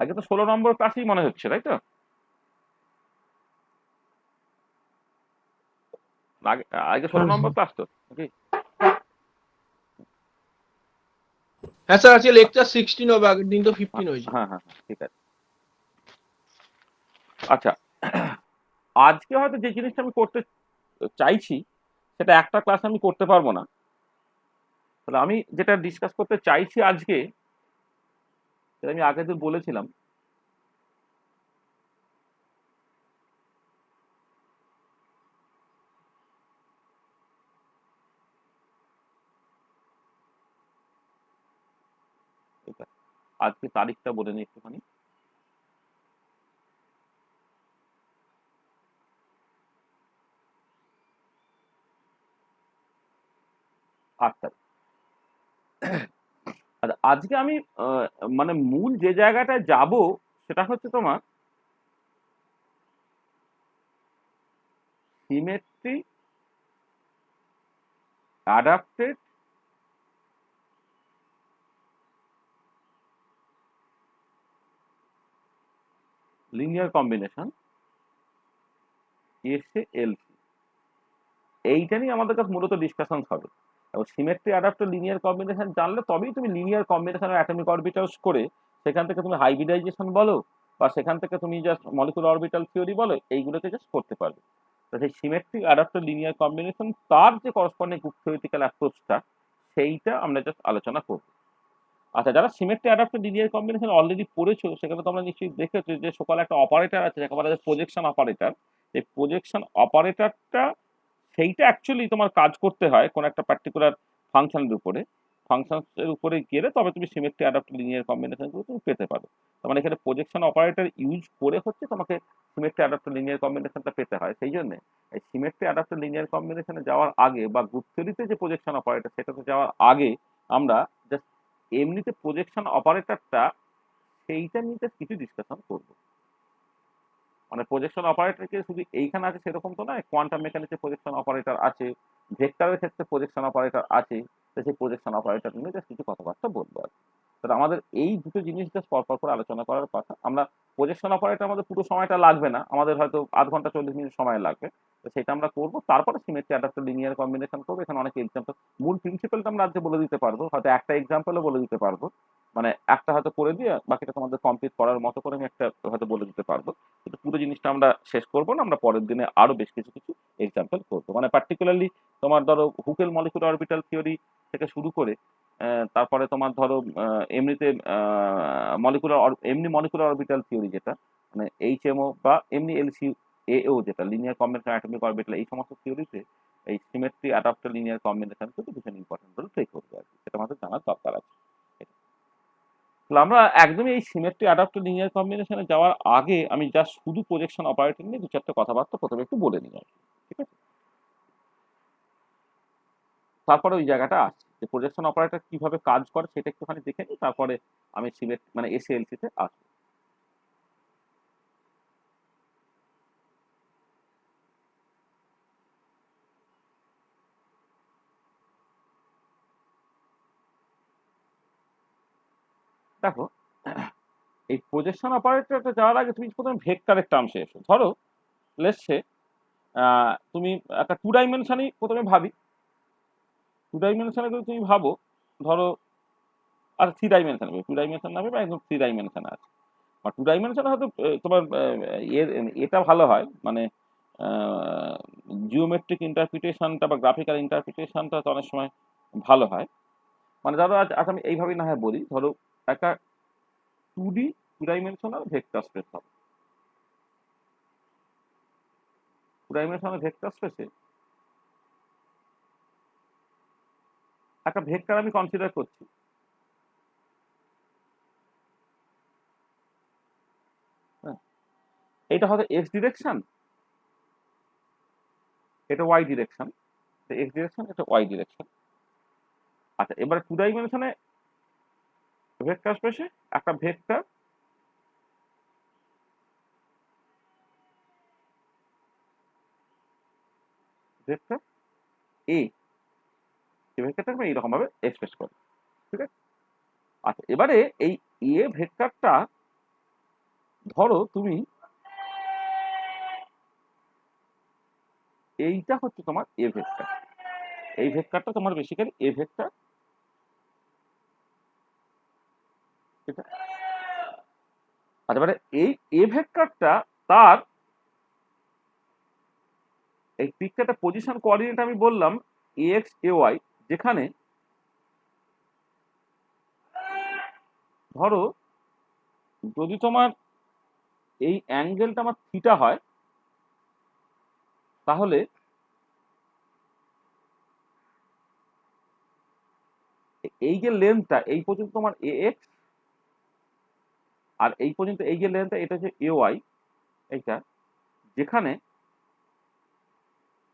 আগে তো 16 নম্বর ক্লাসই মনে হচ্ছে, তাই তো? আগে আগে 16 নম্বর ক্লাস তো নাকি? হ্যাঁ স্যার, আজকে লেকচার 16 হবে, আগের দিন তো 15 হয়েছে। হ্যাঁ হ্যাঁ হ্যাঁ, ঠিক আছে। আচ্ছা, আজকে হয়তো যে জিনিসটা আমি করতে চাইছি সেটা একটা ক্লাস আমি করতে পারবো না। তাহলে আমি যেটা ডিসকাস করতে চাইছি আজকে, সেটা আমি আগের দিন বলেছিলাম। এটা, আজকে তারিখটা বলে নিই একটুখানি। আচ্ছা, আচ্ছা, আজকে আমি মানে মূল যে জায়গাটায় যাব সেটা হচ্ছে তোমার সিমেট্রি অ্যাডাপ্টেড লিনিয়ার কম্বিনেশন, এসএএলসি। এইটা নিয়ে আমাদের কাছে মূলত ডিসকাশন হবে। এবং সিমেট্রি অ্যাডাপ্টেড লিনিয়ার কম্বিনেশন জানলে তবেই তুমি লিনিয়ার কম্বিনেশনের অ্যাটমিক অরবিটালস করে সেখান থেকে তুমি হাইব্রিডাইজেশন বলো বা সেখান থেকে তুমি জাস্ট মলিকুলার অরবিটাল থিওরি বলো, এইগুলোকে জাস্ট করতে পারবে। তো সেই সিমেট্রিক অ্যাডাপ্টেড লিনিয়ার কম্বিনেশন তার যে করসপন্ডিং গ্রুপ থিওরিটিক্যাল অ্যাপ্রোচটা, সেইটা আমরা জাস্ট আলোচনা করব। আচ্ছা, যারা symmetry adapted linear combination already পড়েছো সেখানে তোমরা নিশ্চয়ই দেখেছো যে সকালে একটা অপারেটর আছে যাকে বলা যায় প্রজেকশন অপারেটর। এই প্রজেকশন অপারেটরটা, সেইটা অ্যাকচুয়ালি তোমার কাজ করতে হয় কোন একটা পার্টিকুলার ফাংশনের উপরে। ফাংশনের উপরে গেলে তবে তুমি সিমেট্রি অ্যাডাপ্টেড লিনিয়ার কম্বিনেশন গুলো তুমি পেতে পারো। তার মানে এখানে প্রজেকশন অপারেটর ইউজ করে হচ্ছে তোমাকে সিমেট্রি অ্যাডাপ্টেড লিনিয়ার কম্বিনেশনটা পেতে হয়। সেই জন্য এই সিমেট্রি অ্যাডাপ্টেড লিনিয়ার কম্বিনেশনে যাওয়ার আগে বা গ্রুপ থিওরিতে যে প্রজেকশন অপারেটর সেটাতে যাওয়ার আগে আমরা জাস্ট এমনিতে প্রজেকশন অপারেটরটা সেইটা নিয়ে just কিছু ডিসকাশন করবো। মানে প্রজেকশন অপারেটরকে শুধু এইখানে আছে সেরকম তো নয়, কোয়ান্টাম মেকানিক্সে প্রজেকশন অপারেটর আছে, ভেক্টরের ক্ষেত্রে প্রজেকশন অপারেটর আছে। তো সেই প্রজেকশন অপারেটর নিয়ে জাস্ট কিছু কথাবার্তা বলবো আর কি। তাহলে আমাদের এই দুটো জিনিস জাস্ট পরপর করে আলোচনা করার কথা। আমরা প্রজেকশন অপারেটর আমাদের পুরো সময়টা লাগবে না, আমাদের হয়তো আধ ঘন্টা 40 মিনিট সময় লাগবে। তো সেটা আমরা করবো, তারপরে সিমেট্রি অ্যাডাপ্টেড লিনিয়ার কম্বিনেশন করবো। এখানে অনেক এক্সাম্পল, মূল প্রিন্সিপালটা আমরা আজকে বলে দিতে পারবো, হয়তো একটা এক্সাম্পলও বলে দিতে পারবো। মানে একটা হয়তো করে দিয়ে বাকিটা তোমাদের কমপ্লিট করার মতো করে আমি একটা হয়তো বলে দিতে পারবো। কিন্তু পুরো জিনিসটা আমরা শেষ করবো না, আমরা পরের দিনে আরো বেশ কিছু কিছু এক্সাম্পল করবো। মানে পার্টিকুলারলি তোমার ধরো হুকেল মলিকুলার অরবিটাল থিওরি থেকে শুরু করে তারপরে তোমার ধরো এমনিতে মলিকুলার এমনি মলিকুলার অরবিটাল থিওরি যেটা মানে এইচএমও বা এমনি এলসি এও যেটা লিনিয়ার কম্বিনেশন অ্যাটমিক অরবিটাল, এই সমস্ত থিওরিতে এই সিমেট্রি অ্যাডাপ্টার লিনিয়ার কম্বিনেশন কিন্তু ভীষণ ইম্পর্টেন্ট রোল প্লে করবে আর কি, সেটা আমাদের জানার দরকার আছে। তাহলে আমরা একদমই এই সিমেট্রি অ্যাডাপ্টার লিনিয়ার কম্বিনেশনে যাওয়ার আগে আমি জাস্ট শুধু প্রজেকশন অপারেটর নিয়ে দু চারটে কথাবার্তা প্রথমে একটু বলে নিই আর কি। ঠিক আছে? তারপরে ওই জায়গাটা আসছে যে প্রজেকশন অপারেটর কিভাবে কাজ করে সেটা একটুখানি দেখে নিই, তারপরে আমি সিমেট মানে এসএএলসি তে আসবো। দেখো, এই প্রজেকশন অপারেটরটা যাওয়ার আগে তুমি প্রথমে ভেক্টরের টার্মসে এসো। ধরো লেটসে তুমি একটা টু ডাইমেনশনই প্রথমে ভাবি। টু ডাইমেনশনে যদি তুমি ভাবো, ধরো, আর থ্রি ডাইমেনশন, টু ডাইমেনশন নামে বা একদম থ্রি ডাইমেনশন আছে বা টু ডাইমেনশনে হয়তো তোমার এর এটা ভালো হয়, মানে জিওমেট্রিক ইন্টারপ্রিটেশনটা বা গ্রাফিক্যাল ইন্টারপ্রিটেশনটা তো অনেক সময় ভালো হয়। মানে ধরো আজ আজ আমি এইভাবেই না হয় বলি, ধরো একটা two D two dimensional vector space হবে। টু ডাইমেনশনাল ভেক্টর স্পেসে একটা ভেক্টর আমি কনসিডার করছি। হ্যাঁ, এটা হয়তো এক্স ডিরেকশন, এটা ওয়াই ডিরেকশন, এক্স ডিরেকশন, এটা ওয়াই ডিরেকশন। আচ্ছা, এবার টু ডাইমেনশনে ভেক্টর স্পেসে একটা ভেক্টর ভেক্টর এ, এই ভেক্টরটাকে আমি এইরকম ভাবে এক্সপ্রেস করি। ঠিক আছে? আচ্ছা, এবারে এই এ ভেক্টরটা ধরো তুমি এইটা হচ্ছে তোমার এ ভেক্টর, এই ভেক্টরটা তোমার বেসিক্যালি এ ভেক্টর, এটা আচ্ছা মানে এই এ ভেক্টরটা তার এই পিকচারটা পজিশন কোঅর্ডিনেট আমি বললাম এক্স এ ওয়াই, যেখানে ধরো যদি তোমার এই অ্যাঙ্গেলটা আমার থিটা হয়, তাহলে এই যে লেন্থটা এই পর্যন্ত তোমার এ এক্স, আর এই পর্যন্ত এই যে লেন্থটা এটা হচ্ছে এ ওয়াই, এইটা যেখানে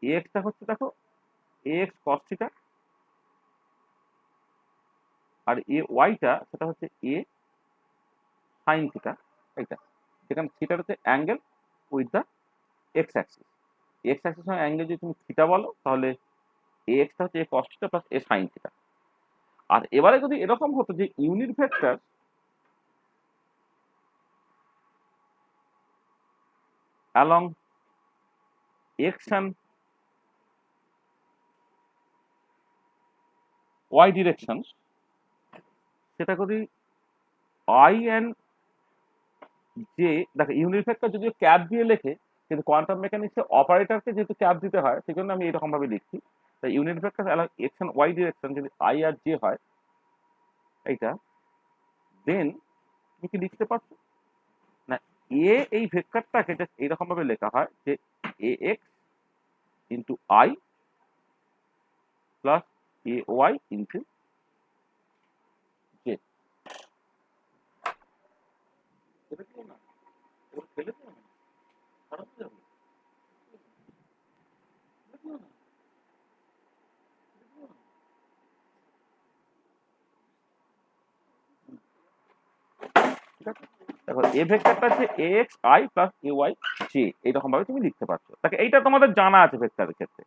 এ এক্সটা হচ্ছে দেখো এ এক্স কস থিটা, আর এ ওয়াইটা সেটা হচ্ছে এ সাইন থিটা, এইটা যেখানে থিটার হচ্ছে angle with the X Axis. X Axis সঙ্গে অ্যাঙ্গেল যদি তুমি থিটা বলো, তাহলে এ এক্সটা হচ্ছে A cos theta plus A sine theta. আর এবারে যদি এরকম হতো যে unit vector along x and y directions, সেটা যদি i and j, দেখো ইউনিট ভেক্টর যদিও ক্যাপ দিয়ে লেখে, কিন্তু কোয়ান্টাম মেকানিক্সে অপারেটরকে যেহেতু ক্যাপ দিতে হয়, সেই জন্য আমি এরকম ভাবে লিখছি। তাই unit vector along x and y direction যদি i আর j হয়, এইটা দেন তুমি কি লিখতে পারছো না, এ এই ভেক্টরটাকে জাস্ট এইরকম ভাবে লেখা হয় যে A X into I plus A Y into J. দেখো এ ভেক্টরটা হচ্ছে A x I plus A Y J, এইরকম ভাবে তুমি লিখতে পারছো। তাকে এইটা তোমাদের জানা আছে ভেক্টরের ক্ষেত্রে,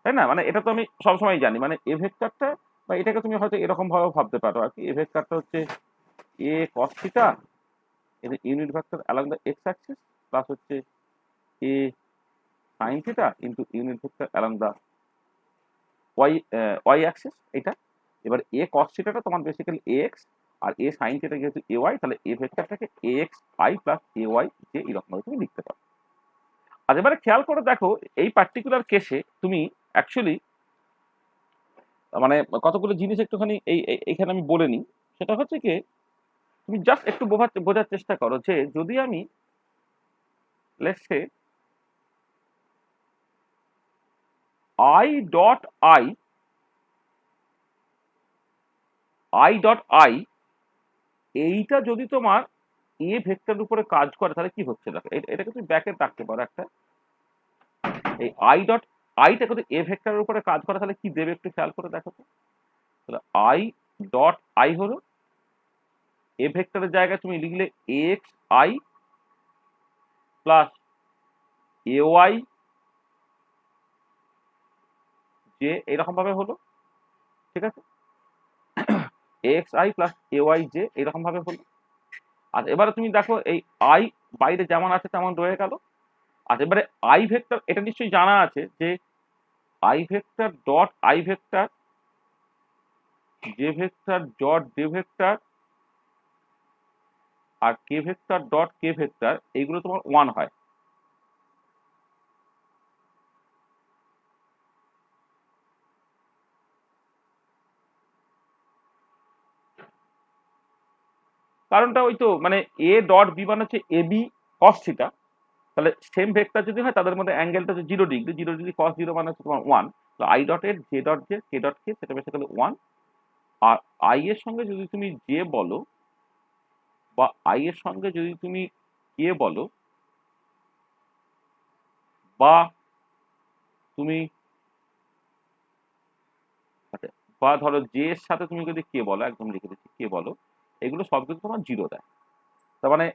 তাই না? মানে এটা তো আমি সবসময় জানি, মানে এ ভেক্টরটা বা এটাকে তুমি হয়তো এরকম ভাবে ভাবতে পারো আর কি, এ ভেক্টরটা হচ্ছে এ কস থিটা, এটা unit vector along the X axis, plus হচ্ছে A sine theta into unit vector along the Y Y axis, এটা। এবার এ কস থিটাটা তোমার বেসিক্যালি এ এক্স, আর এ সাইন থিটা যেহেতু এ ওয়াই, তাহলে A ভেক্টরটাকে A x I plus A Y যে এরকম ভাবে তুমি লিখতে পারো। আর এবারে খেয়াল করে দেখো এই পার্টিকুলার কেসে তুমি অ্যাকচুয়ালি মানে কতগুলো জিনিস একটুখানি এইখানে আমি বলে নিই। সেটা হচ্ছে কি, তুমি জাস্ট একটু বোঝার চেষ্টা করো যে যদি আমি let's say I dot I, I dot I এইটা যদি তোমার এ ভেক্টরের উপরে কাজ করে, তাহলে কি হচ্ছে দেখো, এটাকে তুমি ব্যাকেট রাখতে পারো একটা, এই আই ডট আইটা যদি এ ভেক্টরের উপরে কাজ করে তাহলে কি দেবে একটু খেয়াল করে দেখো তো। তাহলে আই ডট আই হলো এ ভেক্টরের জায়গায় তুমি লিখলে X I plus A Y যে এরকম ভাবে হলো, ঠিক আছে, X I plus A Y যে এরকম ভাবে হলো। আর এবারে তুমি দেখো এই আই বাইরে যেমন আছে তেমন রয়ে গেল। আর এবারে আই ভেক্টর, এটা নিশ্চয়ই জানা আছে যে I vector dot I vector, J vector dot J vector, আর K vector dot K vector, এইগুলো তোমার ওয়ান হয়। কারণটা ওই তো মানে এ ডট বি মানে হচ্ছে এ বি কস থিটা, তাহলে সেম ভেক্টর যদি হয় তাদের মধ্যে অ্যাঙ্গেলটা হচ্ছে 0 ডিগ্রি, 0 ডিগ্রি কস 0 মানে হচ্ছে তোমার 1। তো আই ডট এর J dot J K dot K সেটা বেসিক্যালি 1। আর আই এর সঙ্গে যদি তুমি জে বলো বা আই এর সঙ্গে যদি তুমি কে বলো, বা তুমি আচ্ছা, বা ধরো জে এর সাথে তুমি যদি কে বলো, একদম লিখে দিচ্ছি কে বলো, এগুলো সব কিছু তোমার 0 দেয়। তার মানে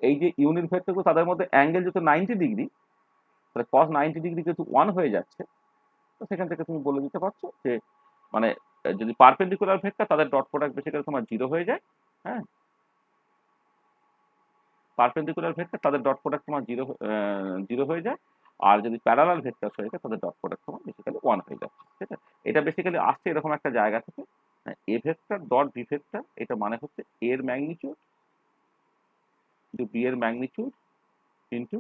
এই যে ইউনিট ভেক্টরগুলো তাদের মধ্যে অ্যাঙ্গেল যেহেতু 90 ডিগ্রি, তাহলে কস 90 ডিগ্রি যেহেতু 1 হয়ে যাচ্ছে, তো সেখান থেকে তুমি বলে দিতে পারছো যে মানে যদি পারপেন্ডিকুলার ভেক্টর তাদের ডট প্রোডাক্ট বেসিক্যালি তোমার 0 হয়ে যায়। হ্যাঁ, পারপেন্ডিকুলার ভেক্টর তাদের ডট প্রোডাক্ট তোমার জিরো হয়ে যায়, আর যদি প্যারালাল ভেক্টর হয়ে যায় তাদের ডট প্রোডাক্ট তোমার বেসিক্যালি 1 হয়ে যাচ্ছে। ঠিক আছে, এটা বেসিক্যালি আসছে এরকম একটা জায়গা থেকে, A vector dot B vector, এটা মানে হচ্ছে এ এর ম্যাগনিটিউড ইন্টু বি এর ম্যাগনিটিউড ইন্টু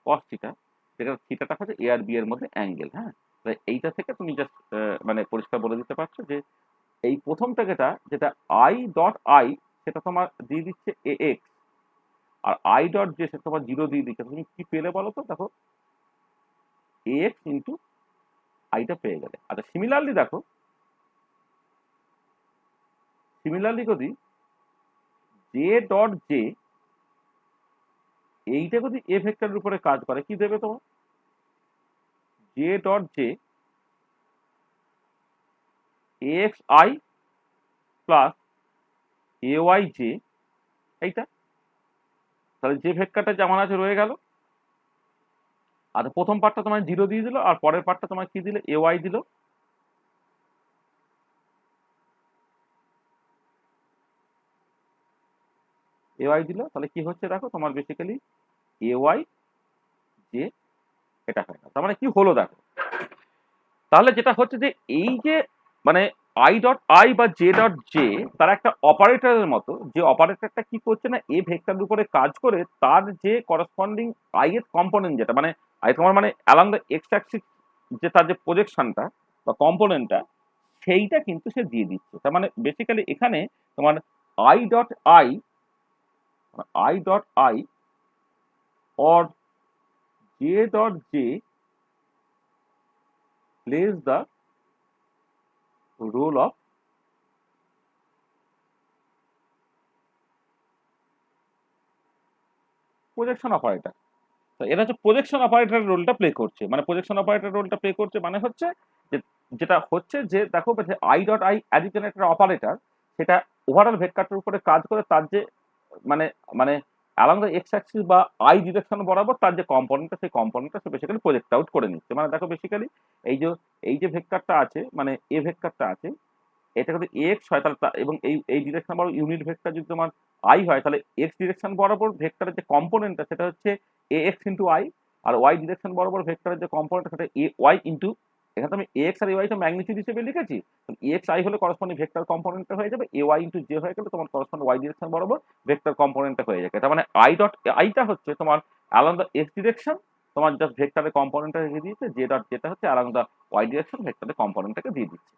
কস থিটা, যেটা থিটাটা হচ্ছে এ আর বি এর মধ্যে অ্যাঙ্গেল। হ্যাঁ, এইটা থেকে তুমি জাস্ট মানে পরিষ্কার বলে দিতে পারছো যে এই প্রথম টাকাটা যেটা আই ডট আই সেটা তোমার দিয়ে দিচ্ছে এ এক্স, আর আই ডট যে সেটা তোমার জিরো দিয়ে দিচ্ছে। তুমি কি পেলে বলো তো? দেখো এ এক্স ইন্টু আইটা পেয়ে গেলে। আচ্ছা সিমিলারলি দেখো, সিমিলারলি যদি জে ডট জে এইটা যদি এ ভেক্টরের উপরে কাজ করে কি দেবে তোমার? J dot j a x I plus A Y j, এইটা তাহলে যে ভেক্টরটা যেমন আছে রয়ে গেল। আর প্রথম পার্টটা তোমার জিরো দিয়ে দিল, আর পরের পার্টটা তোমার কি দিলে? এ ওয়াই দিল। এ ওয়াই দিল, তাহলে কি হচ্ছে দেখো তোমার বেসিক্যালি এ ওয়াই জে এটা হয় না। তার মানে কি হলো দেখো, তাহলে যেটা হচ্ছে যে এই যে মানে আই ডট আই বা জে ডট জে তার একটা অপারেটরের মতো, যে অপারেটরটা কি করছে না এ ভেক্টরের উপরে কাজ করে তার যে করসপন্ডিং আই এর কম্পোনেন্ট, যেটা মানে আই তোমার মানে অ্যালং দ্য এক্স অ্যাক্সিস যে তার যে প্রজেকশনটা বা কম্পোনেন্টটা সেইটা কিন্তু সে দিয়ে দিচ্ছে। তার মানে বেসিক্যালি এখানে তোমার I dot I or J dot J plays the role of projection operator. তো এরা হচ্ছে প্রজেকশন অপারেটরের রোলটা প্লে করছে। মানে প্রজেকশন অপারেটর রোলটা প্লে করছে মানে হচ্ছে যে যেটা হচ্ছে যে দেখো আই ডট আই অ্যাজ একটা অপারেটর, সেটা ওভারঅল ভেক্টরটার উপরে কাজ করে তার যে মানে মানে অ্যালং দ্য এক্স অ্যাক্সিস বা আই ডিরেকশন বরাবর তার যে কম্পোনেন্টটা সেই কম্পোনেন্টটা সে বেসিক্যালি প্রজেক্ট আউট করে নিচ্ছে। মানে দেখো বেসিক্যালি এই যে ভেক্টরটা আছে মানে এ ভেক্টরটা আছে, এটা যদি এক্স হয় তাহলে এবং এই ডিরেকশন বরাবর ইউনিট ভেক্টর যদি তোমার আই হয় তাহলে এক্স ডিরেকশন বরাবর ভেক্টরের যে কম্পোনেন্টটা সেটা হচ্ছে এ এক্স ইন্টু আই, আর ওয়াই ডিরেকশন বরাবর ভেক্টরের যে কম্পোনেন্ট সেটা এ ওয়াই ইন্টু, এখানে আমি এক্স আর ওয়াই টা ম্যাগনিটিউড হিসেবে লিখেছি, এক্স আই হলে করসপন্ডিং ভেক্টর কম্পোনেন্টটা হয়ে যাবে, এ ওয়াই ইন্টু জে হয়ে গেলে তোমার করসপন্ডিং ওয়াই ডিরেকশন বরাবর ভেক্টর কম্পোনেন্টটা হয়ে যাবে। তার মানে আই ডট আইটা হচ্ছে তোমার অ্যালং দ্য এক্স ডিরেকশন, তোমার জাস্ট ভেক্টরের কম্পোনেন্টটা রেখে দিয়েছে, জে ডট যেটা হচ্ছে অ্যালং দ্য ওয়াই ডিরেকশন ভেক্টরের কম্পোনেন্টটাকে দিয়ে দিচ্ছে।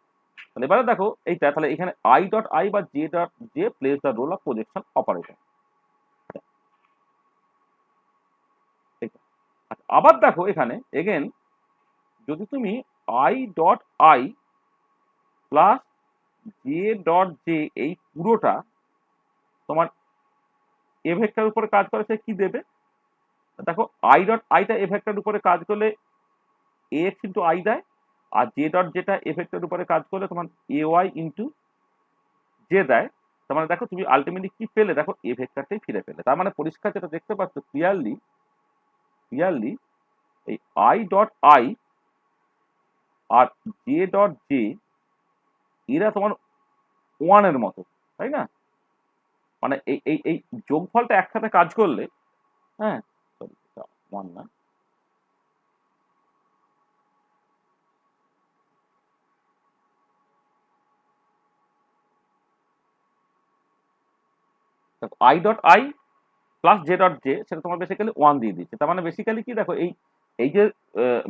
তাহলে এবারে দেখো এইটা, তাহলে এখানে আই ডট আই বা j dot j place the role of projection operator. আবার দেখো এখানে এগেন যদি তুমি i dot i plus j dot j এই পুরোটা তোমার এ ভেক্টর উপরে কাজ করে, সে কি দেবে? দেখো আই ডট আইটা এ ভেক্টর উপরে কাজ করলে এ এক্স ইন্টু আই দেয়, আর জে ডট যেটা এ ভেক্টর উপরে কাজ করলে তোমার এ ওয়াই ইন্টু জে দেয়। তার মানে দেখো তুমি আলটিমেটলি কি পেলে? দেখো এ ভেক্টরটাই ফিরে পেলে। তার মানে পরিষ্কার যেটা দেখতে পাচ্ছ ক্লিয়ারলি এই আই ডট আই আর জে ডট জে এরা তোমার ওয়ানের মতো, তাই না? মানে এই এই এই যোগফলটা একসাথে কাজ করলে, হ্যাঁ সরি ওয়ান না, I dot i plus j dot J সেটা তোমার বেসিক্যালি ওয়ান দিয়ে দিচ্ছে। তার মানে বেসিক্যালি কি দেখো এই এই যে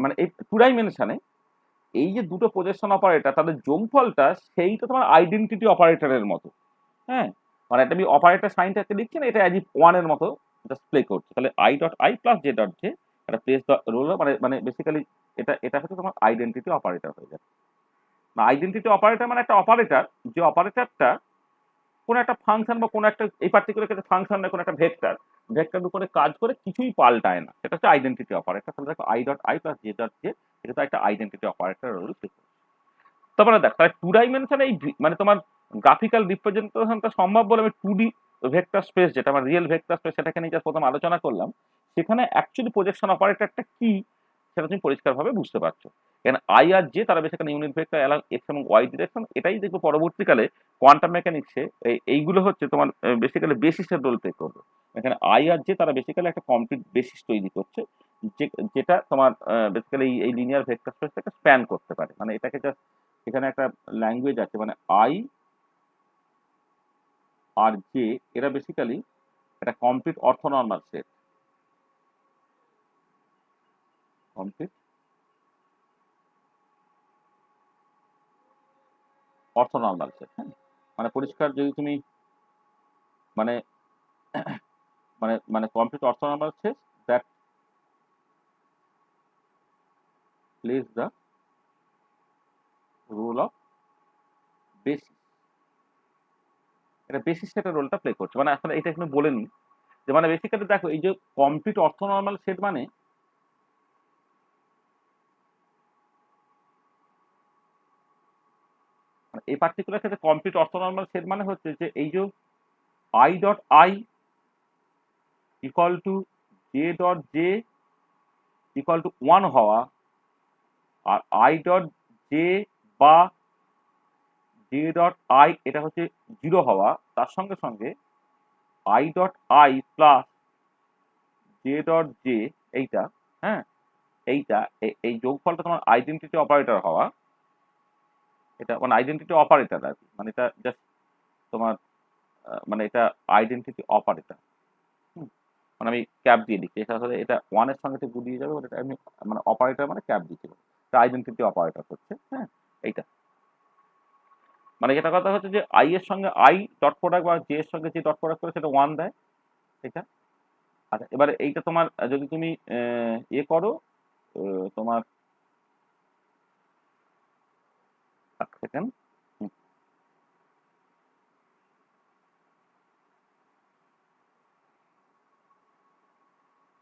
মানে এই টু ডাইমেনশনে এই যে দুটো প্রজেকশন অপারেটর তাদের যোগফলটা সেইটা তোমার আইডেন্টিটি অপারেটরের মতো। হ্যাঁ, মানে এটা আমি অপারেটর সাইনটাকে লিখছি না, এটা অ্যাজ ইফ ওয়ানের মতো জাস্ট প্লে করছে। তাহলে I dot i plus j dot J এটা প্লেস দ্য রোল মানে মানে বেসিক্যালি এটা এটা হচ্ছে তোমার আইডেন্টিটি অপারেটর হয়ে যাবে। না আইডেন্টিটি অপারেটর মানে একটা অপারেটর, যে অপারেটরটা কোনো একটা ফাংশন বা কোনো একটা এই পার্টিকুলার ক্ষেত্রে ফাংশন না কোনো একটা ভেক্টর উপরে কাজ করে কিছুই পাল্টায় না, সেটা হচ্ছে আইডেন্টিটি অপারেটর। তাহলে দেখো i dot i plus j dot J এটা তো একটা আইডেন্টিটি অপারেটর রোল প্লে করছে। তারপরে দেখ তাহলে টু ডাইমেনশনে এই মানে তোমার গ্রাফিক্যাল রিপ্রেজেন্টেশনটা সম্ভব বলে আমি 2D ভেক্টর স্পেস যেটা আমার রিয়েল ভেক্টর স্পেস সেটাকে নিয়ে প্রথম আলোচনা করলাম, সেখানে অ্যাকচুয়ালি প্রজেকশন অপারেটরটা কি সেটা তুমি পরিষ্কারভাবে বুঝতে পারছো। এখানে আই আর জে তারা basically unit vector along x এবং ওয়াই ডিরেকশন। এটাই দেখবো পরবর্তীকালে কোয়ান্টাম মেকানিক্সে এইগুলো হচ্ছে তোমার বেসিক্যালি বেসিসের রোল প্লে করবে। এখানে আই আর জে তারা বেসিক্যালি একটা কমপ্লিট বেসিস তৈরি করছে, যেটা তোমার বেসিক্যালি এই লিনিয়ার ভেক্টর স্পেসটাকে স্প্যান করতে পারে। মানে এটাকে জাস্ট এখানে একটা ল্যাঙ্গুয়েজ আছে, মানে আই আর জে এরা বেসিক্যালি একটা complete orthonormal set, complete orthonormal set. হ্যাঁ, মানে পরিষ্কার যদি তুমি মানে মানে মানে complete orthonormal set that place the role of basis. এটা বেসিস সেটের রোলটা প্লে করছে। মানে আসলে এটা এখানে বলে নি যে মানে বেসিক্যালি দেখো এই যে কমপ্লিট অর্থনর্মাল সেট মানে এই পার্টিকুলার ক্ষেত্রে কমপ্লিট অর্থনর্মাল সেট মানে হচ্ছে যে এই যে i dot I equal two J dot J equal to 1 হওয়া, আর আই ডট জে বা জে ডট আই এটা হচ্ছে 0 হওয়া, তার সঙ্গে সঙ্গে I dot i plus j dot J এইটা, হ্যাঁ এইটা এই যোগফলটা তোমার আইডেন্টিটি অপারেটর হওয়া। এটা মানে আইডেন্টিটি অপারেটর আর কি, মানে এটা জাস্ট তোমার মানে এটা আইডেন্টিটি অপারেটর। মানে আমি ক্যাপ দিয়ে লিখছি, এটা আসলে এটা 1 এর সঙ্গে তো গুলিয়ে যাবে, এটা আমি মানে অপারেটর মানে ক্যাপ দিতে পারি, এটা আইডেন্টিটি অপারেটর হচ্ছে। হ্যাঁ, এইটা মানে যেটা কথা হচ্ছে যে আই এর সঙ্গে আই ডট প্রোডাক্ট বা জে এর সঙ্গে যে ডট প্রোডাক্ট করে সেটা 1 দেয়। এটা আচ্ছা, এবারে এইটা তোমার যদি তুমি করো তোমার সেকেন্ড,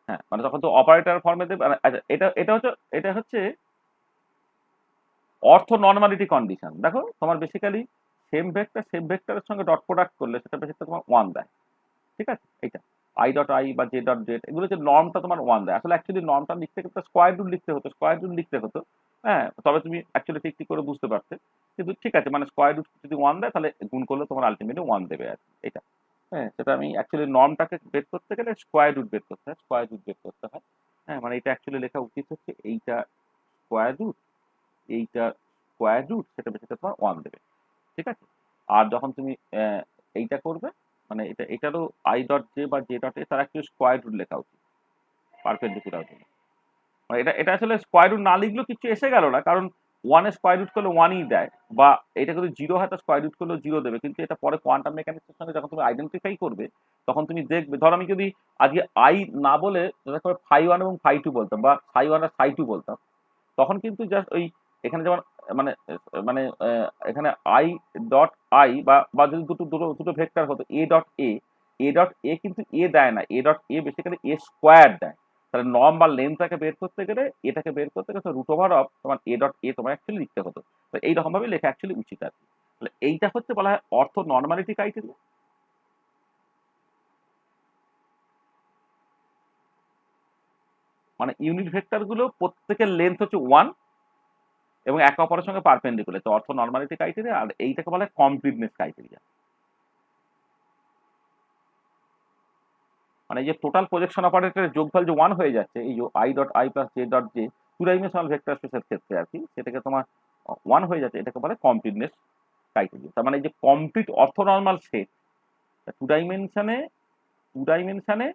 হ্যাঁ মানে তখন তো অপারেটর ফর্মে দেবে। আচ্ছা, এটা হচ্ছে অর্থ নর্মালিটি কন্ডিশন। দেখো তোমার বেসিক্যালি সেম ভেক্টরের সঙ্গে ডট প্রোডাক্ট করলে সেটা বেসিক্যালি তোমার 1 দেয়। ঠিক আছে, এইটা আই ডট আই বা জে ডট জেড এগুলো যে নর্মটা তোমার 1 দেয়। আসলে অ্যাকচুয়ালি নর্মটা লিখতে গেলে স্কোয়ার রুট লিখতে হতো। হ্যাঁ, তবে তুমি অ্যাকচুয়ালি ঠিক করে বুঝতে পারতে। কিন্তু ঠিক আছে, মানে স্কোয়ার রুট যদি 1 দেয় তাহলে গুণ করলে তোমার আলটিমেটলি 1 দেবে আর কি। এটা হ্যাঁ, সেটা আমি অ্যাকচুয়ালি নর্মটাকে বের করতে গেলে স্কোয়ার রুট বের করতে হয়। হ্যাঁ, মানে এটা অ্যাকচুয়ালি লেখা উচিত হচ্ছে এইটা স্কোয়ার রুট, এইটা স্কোয়ার রুট, সেটা বেশি তোমার 1 দেবে। ঠিক আছে, আর যখন তুমি এইটা করবে মানে এটারও আই ডট জে বা জে ডট এ তার একটু স্কোয়ার রুট লেখা উচিত পারপেন্ডিকুলার জন্য। মানে এটা আসলে স্কোয়ার রুট না লিখলেও কিছু এসে গেল না, কারণ 1 এর স্কোয়ার রুট করলে 1ই দেয়, বা এটা যদি 0 হয় তো স্কোয়ার রুট করলেও 0 দেবে। কিন্তু এটা পরে কোয়ান্টাম মেকানিক্সের সঙ্গে যখন তুমি আইডেন্টিফাই করবে তখন তুমি দেখবে, ধরো আমি যদি আজকে আই না বলে ফাই 1 এবং ফাই 2 বলতাম, বা ফাই 1 আর ফাই 2 বলতাম, তখন কিন্তু জাস্ট ওই এখানে যেমন মানে মানে এখানে আই ডট আই বা যদি দুটো ভেক্টর হতো এ ডট এ কিন্তু এ দেয় না, A dot A basically A square দেয়। তাহলে নর্ম বা লেন্থটাকে বের করতে গেলে এটাকে বের করতে গেলে রুট ওভার অফ তোমার এ ডট এ তোমার অ্যাকচুয়ালি লিখতে হতো। তো এইরকম ভাবে লেখা অ্যাকচুয়ালি উচিত আর কি। তাহলে এইটা হচ্ছে বলা হয় অর্থ নর্মালিটি ক্রাইটেরিয়া। মানে ইউনিট ভেক্টর গুলো প্রত্যেকের লেন্থ হচ্ছে 1 এবং একে অপরের সঙ্গে পারপেন্ডিকুলার, তো অর্থ নর্মালিটি ক্রাইটেরিয়া। আর এইটাকে বলা হয় কমপ্লিটনেস ক্রাইটেরিয়া। মানে এই যে টোটাল প্রজেকশন অপারেটরের যোগফল যে 1 হয়ে যাচ্ছে, এই যে i dot i plus j dot j two dimensional vector স্পেসের ক্ষেত্রে আর কি, সেটাকে তোমার 1 হয়ে যাচ্ছে, এটাকে বলে কমপ্লিটনেস ক্রাইটেরিয়া। তার মানে এই যে কমপ্লিট অর্থনর্মাল সেট টু ডাইমেনশনে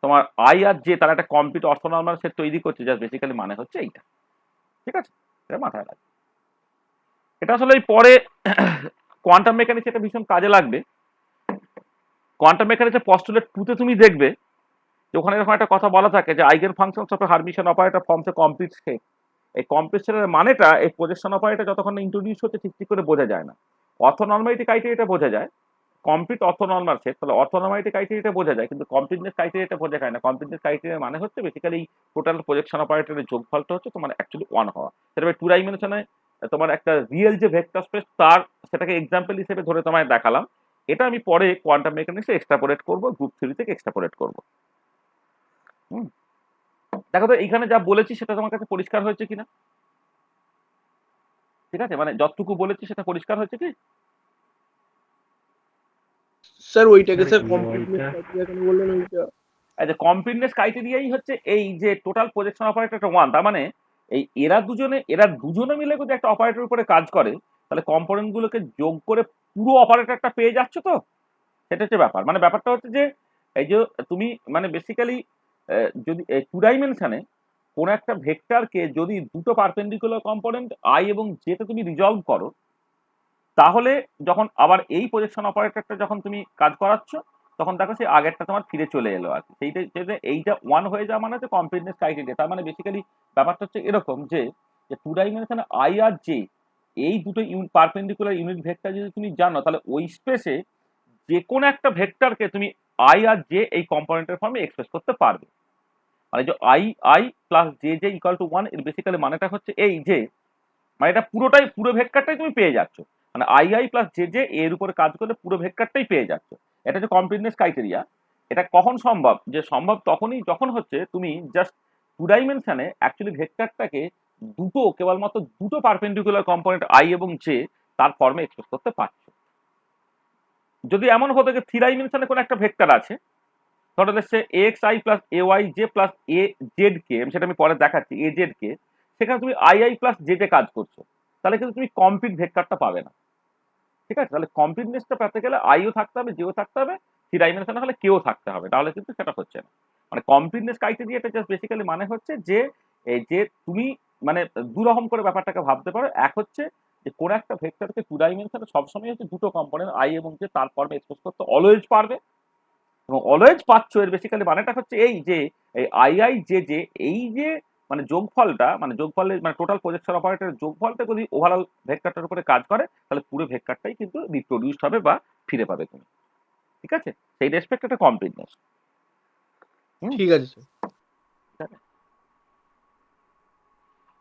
তোমার আই আর জে তারা একটা কমপ্লিট অর্থনর্মাল সেট তৈরি করছে, যা বেসিক্যালি মানে হচ্ছে এইটা। ঠিক আছে, এটা মাথায় রাখবে। এটা আসলে এই পরে কোয়ান্টাম মেকানিক্স এটা ভীষণ কাজে লাগবে। কোয়ান্টাম মেকানিক্সের পস্টুলেট 2 তে তুমি দেখবে যে ওখানে এরকম একটা কথা বলা থাকে যে eigenfunctions of a Hermitian operator forms a complete set. এই কমপ্লিট সেটের মানেটা এই প্রজেকশন অপারেটর যতক্ষণ ইন্ট্রোডিউস হচ্ছে ঠিক করে বোঝা যায় না। অর্থনর্মালিটি ক্রাইটেরিয়াটা বোঝা যায়, কমপ্লিট অর্থনর্মাল সেট, তাহলে অর্থনর্মালিটি ক্রাইটেরিয়াটা বোঝা যায়, কিন্তু কমপ্লিটনেস ক্রাইটেরিয়াটা বোঝা যায় না। কমপ্লিটনেস ক্রাইটেরিয়া মানে হচ্ছে বেসিক্যালি টোটাল প্রজেকশন অপারেটরের যোগফলটা হচ্ছে তোমার অ্যাকচুয়ালি 1 হওয়া। সেটা টু ডাইমেনশনে তোমার একটা রিয়েল যে ভেক্টর স্পেস তার সেটাকে এক্সাম্পল হিসেবে ধরে তোমায় দেখালাম। এটা আমি পরে কোয়ান্টাম মেকানিক্সে এক্সট্রাপোলেট করব, গ্রুপ থিওরি থেকে এক্সট্রাপোলেট করব। হুম। দেখো তো এইখানে যা বলেছি সেটা তোমার কাছে পরিষ্কার হয়েছে কিনা? ঠিক আছে, মানে যতটুকু বলেছি সেটা পরিষ্কার হয়েছে কি? স্যার ওইটাকে স্যার স্যার কমপ্লিটনেস ওইটা ক্রাইটেরিয়া কেন বললেন ওইটা? এই যে কমপ্লিটনেস ক্রাইটেরিয়াই হচ্ছে এই যে টোটাল প্রজেকশন অপারেটর ওয়ান, তার মানে এরা দুজনে মিলে যদি একটা অপারেটর উপরে কাজ করে, তাহলে কম্পোনেন্ট গুলোকে যোগ করে পুরো অপারেটরটা পেয়ে যাচ্ছ তো। সেটা হচ্ছে ব্যাপার, মানে ব্যাপারটা হচ্ছে যে এই যে তুমি মানে বেসিক্যালি যদি টু ডাইমেনশনে কোন একটা ভেক্টরকে যদি দুটো পারপেন্ডিকুলার কম্পোনেন্ট আই এবং জে তে তুমি রিজলভ করো, তাহলে যখন আবার এই প্রজেকশন অপারেটরটা যখন তুমি কাজ করাচ্ছ, তখন দেখো সেই আগেরটা তোমার ফিরে চলে এলো আর কি। এইটা ওয়ান হয়ে যাওয়া মানে হচ্ছে কমপ্লিটনেস ক্রাইটেরিয়া। তার মানে বেসিক্যালি ব্যাপারটা হচ্ছে এরকম যে টু ডাইমেনশনে আই আর জে এই দুটো পারপেন্ডিকুলার ইউনিট ভেক্টর যদি তুমি জানো, তাহলে ওই স্পেসে যে কোনো একটা ভেক্টরকে তুমি আই আর জে এই কম্পোনেন্টের ফর্মে এক্সপ্রেস করতে পারবে। মানে যে I I plus J J equal to one, এর বেসিক্যালি মানেটা হচ্ছে এই যে মানে এটা পুরো ভেক্টরটাই তুমি পেয়ে যাচ্ছ। মানে I I plus J J এর উপরে কাজ করলে পুরো ভেক্টরটাই পেয়ে যাচ্ছ। এটা হচ্ছে কমপ্লিটনেস ক্রাইটেরিয়া। এটা কখন সম্ভব? যে সম্ভব তখনই যখন হচ্ছে তুমি জাস্ট টু ডাইমেনশনে অ্যাকচুয়ালি ভেক্টরটাকে কেবলমাত্র দুটো পারপেন্ডিকুলার কম্পোনেন্ট আই এবং জে তার ফর্মে এক্সপ্রেস করতে পারছো। যদি এমন হতো যে থ্রি ডাইমেনশনে কোনো একটা ভেক্টর আছে, ধরো হচ্ছে x I plus A Y J plus A Z k, সেটা আমি পরে দেখাচ্ছি, এ জেড কে, সেখানে তুমি আই আই প্লাস জে তে কাজ করছো, তাহলে কিন্তু তুমি কমপ্লিট ভেক্টরটা পাবে না। ঠিক আছে, তাহলে কমপ্লিটনেসটা পেতে গেলে আইও থাকতে হবে, জেও থাকতে হবে, থ্রি ডাইমেনশনে হলে কেও থাকতে হবে, তাহলে কিন্তু সেটা হচ্ছে না। মানে কমপ্লিটনেস ক্রাইটেরিয়াটা জাস্ট বেসিক্যালি মানে হচ্ছে যে এই যে তুমি মানে দু রকম করে ব্যাপারটাকে ভাবতে পারো। এক হচ্ছে যে কোন একটা ভেক্টরকে টু ডাইমেনশনে সবসময় হচ্ছে দুটো কম্পোনেন্ট আই এবং জে তার ফর্মে এক্সপ্রেস করতে অলওয়েজ পারবে, এবং অলওয়েজ পাচ্ছ। এর বেসিক্যালি মানেটা হচ্ছে এই যে এই আই আই জে জে এই যে মানে যোগফলটা, মানে যোগফলের মানে টোটাল প্রজেকশন অপারেটরের যোগফলটা যদি ওভারঅল ভেক্টরটার উপরে কাজ করে, তাহলে পুরো ভেক্টরটাই কিন্তু রিপ্রোডিউসড হবে বা ফিরে পাবে তুমি। ঠিক আছে, সেই রেসপেক্ট একটা কমপ্লিটনেস। ঠিক আছে স্যার।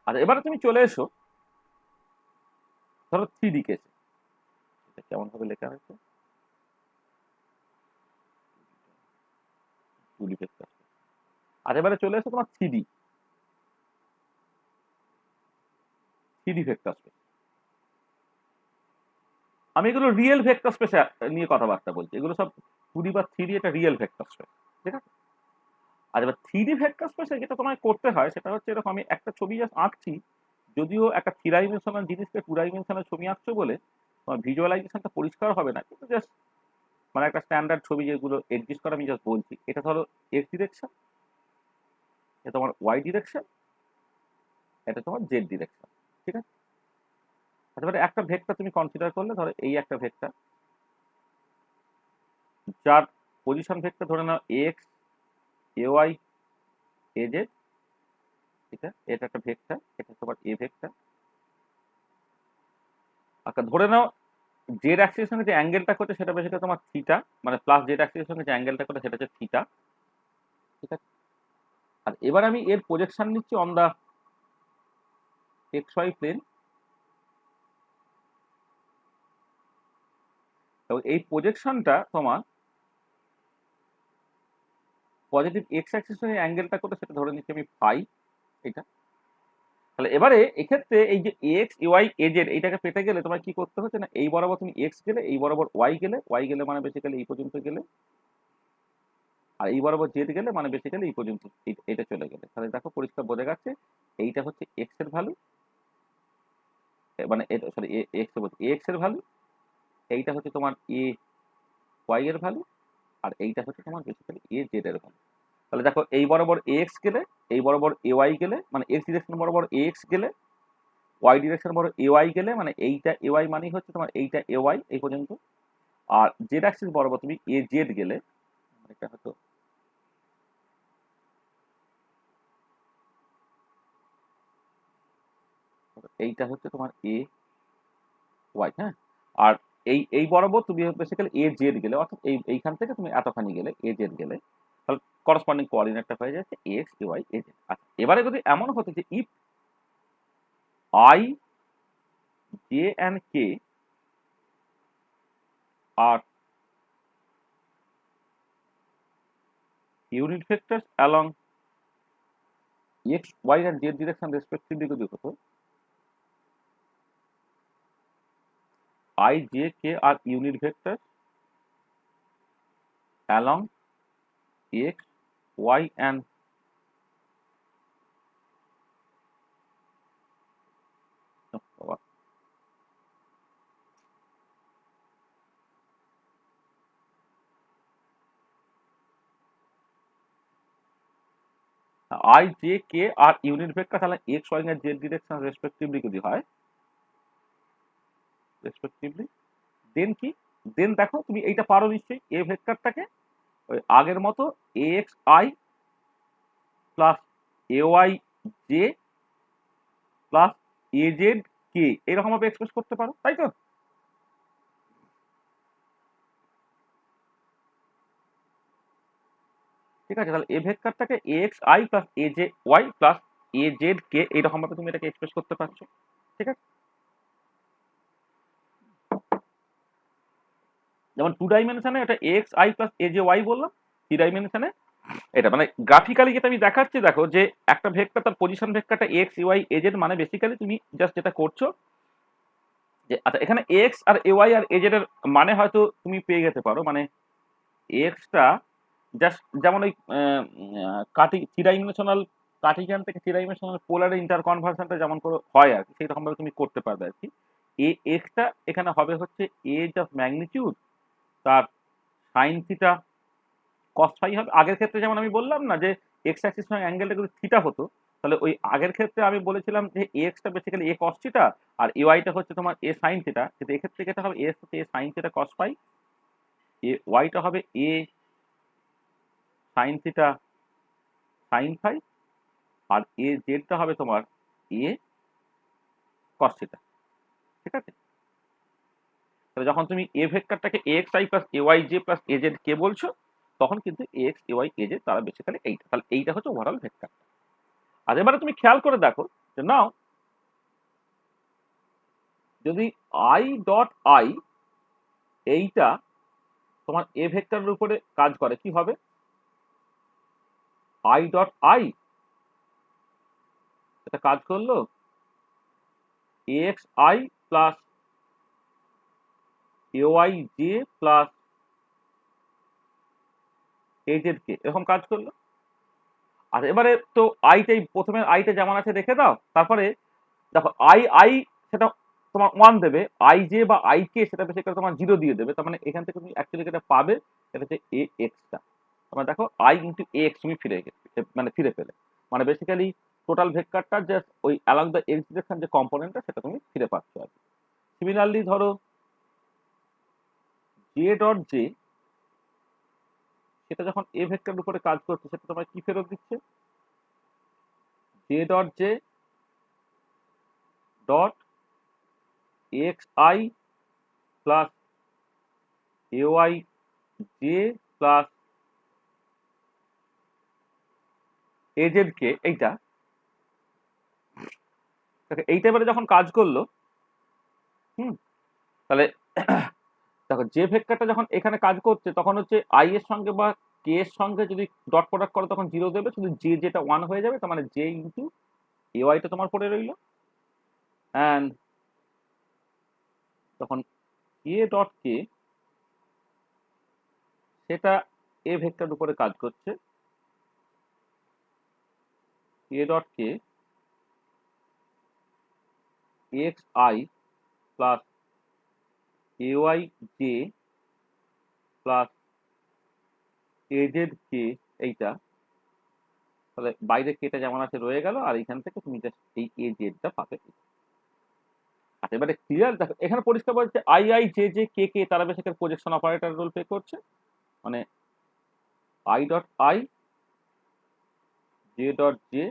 আর এবারে তুমি চলে এসো ধরো থ্রি ডি কেসে। কেমন ভাবে লেখা হয়েছে, টু ডি ভেক্টর। আর এবারে চলে এসো তোমার থ্রি ডি ভেক্টর স্পেস। আমি এগুলো রিয়েল ভেক্টর স্পেস নিয়ে কথাবার্তা বলছি, এগুলো সব টু ডি বা থ্রি ডি, এটা রিয়েল ভেক্টর স্পেস। ঠিক আছে, আর এবার থ্রি ডি ভেক্টর স্পেসে যেটা তোমায় করতে হয় সেটা হচ্ছে এরকম, আমি একটা ছবি জাস্ট আঁকছি, যদিও একটা থ্রি ডাইমেনশনাল জিনিসকে টু ডাইমেনশনাল ছবি আঁকছো বলে তোমার ভিজুয়ালাইজেশনটা পরিষ্কার হবে না, কিন্তু জাস্ট মানে একটা স্ট্যান্ডার্ড ছবি যেগুলো এক্সিস্ট করে আমি জাস্ট বলছি। এটা ধরো এক্স ডিরেকশন, এটা তোমার ওয়াই ডিরেকশন, এটা তোমার জেড ডিরেকশন। ঠিক আছে, এবারে একটা ভেক্টর তুমি কনসিডার করলে, ধরো এই একটা ভেক্টর যার পজিশন ভেক্টর ধরে নাও x a y a z. ঠিক আছে, এটা একটা ভেক্টর, এটা তোমার এ ভেক্টর। আচ্ছা ধরে নাও জেড অ্যাক্সিসের সঙ্গে যে অ্যাঙ্গেলটা করছে সেটা বেশিটা তোমার থিটা, মানে প্লাস জেড অ্যাক্সিসের সঙ্গে যে অ্যাঙ্গেলটা করে সেটা হচ্ছে থিটা। ঠিক আছে, আর এবার আমি এর প্রজেকশন নিচ্ছি on the x y plane, এবং এই প্রজেকশনটা তোমার পজিটিভ এক্স অ্যাক্সিসের সঙ্গে অ্যাঙ্গেলটা করে সেটা ধরে নিচ্ছি আমি ফাই। এটা তাহলে এবারে এক্ষেত্রে এই যে এক্স ওয়াই এজেড এইটাকে পেতে গেলে তোমার কি করতে হচ্ছে না, এই বরাবর তুমি এক্স গেলে, এই বরাবর ওয়াই গেলে মানে বেসিক্যালি এই পর্যন্ত গেলে, আর এই বরাবর জেড গেলে মানে বেসিক্যালি এই পর্যন্ত এটা চলে গেলে, তাহলে দেখো পরিষ্কার বোঝা যাচ্ছে এইটা হচ্ছে এক্স এর ভ্যালু, মানে এটা সরি এক্স এর ভ্যালু, এইটা হচ্ছে তোমার এ ওয়াই এর ভ্যালু, আর এইটা হচ্ছে তোমার বেসিক্যালি এ জেড এর ভ্যালু। তাহলে দেখো এই বরাবর এক্স গেলে, এই বরাবর এ ওয়াই গেলে, মানে এক্স ডিরেকশন বরাবর এক্স গেলে, ওয়াই ডিরেকশন বরাবর এ ওয়াই গেলে, মানে এইটা এ ওয়াই মানেই হচ্ছে তোমার এইটা এ ওয়াই এই পর্যন্ত। আর জেড অ্যাক্সিস বরাবর তুমি এ জেড গেলে, এটা হয়তো এইটা হচ্ছে তোমার এ ওয়াই। হ্যাঁ, আর এই বরাবর তুমি বেসিক্যালি এ জেড গেলে, অর্থাৎ এইখান থেকে তুমি এতখানি গেলে এ জেড গেলে, তাহলে করসপন্ডিং কোঅর্ডিনেটটা হয়ে যাচ্ছে x a y a z. আচ্ছা এবারে যদি এমন হতো যে if i j and k are unit vectors along x y and z direction respectively যদি হতো, I, j, k are unit vectors along x, y and I, j, k are unit vectors along x, y and z direction respectively যদি হয় respectively, দেন কি, দেন দেখো তুমি এইটা পারো নিশ্চয়ই, এ ভেক্টরটাকে ওই আগের মতো ax i plus ay j plus az k এরকম ভাবে এক্সপ্রেস করতে পারো, তাই তো? ঠিক আছে, তাহলে A ভেক্টরটাকে ax i plus az y plus az k এইরকম ভাবে তুমি এটাকে এক্সপ্রেস করতে পারছো, ঠিক আছে? যেমন 2 ডাইমেনশনে এটা ax i plus az y বললাম, 3 ডাইমেনশনে এটা মানে গ্রাফিক্যালি যেটা আমি দেখাচ্ছি, দেখো যে একটা ভেক্টর তার পজিশন ভেক্টরটা এক্স ওয়াই এজেড, মানে বেসিক্যালি তুমি জাস্ট যেটা করছো যে আচ্ছা এখানে এক্স আর ওয়াই আর এজেড এর মানে হয়তো তুমি পেয়ে যেতে পারো, মানে এক্সটা জাস্ট যেমন ওই কাটি থ্রি ডাইমেনশনাল কার্টিজিয়ান থেকে থ্রি ডাইমেনশনাল পোলার ইন্টার কনভার্সনটা যেমন করে হয় আর কি, সেই রকম ভাবে তুমি করতে পারবে আর কি। এ এক্সটা এখানে হবে হচ্ছে এজ অফ ম্যাগনিটিউড, তার সাইন থিটা কস ফাই হবে। আগের ক্ষেত্রে যেমন আমি বললাম না যে এক্স অ্যাক্সিস সঙ্গে অ্যাঙ্গেলটা যদি থিটা হতো, তাহলে ওই আগের ক্ষেত্রে আমি বলেছিলাম যে এক্সটা বেসিক্যালি এ কস থিটা আর এ ওয়াইটা হচ্ছে তোমার এ সাইন থিটা, কিন্তু এক্ষেত্রে যেটা হবে এক্স হচ্ছে A sine theta cos phi, এ ওয়াইটা হবে এ সাইন থিটা সাইন ফাই, আর এ জেডটা হবে তোমার এ কস থিটা, ঠিক আছে? তাহলে যখন তুমি এ ভেক্টরটাকে x I plus A Y J plus A Z k বলছো, তখন কিন্তু x a y a z তারা বেসিক্যালি এইটা, তাহলে এইটা হচ্ছে ওভারঅল ভেক্টর। আর এবারে তুমি খেয়াল করে দেখো যে নাও যদি আই ডট আই এইটা তোমার এ ভেক্টরের উপরে কাজ করে, কি হবে? আই ডট আই এটা কাজ করলো x I plus A Y J plus A Z k, এরকম কাজ করলো। আর এবারে তো আইটাই প্রথমে আইটা যেমন আছে রেখে দাও, তারপরে দেখো আই আই সেটা তোমার 1 দেবে, আই জে বা আই কে সেটা বেসিক্যালি তোমার 0 দিয়ে দেবে, তার মানে এখান থেকে তুমি অ্যাকচুয়ালি যেটা পাবে সেটা হচ্ছে এ এক্সটা, তোমার দেখো আই ইন্টু এ এক্স তুমি ফিরে গেছে, মানে ফিরে পেলে, মানে বেসিক্যালি টোটাল ভেক্টরটা জাস্ট ওই অ্যালং দ্য এক্স ডিরেকশন যে কম্পোনেন্টটা সেটা তুমি ফিরে পাচ্ছ আর কি। সিমিলারলি ধরো জে ডট জে সেটা যখন এ ভেক্টরের উপরে কাজ করছে, সেটা তোমার কি ফেরত দিচ্ছে? J dot J dot X I plus A Y J plus A Z কে, এইটা এইটা এবারে যখন কাজ করলো, হুম, তাহলে দেখো যে ভেক্টরটা যখন এখানে কাজ করছে তখন হচ্ছে আই এর সঙ্গে বা কে এর সঙ্গে যদি ডট প্রোডাক্ট করো তখন 0 দেবে, শুধু জে যেটা 1 হয়ে যাবে, তার মানে জে ইন্টু এ ওয়াইটা তোমার পড়ে রইলো, অ্যান্ড তখন কে ডট কে সেটা এ ভেক্টরের উপরে কাজ করছে, k dot k x I plus A Y J plus A Z কে, এইটা তাহলে বাইরে কেটা যেমন আছে রয়ে গেল, আর এখান থেকে তুমি জাস্ট এই এ জেডটা পাবে। আচ্ছা এবারে ক্লিয়ার, দেখো এখানে পরিষ্কার বলছে i i j j k k তারা basically projection operator role play করছে, মানে i dot i j dot j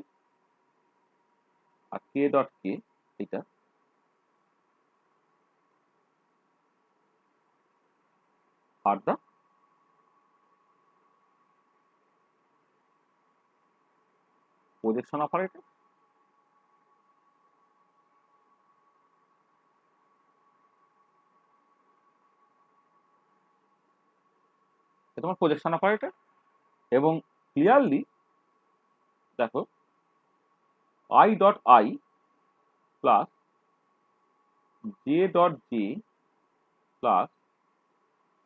আর কে ডট কে, এটা আর দা প্রজেকশন অপারেটর। এটা তোমার প্রজেকশন অপারেটর, এবং ক্লিয়ারলি দেখো i dot i plus j dot j plus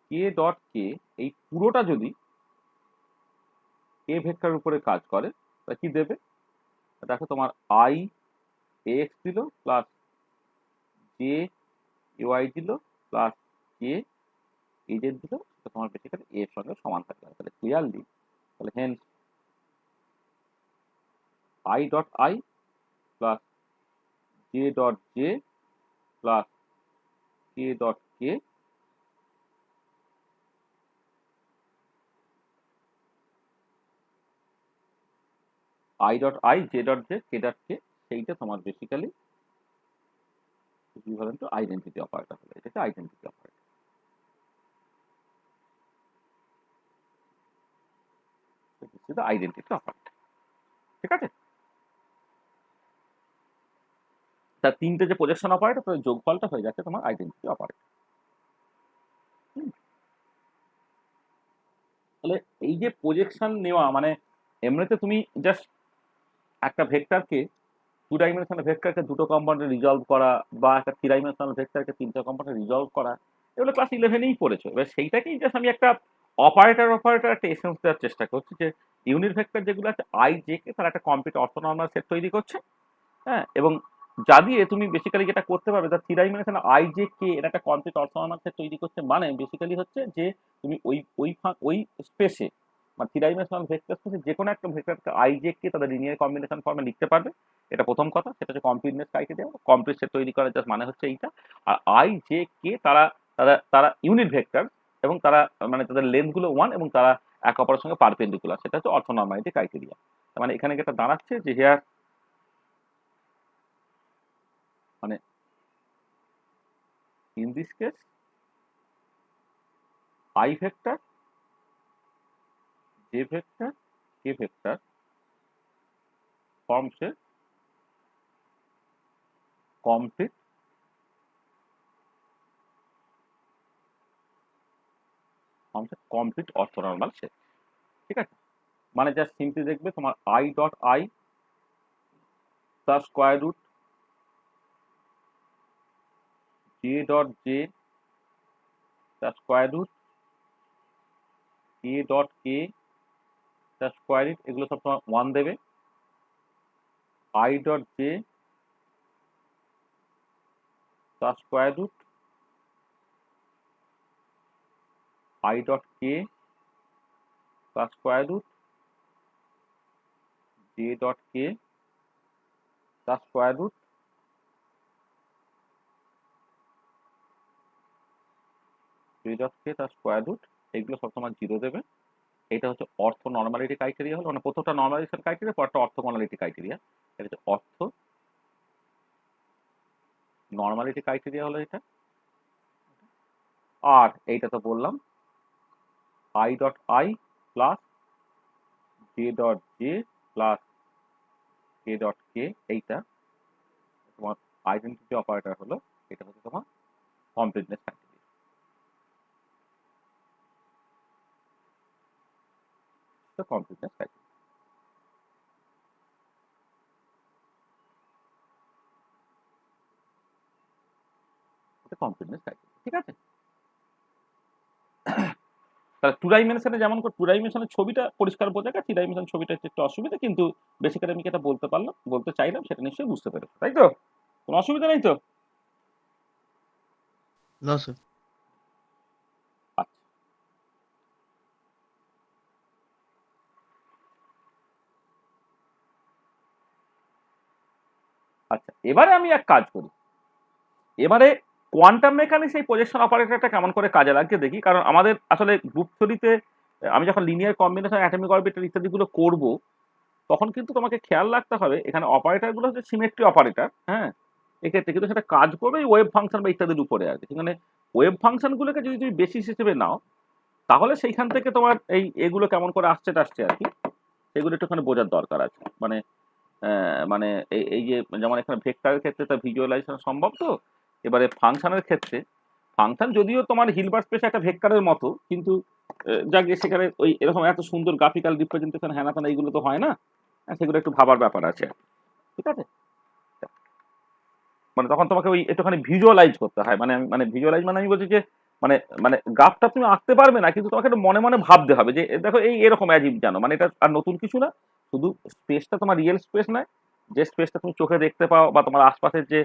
k dot k, এই পুরোটা যদি এ ভেক্টরের উপরে কাজ করে তা কি দেবে? দেখো তোমার আই এক্স দিল প্লাস জে ওয়াই দিল প্লাস কে জেড দিল, সেটা তোমার বেসিক্যালি এর সঙ্গে সমান থাকবে। তাহলে ক্লিয়ারলি, তাহলে hence i dot i plus j dot j plus k dot k i dot i j dot J K dot k, সেইটা তোমার basically equivalent to identity operator হলো। এটা আইডেন্টিটি অপারেটর। আইডেন্টিটি অপারেটর, ঠিক আছে? তার তিনটে যে প্রজেকশন অপারেটর, তার যোগফলটা হয়ে যাচ্ছে তোমার আইডেন্টিটি অপারেটর। তাহলে এই যে প্রজেকশন নেওয়া, মানে এমনিতে তুমি জাস্ট একটা ভেক্টরকে, টু ডাইমেনশনাল ভেক্টরকে দুটো কম্পাউন্ডে রিজলভ করা, বা একটা থ্রি ডাইমেনশনাল ভেক্টরকে তিনটা কম্পাউন্ডে রিজলভ করা, এগুলো ক্লাস 11-এই পড়েছো। এবার সেইটাকেই জাস্ট আমি একটা অপারেটর একটা এসেন্স দেওয়ার চেষ্টা করছি, যে ইউনিট ভেক্টর যেগুলো আছে আই জে কে, তারা একটা কমপ্লিট অর্থোনর্মাল সেট তৈরি করছে, হ্যাঁ, এবং যা দিয়ে তুমি বেসিক্যালি যেটা করতে পারবে, তার three dimensional I J K এটা একটা কমপ্লিট অর্থোনর্মাল সেট তৈরি করছে, মানে বেসিক্যালি হচ্ছে যে তুমি ওই স্পেসে, মানে থ্রি ডাইমেনশনাল ভেক্টর স্পেসে যে কোনো একটা ভেক্টরকে আই জে কে তাদের লিনিয়ার কম্বিনেশন ফর্মে লিখতে পারবে। এটা প্রথম কথা, সেটা হচ্ছে কমপ্লিটনেস ক্রাইটেরিয়া। কমপ্লিট সেট তৈরি করার জাস্ট মানে হচ্ছে এইটা। আর আই জে কে তারা তারা তারা ইউনিট ভেক্টর, এবং তারা মানে তাদের লেন্থ গুলো 1, এবং তারা এক অপরের সঙ্গে পারপেন্ডিকুলার, সেটা হচ্ছে অর্থোনর্মালিটি ক্রাইটেরিয়া। মানে এখানে যেটা দাঁড়াচ্ছে যে হিয়ার, মানে in this case I vector, j vector, k vector forms a complete orthonormal set, ঠিক আছে? মানে জাস্ট সিম্পলি দেখবে তোমার i ডট i তার square root j dot j তার square root k dot k তার স্কয়ার রুট, এগুলো সব তোমার 1 দেবে। i ডট j তার square root i dot k তার square root j dot k তার square root j dot k তার স্কয়ার রুট, এগুলো সব তোমার 0 দেবে। এটা হচ্ছে অর্থ নর্মালিটি ক্রাইটেরিয়া হলো, মানে প্রথমটা নর্মালাইজেশন ক্রাইটেরিয়া, পরটা অর্থোগোনালিটি ক্রাইটেরিয়া। এটা হচ্ছে অর্থ নর্মালিটি ক্রাইটেরিয়া হলো এটা। আর এইটা তো বললাম i dot i plus j dot j plus k dot k, এইটা তোমার আইডেন্টিটি অপারেটর হলো। এটা হচ্ছে তোমার completeness criteria. Completeness criteria, completeness criteria, ঠিক আছে? তাহলে টু ডাইমেনশনে যেমন টু ডাইমেনশনের ছবিটা পরিষ্কার বোঝা গেছে, থ্রি ডাইমেনশন ছবিটা একটু অসুবিধা, কিন্তু বেসিক্যালি আমি যেটা বলতে চাইলাম সেটা নিশ্চয়ই বুঝতে পেরেছো, তাই তো? কোনো অসুবিধা নেই তো? না স্যার। আচ্ছা, আচ্ছা, এবারে আমি এক কাজ করি, এবারে কোয়ান্টাম মেকানিক্স এই প্রজেকশন অপারেটরটা কেমন করে কাজে লাগছে দেখি। কারণ আমাদের আসলে গ্রুপ থিওরিতে আমি যখন লিনিয়ার কম্বিনেশন অ্যাটমিক অরবিটাল ইত্যাদিগুলো করব, তখন কিন্তু তোমাকে খেয়াল রাখতে হবে এখানে অপারেটরগুলো হচ্ছে সিমেট্রি অপারেটর, হ্যাঁ, এক্ষেত্রে কিন্তু সেটা কাজ করবে ওয়েভ ফাংশন বা ইত্যাদির উপরে আছে। সেখানে ওয়েভ ফাংশনগুলোকে যদি তুমি বেসিস হিসেবে নাও, তাহলে সেইখান থেকে তোমার এগুলো কেমন করে আসছে আর কি, সেগুলো একটুখানি বোঝার দরকার আছে। মানে মানে এই যে যেমন এখানে ভেক্টরের ক্ষেত্রে তার ভিজুয়ালাইজেশন সম্ভব, তো এবারে ফাংশনের ক্ষেত্রে ফাংশন যদিও তোমার হিলবার্ট স্পেস একটা ভেক্টরের মতো, কিন্তু যাকে সেখানে ওই এরকম এত সুন্দর গ্রাফিক্যাল রিপ্রেজেন্টেশন হ্যানা এইগুলো তো হয় না, সেগুলো একটু ভাবার ব্যাপার আছে। ঠিক আছে? মানে তখন তোমাকে ওই একটুখানি ভিজুয়ালাইজ করতে হয়, মানে ভিজুয়ালাইজ মানে আমি বলছি যে মানে মানে গ্রাফটা তুমি আঁকতে পারবে না, কিন্তু তোমাকে একটু মনে মনে ভাবতে হবে যে দেখো এই এরকম অ্যাজিভ জানো, মানে এটা আর নতুন কিছু না, শুধু স্পেসটা তোমার রিয়েল স্পেস নয়, যে স্পেসটা তুমি চোখে দেখতে পাও বা তোমার আশপাশের যে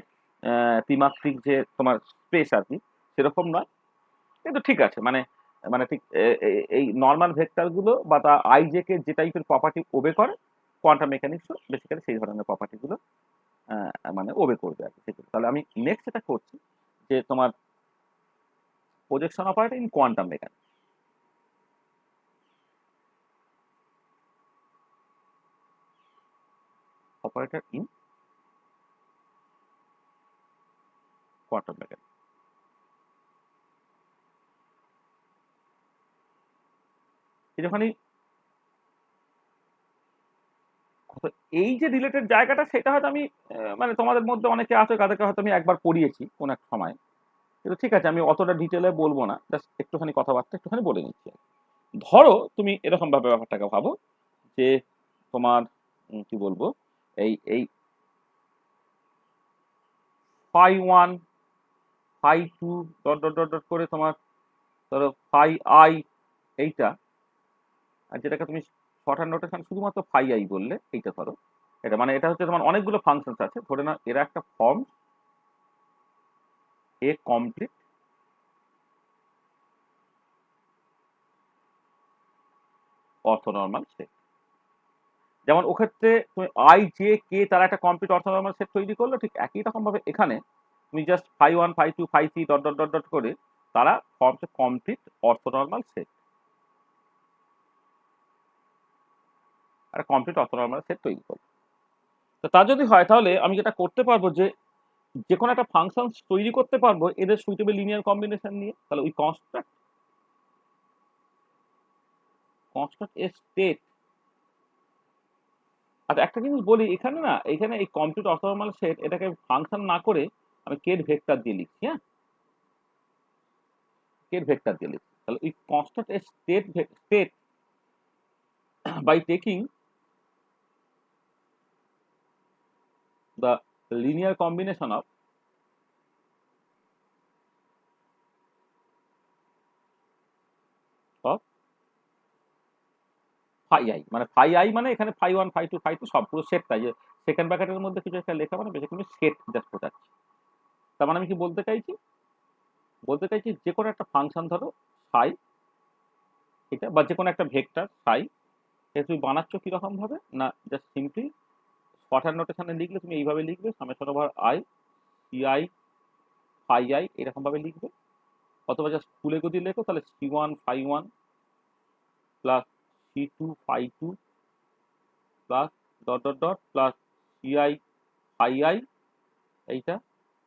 ত্রিমাত্রিক যে তোমার স্পেস আর কি, সেরকম নয়, কিন্তু ঠিক আছে, মানে মানে ঠিক এই নর্মাল ভেক্টর গুলো বা তা আইজে কে যে টাইপের প্রপার্টি ওবে করে, কোয়ান্টাম মেকানিক্সও বেসিক্যালি সেই ধরনের প্রপার্টি গুলো মানে ওবে করবে আর কি। তাহলে আমি নেক্সট এটা করছি যে তোমার projection operator in quantum mechanics. Operator in quantum mechanics, যখনই এই যে রিলেটেড জায়গাটা, সেটা হয়তো আমি মানে তোমাদের মধ্যে অনেকে আছে তাদেরকে হয়তো আমি একবার পড়িয়েছি কোন এক সময়, কিন্তু ঠিক আছে আমি অতটা ডিটেলে বলবো না, জাস্ট একটুখানি কথাবার্তা একটুখানি বলে নিচ্ছি। ধরো তুমি এরকম ভাবে ব্যাপারটাকে ভাবো যে তোমার কি বলবো, এই এই phi one phi two dot dot dot dot করে তোমার ধরো ফাই আই এইটা, আর যেটাকে তুমি শর্টহ্যান্ড নোটেশন শুধুমাত্র ফাই আই বললে এইটা ধরো, এটা মানে এটা হচ্ছে তোমার অনেকগুলো ফাংশন আছে, ধরে না এরা একটা ফর্ম এ কমপ্লিট অর্থোনর্মাল সেট। যেমন ওক্ষেত্রে তুমি আই জে কে তারা একটা কমপ্লিট অর্থোনর্মাল সেট তৈরি করলো, ঠিক একই রকম ভাবে এখানে তুমি just phi one phi two phi three dot dot dot dot করে তারা ফর্মস কমপ্লিট অর্থোনর্মাল সেট, একটা কমপ্লিট অর্থোনর্মাল সেট তৈরি করলো। তো তা যদি হয় তাহলে আমি যেটা করতে পারবো যে যে কোনো একটা ফাংশন তৈরি করতে পারবো এদের সুইটেবল লিনিয়ার কম্বিনেশন নিয়ে। তাহলে ওই কনস্ট্রাক্ট এ স্টেট। আচ্ছা একটা জিনিস বলি এখানে না, এখানে এই কমপ্লিট অর্থোনর্মাল সেট এটাকে ফাংশন না করে আমি কেট ভেক্টর দিয়ে লিখছি, হ্যাঁ, কেট ভেক্টর দিয়ে লিখছি। তাহলে ওই construct a state by taking the linear combination of phi I, মানে phi I মানে এখানে phi 1 phi 2 phi 2 সব পুরো সেটটাই, যে সেকেন্ড ব্র্যাকেটের মধ্যে কিছু একটা লেখা মানে বেসিক্যালি সেট জাস্ট বোঝাচ্ছি। তার মানে আমি কি বলতে চাইছি, যে কোনো একটা ফাংশন ধরো phi এটা, বা যে কোনো একটা ভেক্টর phi, এটা তুমি বানাচ্ছ কিরকম ভাবে না, জাস্ট সিম্পলি শর্টহ্যান্ড নোটেশনে লিখলে তুমি এইভাবে লিখবে summation over i ci phi I এরকম ভাবে লিখবে, অথবা জাস্ট ফুলে যদি লেখো তাহলে c1 phi 1 plus c2 phi 2 plus dot dot dot plus CI I I এইটা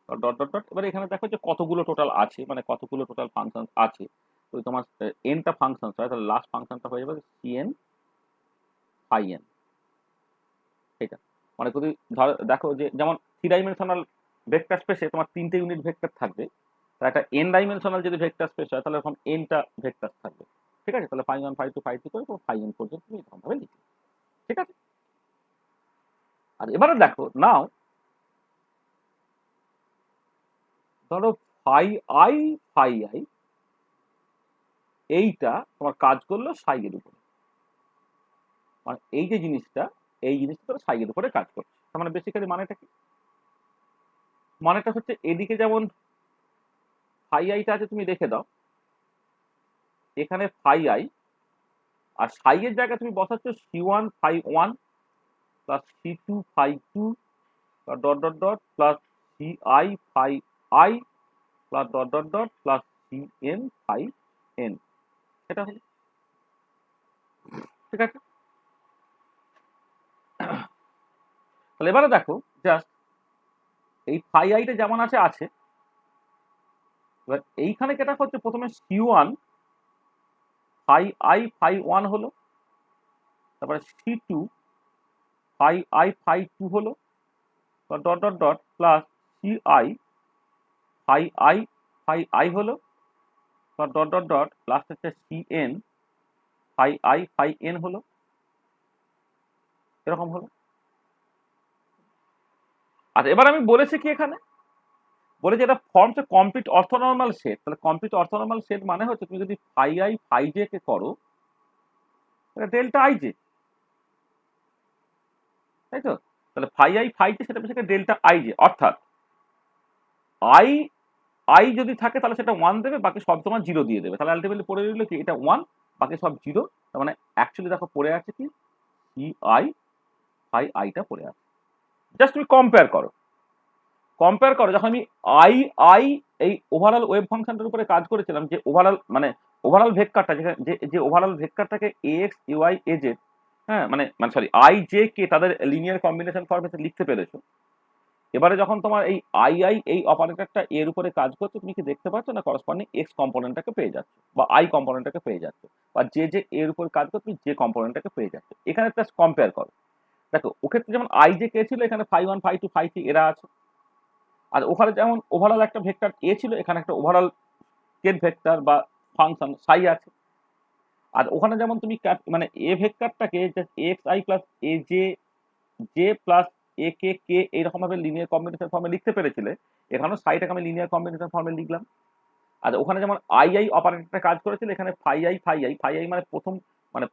ডট ডট ডট। এবার এখানে দেখো যে কতগুলো টোটাল আছে, মানে কতগুলো টোটাল ফাংশন আছে, তো তোমার এনটা ফাংশন হয়, তাহলে লাস্ট ফাংশনটা হয়ে যাবে সিএন আই এন। এটা মানে যদি ধরো দেখো যে যেমন থ্রি ডাইমেনশনাল ভেক্টর স্পেসে তোমার তিনটে ইউনিট ভেক্টর থাকবে, তার একটা এন ডাইমেনশনাল যদি ভেক্টর স্পেস হয় তাহলে এরকম এনটা ভেক্টর থাকবে, ঠিক আছে? তাহলে phi one phi two phi three করে ফাই এন পর্যন্ত তুমি এরকম ভাবে লিখবে, ঠিক আছে? আর এবারে দেখো নাও ধরো ফাই আই এইটা তোমার কাজ করলো সাই এর উপরে, মানে এই যে জিনিসটা ধরো সাই এর উপরে কাজ করছে। তার মানে বেসিক্যালি মানেটা কি, মানেটা হচ্ছে এদিকে যেমন ফাই আইটা আছে তুমি রেখে দাও, এখানে ফাই আই, আর সাই এর জায়গায় তুমি বসাচ্ছ c one phi one plus c two phi two dot dot dot plus c i phi i plus dot dot dot plus c n phi n, এটা হলো, ঠিক আছে? তাহলে এবারে দেখো জাস্ট এই ফাই আইটা যেমন আছে আছে, এবার এইখানে কেটা হচ্ছে প্রথমে c one phi i phi one হলো, তারপরে c two phi i phi two হলো dot dot dot plus c i phi i হলো ডট ডট ডট লাস্ট হচ্ছে সি এন ফাই এন হলো, এরকম হলো। আচ্ছা এবার আমি বলেছি কি এখানে, বলেছি এটা forms a complete orthonormal set. তাহলে কমপ্লিট অর্থোনর্মাল সেট মানে হচ্ছে তুমি যদি ফাই আই ফাই জে কে করো ডেল্টা আই জে, তাই তো? তাহলে ফাই আই ফাই জে সেটা বেশি ডেল্টা আই জে, অর্থাৎ আই আই যদি থাকে তাহলে সেটা 1 দেবে, বাকি সব তোমার 0 দিয়ে দেবে। তাহলে আলটিমেটলি পড়ে রইল কি এটা 1, বাকি সব 0। তার মানে অ্যাকচুয়ালি দেখো পড়ে আছে কি সি আই ফাই আইটা পড়ে আছে। জাস্ট তুমি কম্পেয়ার করো, কম্পেয়ার করো যখন আমি আই আই এই ওভারঅল ওয়েভ ফাংশনটার উপরে কাজ করেছিলাম, যে ওভারঅল মানে ওভারঅল ভেক্টরটা যে যে ওভারঅল ভেক্টরটাকে এক্স ইউআই এজেড, হ্যাঁ মানে মানে সরি আই জে কে তাদের লিনিয়ার কম্বিনেশন ফর্মে লিখতে পেরেছো। এবারে যখন তোমার এই আই আই এই অপারেটরটা এর উপরে কাজ করছে, তুমি কি দেখতে পাচ্ছ না করসপন্ডিং এক্স কম্পোনেন্টটাকে পেয়ে যাচ্ছ বা আই কম্পোনেন্টটাকে পেয়ে যাচ্ছ, বা যে যে এর উপর কাজ করছে তুমি যে কম্পোনেন্টটাকে পেয়ে যাচ্ছ। এখানে জাস্ট কম্পেয়ার করো, দেখো ওক্ষেত্রে যেমন আই যে কে ছিল এখানে phi one phi two phi three এরা আছে, আর ওখানে যেমন ওভারঅল একটা ভেক্টর এ ছিল এখানে একটা ওভারঅল কেট ভেক্টর বা ফাংশন সাই আছে। আর ওখানে যেমন তুমি মানে এ ভেক্টরটাকে x I plus a j j plus a k k এইরকম ভাবে লিনিয়ার কম্বিনেশন ফর্মে লিখতে পেরেছিলে, এখানেও সাইটাকে আমি লিনিয়ার কম্বিনেশন ফর্মে লিখলাম। আর ওখানে যেমন আই আই অপারেটরটা কাজ করেছিল এখানে phi i phi i phi i মানে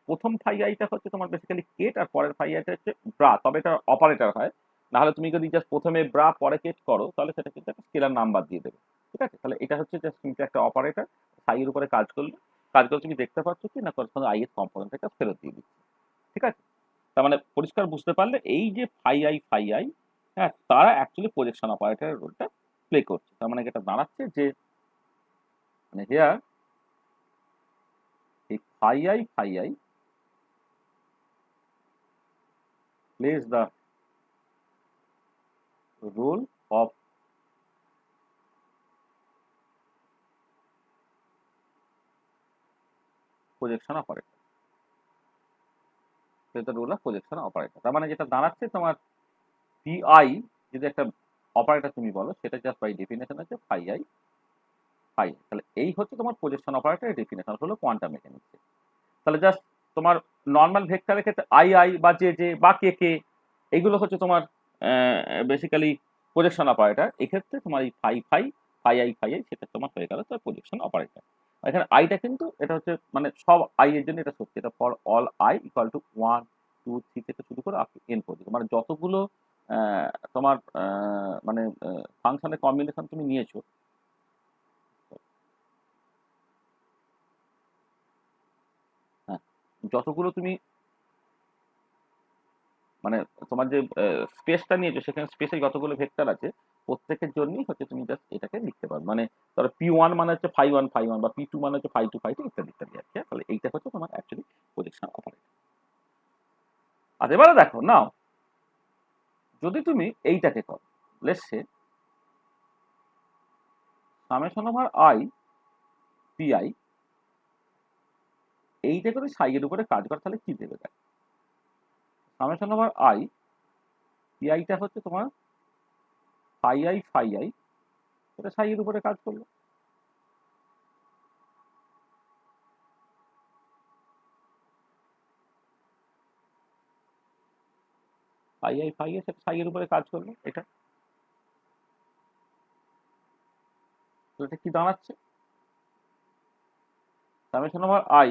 প্রথম ফাই আইটা হচ্ছে তোমার বেসিক্যালি কেট, আর পরের ফাই আইটা হচ্ছে ব্রা, তবে এটা অপারেটর হয়। নাহলে তুমি যদি জাস্ট প্রথমে ব্রা পরে কেট করো তাহলে সেটা কিন্তু একটা স্কেলার নাম্বার দিয়ে দেবে। ঠিক আছে, তাহলে এটা হচ্ছে জাস্ট কিন্তু একটা অপারেটর সাই এর উপরে কাজ করলে, কাজ করে তুমি দেখতে পাচ্ছ কি না করসপন্ডিং আই এর কম্পোনেন্টটা ফেরত দিয়ে দিচ্ছে। ঠিক আছে, তার মানে পরিষ্কার বুঝতে পারলে এই যে ফাই আই, হ্যাঁ তারা অ্যাকচুয়ালি প্রজেকশন অপারেটরের রোলটা প্লে করছে। তার মানে এটা দাঁড়াচ্ছে যে মানে হেয়ার এই phi i plays the role of projection operator, plays the role of projection operator। তার মানে যেটা দাঁড়াচ্ছে তোমার পিআই যদি একটা অপারেটর তুমি বলো সেটা জাস্ট বাই ডেফিনেশন হচ্ছে ফাই আই ফাই। তাহলে এই হচ্ছে তোমার প্রজেকশন অপারেটরের ডেফিনেশন হলো কোয়ান্টাম মেকানিক্সে। তাহলে জাস্ট তোমার নর্মাল ভেক্টরের ক্ষেত্রে আই আই বা জে জে বা কে কে এইগুলো হচ্ছে তোমার বেসিক্যালি প্রজেকশন অপারেটর। এক্ষেত্রে তোমার এই ফাই আই সেটা তোমার হয়ে গেল তার প্রজেকশন অপারেটর। এখানে আইটা কিন্তু এটা হচ্ছে মানে সব আই এর জন্য এটা সত্যি, এটা for all I equal to 1 2 3 থেকে শুরু করে আপ টু এন পর্যন্ত, মানে যতগুলো তোমার মানে ফাংশনের কম্বিনেশন তুমি নিয়েছো, হ্যাঁ যতগুলো তুমি মানে তোমার যে স্পেসটা নিয়েছো সেখানে স্পেসে যতগুলো ভেক্টর আছে প্রত্যেকের জন্যই হচ্ছে তুমি জাস্ট এটাকে লিখতে পারবে। মানে ধরো পি ওয়ান মানে হচ্ছে ফাই ওয়ান বা পি টু মানে হচ্ছে ফাই টু ইত্যাদি ইত্যাদি আছে। তাহলে এইটা হচ্ছে তোমার অ্যাকচুয়ালি প্রজেকশন অপারেটর। আর এবারে দেখো নাও যদি তুমি এইটাকে করো, let's say summation over i p I, এইটা করে সাই এর উপরে কাজ করে তাহলে কি দেবে দেখ, সামেশন ওভার আই পি আইটা হচ্ছে তোমার ফাই আই এটা সাই এর উপরে কাজ করলো। ফাই আই সেটা সাই এর উপরে কাজ করলো এটা। তো এটা কি দাঁড়াচ্ছে summation over i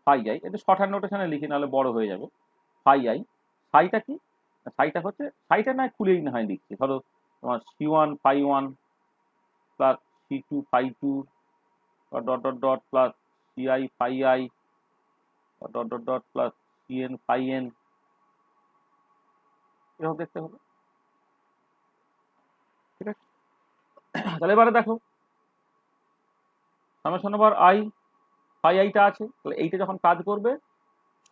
phi i, এটা শর্ট হ্যান্ড নোটেশনে লিখি নাহলে বড় হয়ে যাবে। ফাই আই সাইটা কি, সাইটা হচ্ছে সাইটা না খুলেই না হয় লিখছি, ধরো তোমার c one phi one plus c two phi two dot dot dot plus c i phi i dot dot dot plus c n phi n, এরকম দেখতে হবে। ঠিক আছে, তাহলে এবারে দেখো সামেশন ওভার আই ফাই আইটা আছে, তাহলে এইটা যখন কাজ করবে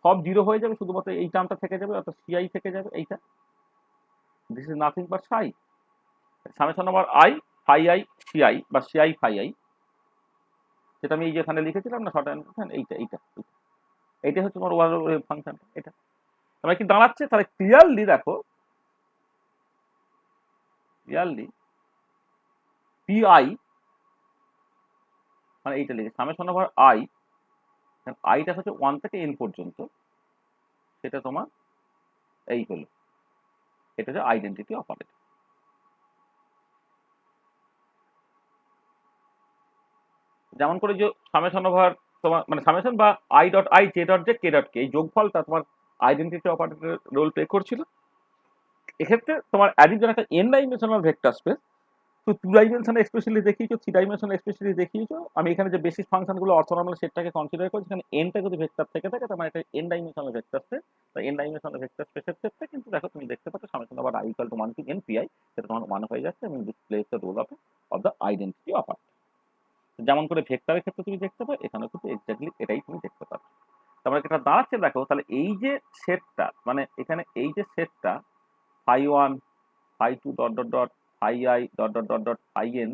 সব জিরো হয়ে যাবে, শুধুমাত্র এই টার্মটা থেকে যাবে অর্থাৎ সিআই থেকে যাবে এইটা। This is nothing but psi. Summation over i phi i ci বা সিআই ফাই আই, যেটা আমি এই যে এখানে লিখেছিলাম না শর্ট হ্যান্ড, এইটা এইটা এইটা হচ্ছে তোমার ওভারঅল ফাংশনটা। এটা তাহলে কি দাঁড়াচ্ছে, তাহলে ক্লিয়ারলি দেখো ক্লিয়ারলি পিআই মানে এইটা লিখে সামেশন ওভার আই, আইটা হচ্ছে 1 থেকে এন পর্যন্ত, সেটা তোমার এই হলো এটা হচ্ছে আইডেন্টিটি অপারেটর। যেমন করে যে সামেশন ওভার তোমার মানে সামেশন বা i dot i j dot J K dot k এই যোগফলটা তোমার আইডেন্টিটি অপারেটরের রোল প্লে করছিল। এক্ষেত্রে তোমার অ্যাডিশন একটা এন ডাইমেনশনাল ভেক্টর স্পেস, তো 2 ডাইমেনশনে স্পেশালি দেখিয়েছো, 3 ডাইমেনশনে স্পেশালি দেখিয়েছো। আমি এখানে যে বেসিস ফাংশনগুলো অর্থোনর্মাল সেটটাকে কনসিডার করছি, এখানে এনটা যদি ভেক্টর থেকে থাকে তার মানে এটা এন ডাইমেনশনাল ভেক্টর স্পেস। তো এন ডাইমেনশনাল ভেক্টর স্পেসের ক্ষেত্রে কিন্তু দেখো তুমি দেখতে পাচ্ছ summation over i equal to 1 to n pi, সেটা তোমার 1 হয়ে যাচ্ছে এবং this place the role of the identity operator. যেমন করে ভেক্টরের ক্ষেত্রে তুমি দেখতে পাও, এখানেও কিন্তু এক্স্যাক্টলি এটাই তুমি দেখতে পাচ্ছ। তারপরে এটা দাঁড়াচ্ছে দেখো, তাহলে এই যে সেটটা মানে এখানে এই যে সেটটা phi1 phi2 dot dot dot phi i dot dot dot dot phi n,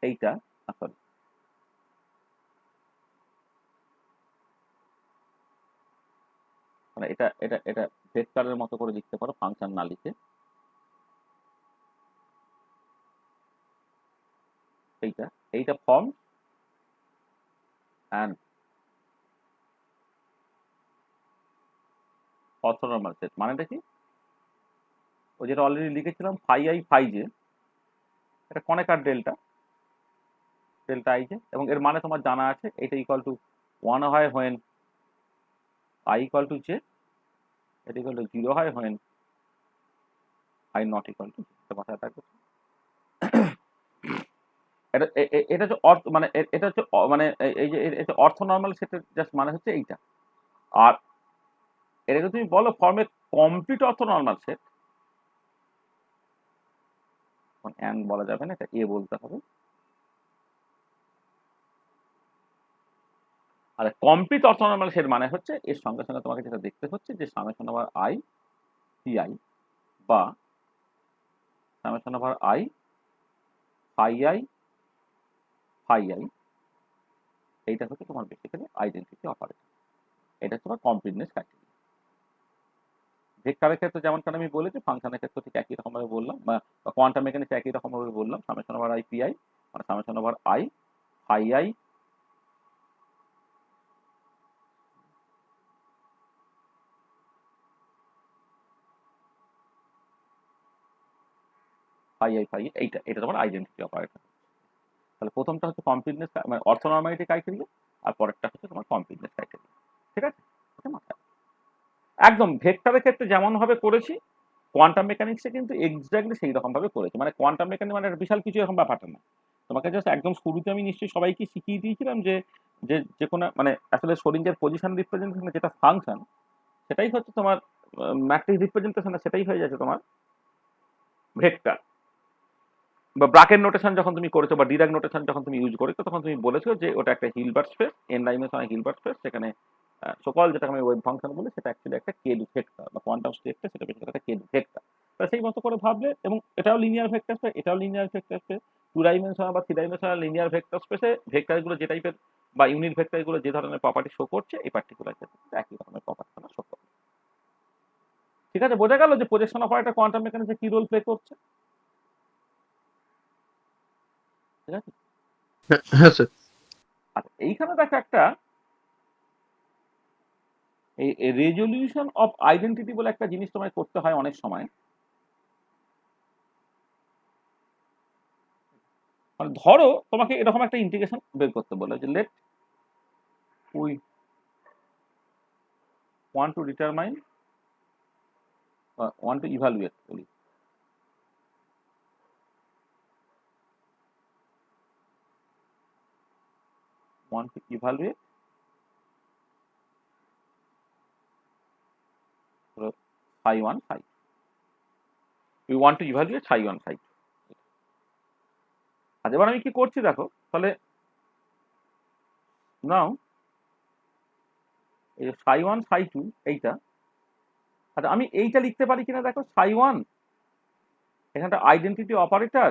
এইটা সরি মানে এটা এটা এটা ভেক্টরের মতো করে লিখতে পারো ফাংশন না লিখে। এইটা এইটা ফর্ম অ্যান্ড অর্থোনর্মাল সেট মানেটা কি? ওই যেটা অলরেডি লিখেছিলাম ফাই আই ফাই জে, এটা কনেকার ডেল্টা ডেল্টা আই জে, এবং এর মানে তোমার জানা আছে এটা ইকুয়াল টু 1 হয় when I equal two J, এটা ইকুয়াল টু 0 হয় when I not equal to, এটা মাথায় থাকবে। এটা এটা হচ্ছে অর্থ মানে এটা হচ্ছে মানে এই যে এটা অর্থোনর্মাল সেটের জাস্ট মানে হচ্ছে এইটা। আর এটাকে তুমি বলো ফর্মে কমপ্লিট অর্থোনর্মাল সেট, অ্যান্ড বলা যাবে না, এটা এ বলতে হবে। আর কমপ্লিট অর্থোনর্মাল সেট মানে হচ্ছে এর সঙ্গে সঙ্গে তোমাকে যেটা দেখতে হচ্ছে যে summation over i p i বা summation over i phi i phi i, এইটা হচ্ছে তোমার বেসিক্যালি আইডেন্টিটি অপারেটর। এটা হচ্ছে তোমার কমপ্লিটনেস ক্রাইটেরিয়া। ভেক্টরের ক্ষেত্রে যেমন আমি বলেছি, ফাংশনের ক্ষেত্রে ঠিক একই রকম ভাবে বললাম, বা কোয়ান্টাম মেকানিক্স একই রকম ভাবে বললাম, summation over i p i মানে summation over i phi i phi i phi, এইটা এটা তোমার আইডেন্টিটি অপারেটর। তাহলে প্রথমটা হচ্ছে কমপ্লিটনেস মানে অর্থোনর্মালিটি ক্রাইটেরিয়া, আর পরেরটা হচ্ছে তোমার কমপ্লিটনেস ক্রাইটেরিয়া। ঠিক আছে, এটা মাথায় একদম ভেক্টরের ক্ষেত্রে যেমন ভাবে করেছি কোয়ান্টাম মেকানিক্সে কিন্তু এক্স্যাক্টলি সেই রকম ভাবে করেছি। মানে কোয়ান্টাম মেকানিক্স মানে একটা বিশাল কিছু এরকম ব্যাপারটা না। তোমাকে জাস্ট একদম শুরুতে আমি নিশ্চয়ই সবাইকে শিখিয়ে দিয়েছিলাম যে যে যে কোনো মানে আসলে সোলিঞ্জার পজিশন রিপ্রেজেন্টেশন যেটা ফাংশন, সেটাই হচ্ছে তোমার ম্যাট্রিক্স রিপ্রেজেন্টেশন, সেটাই হয়ে যাচ্ছে তোমার ভেক্টর। বা ব্রাকেট নোটেশন যখন তুমি করেছো বা ডিরাক নোটেশন যখন তুমি ইউজ করেছো, তখন তুমি বলেছো যে ওটা একটা Hilbert space, N dimensional Hilbert space, সেখানে সকল যেটা আমি ওয়েভ ফাংশন বলি সেটা অ্যাকচুয়ালি একটা কে ভেক্টর বা কোয়ান্টাম স্টেটটা সেটা বেশি একটা কে ভেক্টর। সেই মতো করে ভাবলে, এবং এটাও লিনিয়ার ভেক্টর স্পেস, এটাও লিনিয়ার ভেক্টর স্পেস, 2 ডাইমেনশনাল বা 3 ডাইমেনশনাল লিনিয়ার ভেক্টর স্পেসে ভেক্টরগুলো যে টাইপের বা ইউনিট ভেক্টরগুলো যে ধরনের প্রপার্টি শো করছে, এই পার্টিকুলার ক্ষেত্রে একই রকমের প্রপার্টি শো করছে। ঠিক আছে, বোঝা গেল যে প্রজেকশন অপারেটর কোয়ান্টাম মেকানিক্সে কি রোল প্লে করছে। ঠিক আছে, হ্যাঁ স্যার। আচ্ছা এইখানে দেখো একটা এই রেজলিউশন অফ আইডেন্টিটি বলে একটা জিনিস তোমায় করতে হয় অনেক সময়। মানে ধরো তোমাকে এরকম একটা ইন্টিগ্রেশন বের করতে বলে যে let we want to determine want to evaluate বলি, want to evaluate phi 1 phi, we want to evaluate phi 1 phi। আচ্ছা এবার আমি কি করছি দেখো, তাহলে নাও এই phi 1 phi 2 এইটা, আচ্ছা আমি এইটা লিখতে পারি কিনা দেখো, phi 1 এখানটা আইডেন্টিটি অপারেটর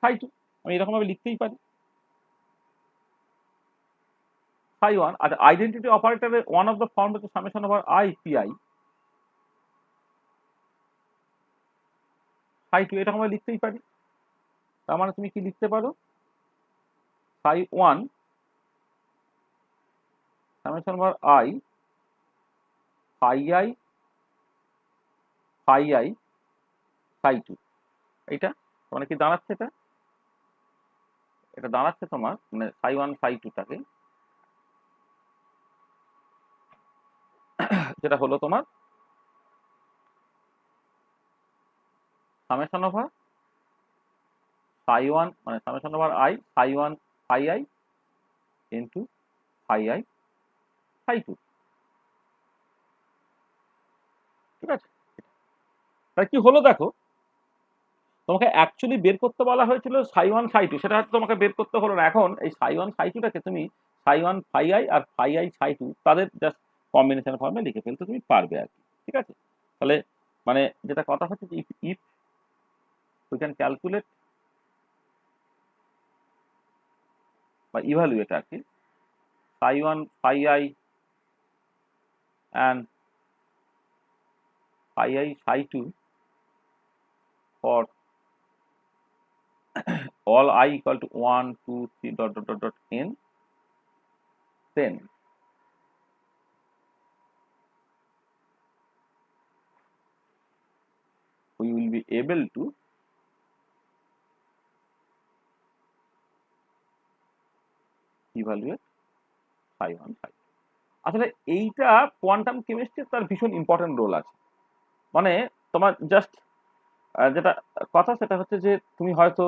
phi 2, আমি এরকম ভাবে লিখতেই পারি phi 1। আচ্ছা আইডেন্টিটি অপারেটরের ওয়ান অফ দ্য ফর্ম হচ্ছে summation over i p I phi 2, এরকম ভাবে লিখতেই পারি। তার মানে তুমি কি লিখতে পারো, phi 1 summation over i phi i phi i psi two, এইটা মানে কি দাঁড়াচ্ছে, এটা দাঁড়াচ্ছে তোমার মানে ফাই ওয়ান ফাই টুটাকে, যেটা হলো তোমার সামেশন ওভার ফাই ওয়ান মানে summation over i phi one phi i into phi i phi two, ঠিক আছে। তাহলে কি হলো দেখো, তোমাকে অ্যাকচুয়ালি বের করতে বলা হয়েছিল সাই ওয়ান সাই টু, সেটা হয়তো তোমাকে বের করতে হলো না। এখন এই সাই ওয়ান সাই টুটাকে তুমি সাই ওয়ান ফাই আই আর ফাই আই সাই টু তাদের জাস্ট কম্বিনেশন ফর্মে লিখে ফেলতে তুমি পারবে আর কি, ঠিক আছে। তাহলে মানে যেটা কথা হচ্ছে যে ইফ উই ক্যান ক্যালকুলেট বা ইভালুয়েট আর কি phi 1 phi I and phi I psi 2 for all I equal to 1 2 3 dot n, then we will be able to evaluate phi 1 phi 2। আসলে এইটা কোয়ান্টাম কেমিস্ট্রি তার ভীষণ ইম্পর্টেন্ট রোল আছে। মানে তোমার just যেটা কথা সেটা হচ্ছে যে তুমি হয়তো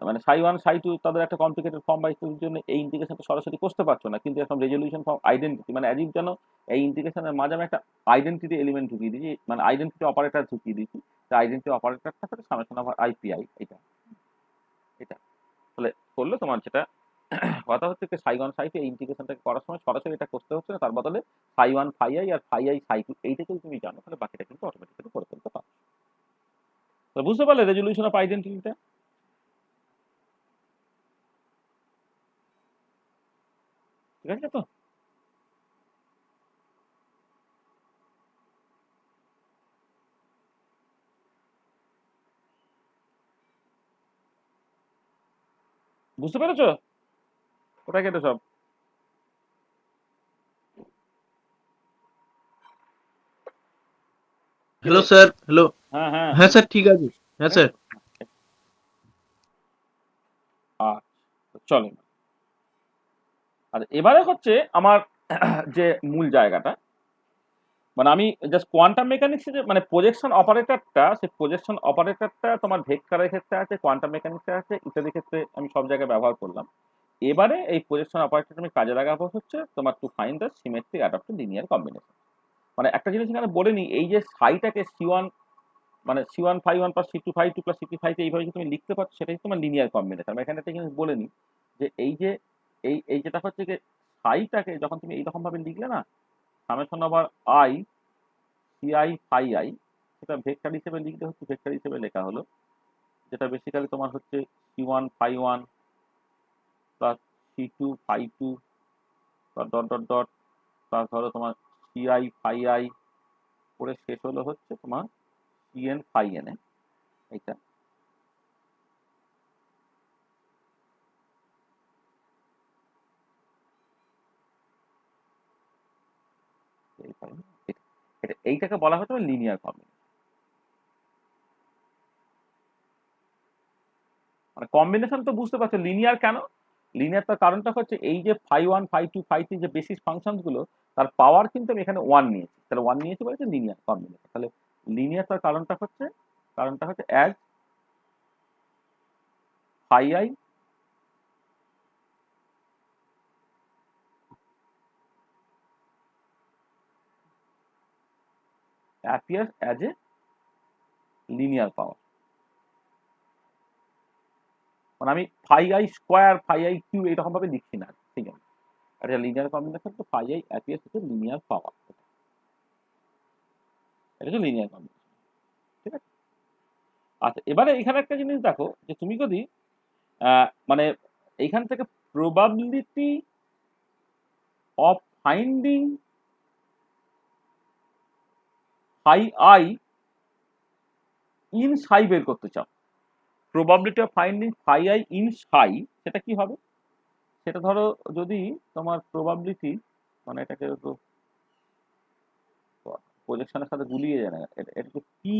মানে সাই ওয়ান সাই টু তাদের একটা কমপ্লিকেটেড ফর্ম বা ইত্যাদির জন্য এই ইন্টিগ্রেশনটা সরাসরি করতে পারছো না, কিন্তু এখন রেজলিউশন ফর্ম আইডেন্টিটি মানে অ্যাজিভ যেন এই ইন্টিগ্রেশনের মাঝে আমি একটা আইডেন্টিটি এলিমেন্ট ঢুকিয়ে দিয়েছি, মানে আইডেন্টিটি অপারেটর ঢুকিয়ে দিয়েছি। আইডেন্টিটি অপারেটরটা হচ্ছে সামেশন ওভার আইপিআই, এটা এটা তাহলে করলে তোমার যেটা কথা হচ্ছে যে সাই ওয়ান সাই টু এই ইন্টিগ্রেশনটাকে করার সময় সরাসরি এটা করতে হচ্ছে না, তার বদলে ফাই ওয়ান ফাই আই আর ফাই আই সাই টু এইটাকেও তুমি জানো, তাহলে বাকিটা কিন্তু অটোমেটিক্যালি করে ফেলতে পারো। তো বুঝতে পারলে রেজলিউশন অফ আইডেন্টিটিটা? ঠিক আছে তো? বুঝতে পেরেছো? কোথায় কেটে সব? Hello sir, hello. হ্যাঁ হ্যাঁ হ্যাঁ স্যার, ঠিক আছে। হ্যাঁ স্যার। আচ্ছা চলো, আর এবারে হচ্ছে আমার যে মূল জায়গাটা, মানে আমি জাস্ট কোয়ান্টাম মেকানিক্সে যে মানে প্রজেকশন অপারেটরটা, সেই প্রজেকশন অপারেটরটা তোমার ভেক্টরের ক্ষেত্রে আছে, কোয়ান্টাম মেকানিক্সে আছে, ইত্যাদি ক্ষেত্রে আমি সব জায়গায় ব্যবহার করলাম। এবারে এই প্রজেকশন অপারেটর আমি কাজে লাগাবো হচ্ছে তোমার to find the symmetric adaptive linear combination. মানে একটা জিনিস এখানে বলে নি, এই যে সাইটাকে সি ওয়ান মানে c one phi one plus c two phi two plus c three phi two এইভাবে যে তুমি লিখতে পারছো, সেটাই তোমার লিনিয়ার কম্বিনেশন। আমি এখানে একটা জিনিস বলে নি যে এই যে এই যেটা হচ্ছে যে সাইটাকে যখন তুমি এইরকম ভাবে লিখলে না, summation over i c i phi i, সেটা ভেক্টর হিসেবে লিখলে হচ্ছে ভেক্টর হিসেবে লেখা হলো, যেটা বেসিক্যালি তোমার হচ্ছে c one phi one plus c two phi two dot dot dot plus ধরো তোমার সি আই ফাই আই করে শেষ হলো হচ্ছে তোমার সি এন ফাই এন এ, এইটা এইটাকে বলা হচ্ছে লিনিয়ার কম্বিনেশন। মানে কম্বিনেশন তো বুঝতে পারছো লিনিয়ার কেন? লিনিয়ার তার কারণটা হচ্ছে এই যে phi one phi two phi three যে বেসিস ফাংশন গুলো, তার পাওয়ার কিন্তু আমি এখানে ওয়ান নিয়েছি, তাহলে ওয়ান নিয়েছি বলেছে লিনিয়ার কম্বিনেশন। তাহলে লিনিয়ার তার কারণটা হচ্ছে as phi i appears as a linear power। মানে আমি phi i square phi i cube এইরকম ভাবে লিখছি না, ঠিক আছে। একটা লিনিয়ার কম্বিনেশন তো ফাই আই অ্যাপিয়ার্স হচ্ছে লিনিয়ার পাওয়ার, এটা হচ্ছে লিনিয়ার কম্বিনেশন, ঠিক আছে। আচ্ছা এবারে এখানে একটা জিনিস দেখো যে তুমি যদি মানে এইখান থেকে probability of finding phi i in psi বের করতে চাও, probability of finding phi i in psi, সেটা কি হবে? সেটা ধরো যদি তোমার প্রবাবিলিটি মানে এটাকে তো প্রজেকশনের সাথে গুলিয়ে যায় না, এটা পি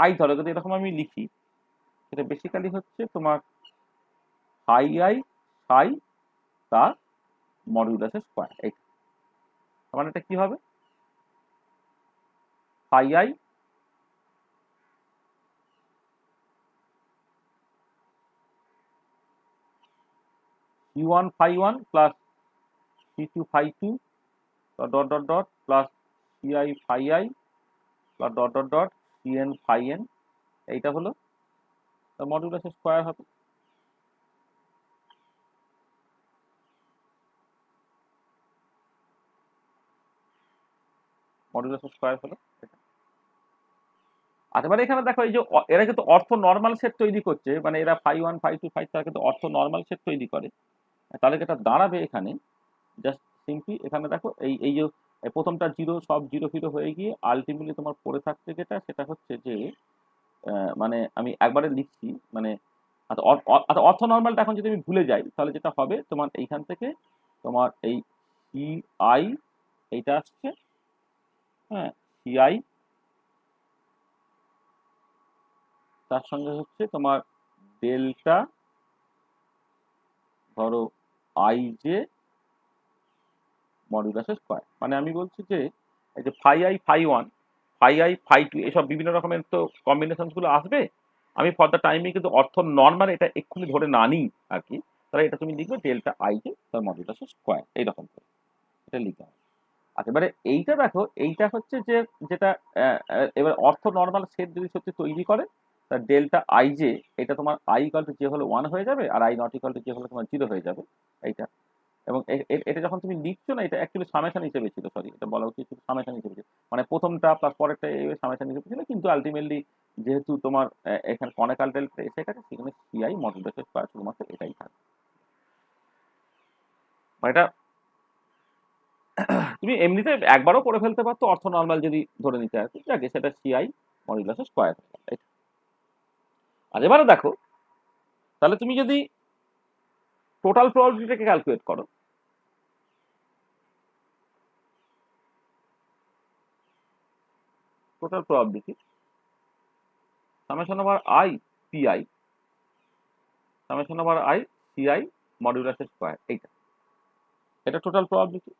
আই ধরো যদি এরকম আমি লিখি, এটা বেসিক্যালি হচ্ছে তোমার ফাই আই সাই তার মডিউলাসের স্কোয়ার। এইটা মানে এটা কি হবে, phi I C1 phi 1 plus C2 phi 2 dot dot dot plus CI phi I plus dot dot dot CN phi n, এইটা হলো মডিউলাসের স্কোয়ার হবে। মডিউলাসের স্কোয়ার হলো এটা। আচ্ছা, এবারে এখানে দেখো এই যে এরা কিন্তু অর্থ নর্মাল সেট তৈরি করছে, মানে এরা ফাই 1 ফাই 2 ফাই তারা কিন্তু অর্থ নর্মাল সেট তৈরি করে। তাহলে এটা দাঁড়াবে এখানে জাস্ট সিম্পলি, এখানে দেখো এই যে প্রথমটা জিরো, সব জিরো ফিরো হয়ে গিয়ে আলটিমেটলি তোমার পড়ে থাকছে যেটা, সেটা হচ্ছে যে মানে আমি একবারে লিখছি, মানে আচ্ছা অর্থ নর্মালটা এখন যদি আমি ভুলে যাই তাহলে যেটা হবে তোমার এইখান থেকে তোমার এই সিআই এইটা আসছে, হ্যাঁ সিআই, তার সঙ্গে হচ্ছে তোমার ডেল্টা ধরো আই জে মডিউলাসের স্কোয়ার। মানে আমি বলছি যে এই যে phi i phi 1 phi i phi 2 এসব বিভিন্ন রকমের তো কম্বিনেশন গুলো আসবে, আমি ফর দ্য টাইমে কিন্তু অর্থ নর্মাল এটা এক্ষুনি ধরে না নিই আর কি, তাহলে এটা তুমি লিখবে ডেল্টা আই জে তার মডিউলাসের স্কোয়ার, এইরকম করে এটা লিখতে হবে। আচ্ছা, এবারে এইটা দেখো, এইটা হচ্ছে যে যেটা এবার অর্থ নর্মাল সেট যদি সত্যি তৈরি করে, তা ডেল্টা আই জে এটা তোমার আই ইকাল টু জে হলে 1 হয়ে যাবে, আর i not equal to j হলে তোমার 0 হয়ে যাবে এইটা। এবং এটা যখন তুমি লিখছো না, এটা অ্যাকচুয়ালি সামেশন হিসেবে ছিল, সরি এটা বলা উচিত ছিল সামেশন হিসেবে ছিল, মানে প্রথমটা প্লাস পরেরটা সামেশন হিসেবে ছিল, কিন্তু আলটিমেটলি যেহেতু তোমার এখানে কনিক্যাল ডেল্টা এসে গেছে, সেখানে সিআই মডুলাসের স্কয়ার শুধুমাত্র এটাই থাকবে। মানে এটা তুমি এমনিতে একবারও করে ফেলতে পারতো অর্থ নর্মাল যদি ধরে নিতে আর কি, যাকে সেটা সিআই মডুলাসের স্কয়ার। আর এবারে দেখো, তাহলে তুমি যদি টোটাল প্রবাবিলিটিটাকে ক্যালকুলেট করো, total probability summation over i p i summation over i c i মডিউলাসের স্কয়ার, এইটা এটা টোটাল প্রবাবিলিটি।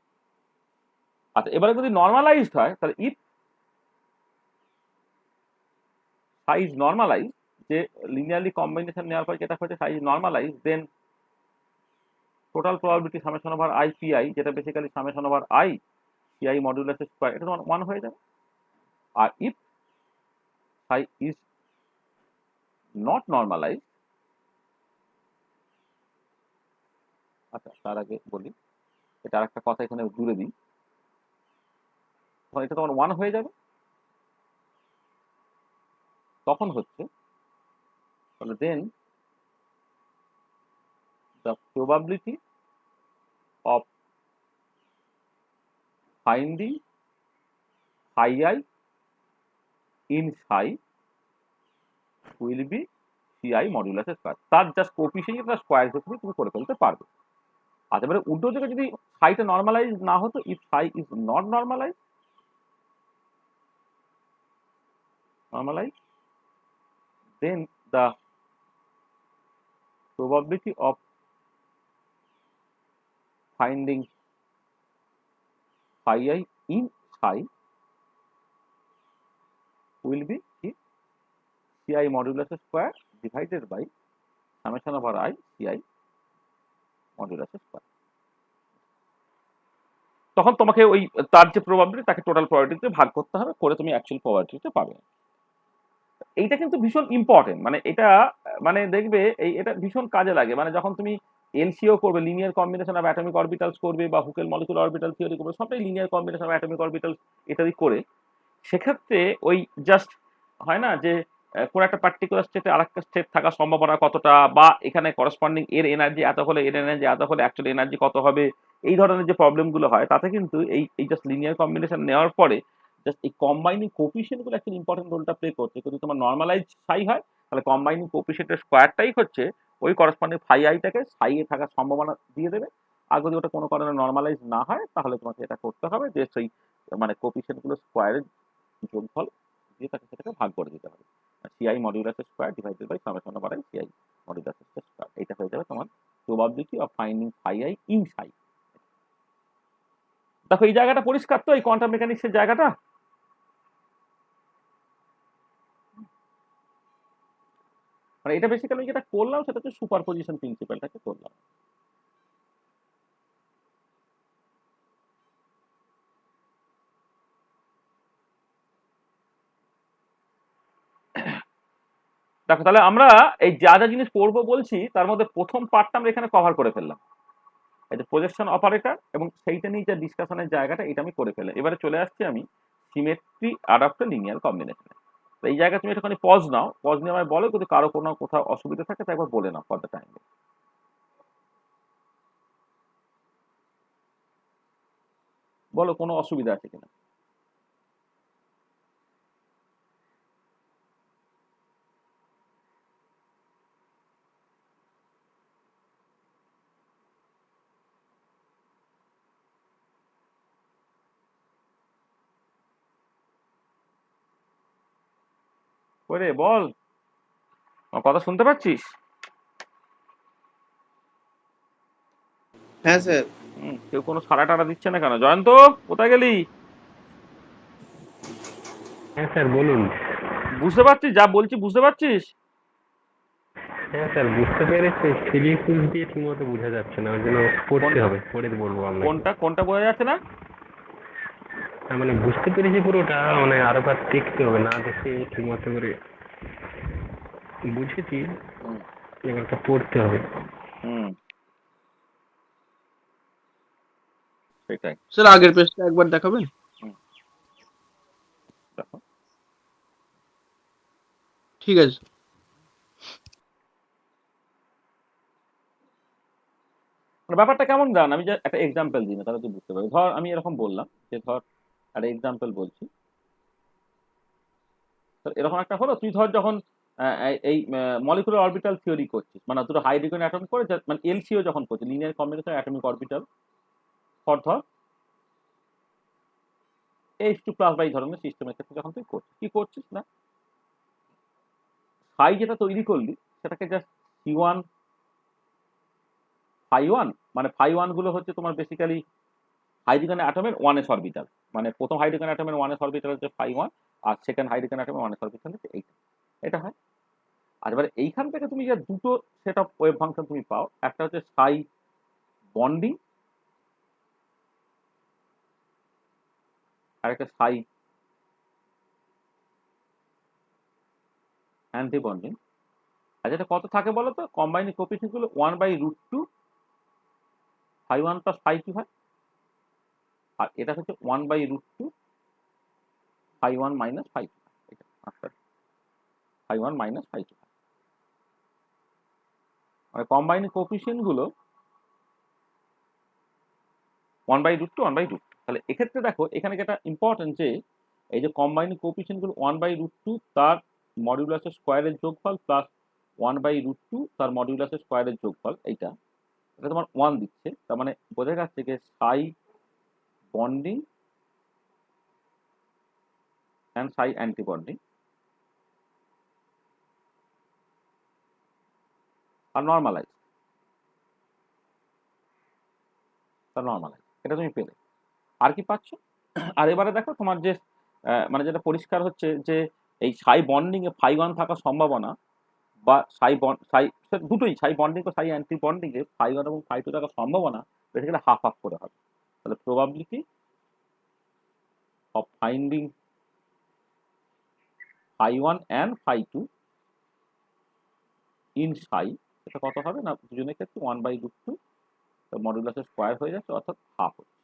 আচ্ছা, এবারে যদি নর্মালাইজড হয়, তাহলে ইফ সাইজ নর্মালাইজ, যে লিনিয়ারলি কম্বিনেশন নেওয়ার পর যেটা হচ্ছে psi's normalize, then total probability summation over i p i, যেটা basically summation over i p i মডিউলাসের স্কয়ার, এটা তোমার 1 হয়ে যাবে। আর if psi is not normalize, আচ্ছা তার আগে বলি, এটা আরেকটা কথা এখানে জুড়ে দিই, তখন এটা তোমার 1 হয়ে যাবে। তখন হচ্ছে তাহলে দেন the probability of finding phi I in psi will be CI modulus square, তার জাস্ট কোএফিসিয়েন্ট প্লাস স্কয়ার হিসেবে তুমি করে ফেলতে পারবে। আচ্ছা, এবারে উল্টো দিকে যদি সাইটা নর্মালাইজ না হতো, if psi is not normalise then the probability of finding phi I in psi will be CI modulus square divided by summation over I CI modulus square। তখন তোমাকে ওই তার যে প্রবাবিলিটি তাকে টোটাল প্রবাবিলিটিতে ভাগ করতে হবে, করে তুমি অ্যাকচুয়াল প্রবাবিলিটিটা পাবে। এইটা কিন্তু ভীষণ ইম্পর্টেন্ট, মানে এটা মানে দেখবে এটা ভীষণ কাজে লাগে, মানে যখন তুমি এলসিও করবে, linear combination of atomic orbitals করবে, বা হুকেল মলিকুলার অরবিটাল থিওরি করবে, সবটাই linear combination of atomic orbitals ইত্যাদি করে, সেক্ষেত্রে ওই জাস্ট হয় না যে কোন একটা পার্টিকুলার স্টেটে আরেকটা স্টেট থাকার সম্ভাবনা কতটা, বা এখানে করসপন্ডিং এর এনার্জি এত হলে এর এনার্জি এত হলে অ্যাকচুয়ালি এনার্জি কত হবে, এই ধরনের যে প্রবলেমগুলো হয়, তাতে কিন্তু এই জাস্ট লিনিয়ার কম্বিনেশন নেওয়ার পরে জাস্ট এই কম্বাইনিং কোএফিসিয়েন্ট গুলো একটা ইম্পর্টেন্ট রোলটা প্লে করছে। যদি তোমার নর্মালাইজ সাই হয়, তাহলে কম্বাইনিং কোএফিসিয়েন্টের স্কোয়ারটাই হচ্ছে ওই করসপন্ডিং ফাই আইটাকে সাই এ থাকার সম্ভাবনা দিয়ে দেবে। আর যদি ওটা কোনো কারণে নর্মালাইজ না হয়, তাহলে তোমাকে এটা করতে হবে যে সেই মানে কোপিশিয়েন্ট গুলো স্কোয়ারের যোগফল দিয়ে তাকে সেটাকে ভাগ করে দিতে হবে। Ci modulus square divided by summation of i ci modulus square, এইটা হয়ে যাবে তোমার probability of finding phi i in psi. দেখো এই জায়গাটা পরিষ্কার তো, এই কোয়ান্টাম মেকানিক্সের জায়গাটা। মানে এটা বেসিক্যালি যেটা করলাম সেটা হচ্ছে সুপারপজিশন প্রিন্সিপালটাকে করলাম। দেখো তাহলে আমরা এই যা যা জিনিস পড়বো বলছি তার মধ্যে প্রথম পার্টটা আমরা এখানে কভার করে ফেললাম, এই যে প্রজেকশন অপারেটর এবং সেইটা নিয়ে যে ডিসকাশনের জায়গাটা এটা আমি করে ফেললাম। এবারে চলে আসছি আমি সিমেট্রি অ্যাডাপ্টার লিনিয়ার কম্বিনেশনে। এই জায়গায় তুমি একটুখানি পজ নাও, পজ নিয়ে আমায় বলো যদি কারো কোনো কোথাও অসুবিধা থাকে তা একবার বলে নাও ফর দ্য টাইম। বলো কোনো অসুবিধা আছে কিনা। ওরে বল, আমার কথা শুনতে পাচ্ছিস? হ্যাঁ স্যার। কেউ কোনো সাড়া টাড়া দিচ্ছে না কেন? জয়ন্ত কোথায় গেলি? হ্যাঁ স্যার বলুন। বুঝতে পারছিস যা বলছি? বুঝতে পারছিস? হ্যাঁ স্যার বুঝতে পেরেছি, সিলিকুইড দিয়ে ঠিকমতো বোঝা যাচ্ছে না, ওই জন্য পড়তে কোনটা হবে, পড়ে বলবো আপনাকে। কোনটা কোনটা বোঝা যাচ্ছে না? মানে বুঝতে পেরেছি পুরোটা, মানে আরেকবার দেখতে হবে, না দেখে ঠিকমতো করে বুঝেছি, হুম এবারটা পড়তে হবে। হুম সেটাই। স্যার আগের পেজটা একবার দেখাবেন? হুম, দেখো ঠিক আছে। মানে ব্যাপারটা কেমন জান, আমি যে একটা এক্সাম্পল দিই না তাহলে তুই বুঝতে পারবি। ধর আমি এরকম বললাম যে ধর একটা এক্সাম্পল বলছি, তো এরকম একটা হলো তুই ধর যখন এই মলিকুলার অরবিটাল থিওরি করছিস, মানে দুটো হাইড্রোজেন অ্যাটম করে মানে এলসিও যখন করছিস, linear combination atomic orbital, for ধর H2+ ধরনের সিস্টেমের ক্ষেত্রে যখন তুই করছিস, কি করছিস না ফাই যেটা তৈরি করলি সেটাকে জাস্ট C1 φ1, মানে φ1 গুলো হচ্ছে তোমার বেসিক্যালি হাইড্রোজেন অ্যাটমের 1s অরবিটাল, মানে প্রথম হাইড্রোজেন অ্যাটমের 1s অরবিটাল হচ্ছে φ1, আর সেকেন্ড হাইড্রোজেন অ্যাটমের 1s অরবিটাল হচ্ছে এইটা। এটা হয়। আর এবারে এইখান থেকে তুমি যে দুটো সেট অফ ওয়েভ ফাংশন তুমি পাও, একটা হচ্ছে সাই বন্ডিং আর একটা সাই অ্যান্টি বন্ডিং। আর যেটা কত থাকে বলো তো, কম্বাইনিং কোএফিসিয়েন্ট গুলো 1/√2 φ1 + φ2 হয়, আর এটা হচ্ছে 1/√2 φ1 - φ2, এটা φ1 - φ2। মানে কম্বাইনিং কোএফিসিয়েন্ট গুলো 1/√2 1/√2। তাহলে এক্ষেত্রে দেখো এখানে যেটা ইম্পর্টেন্ট যে এই যে কম্বাইনিং কোএফিসিয়েন্ট গুলো 1/√2 তার মডিউলাসের স্কোয়ারের যোগফল প্লাস 1/√2 তার মডিউলাসের স্কোয়ারের যোগফল, এইটা এটা তোমার 1 দিচ্ছে। তার মানে বোঝা যাচ্ছে যে সাই bonding and Sai anti bonding R normalise, এটা তুমি পেলে। আর কি পাচ্ছ? আর এবারে দেখো তোমার যে মানে যেটা পরিষ্কার হচ্ছে যে এই সাই বন্ডিং এ φ1 থাকার সম্ভাবনা, বা সাই দুটোই সাই বন্ডিং ও সাই অ্যান্টি বন্ডিং এ φ1 এবং φ2 থাকার সম্ভাবনা বেসিক্যালি হাফ হাফ করে হবে। তাহলে probability of finding φ1 and φ2 in psi, এটা কত হবে না দুজনের ক্ষেত্রে 1/√2 মডুলাসের স্কোয়ার হয়ে যাচ্ছে, অর্থাৎ হাফ হচ্ছে।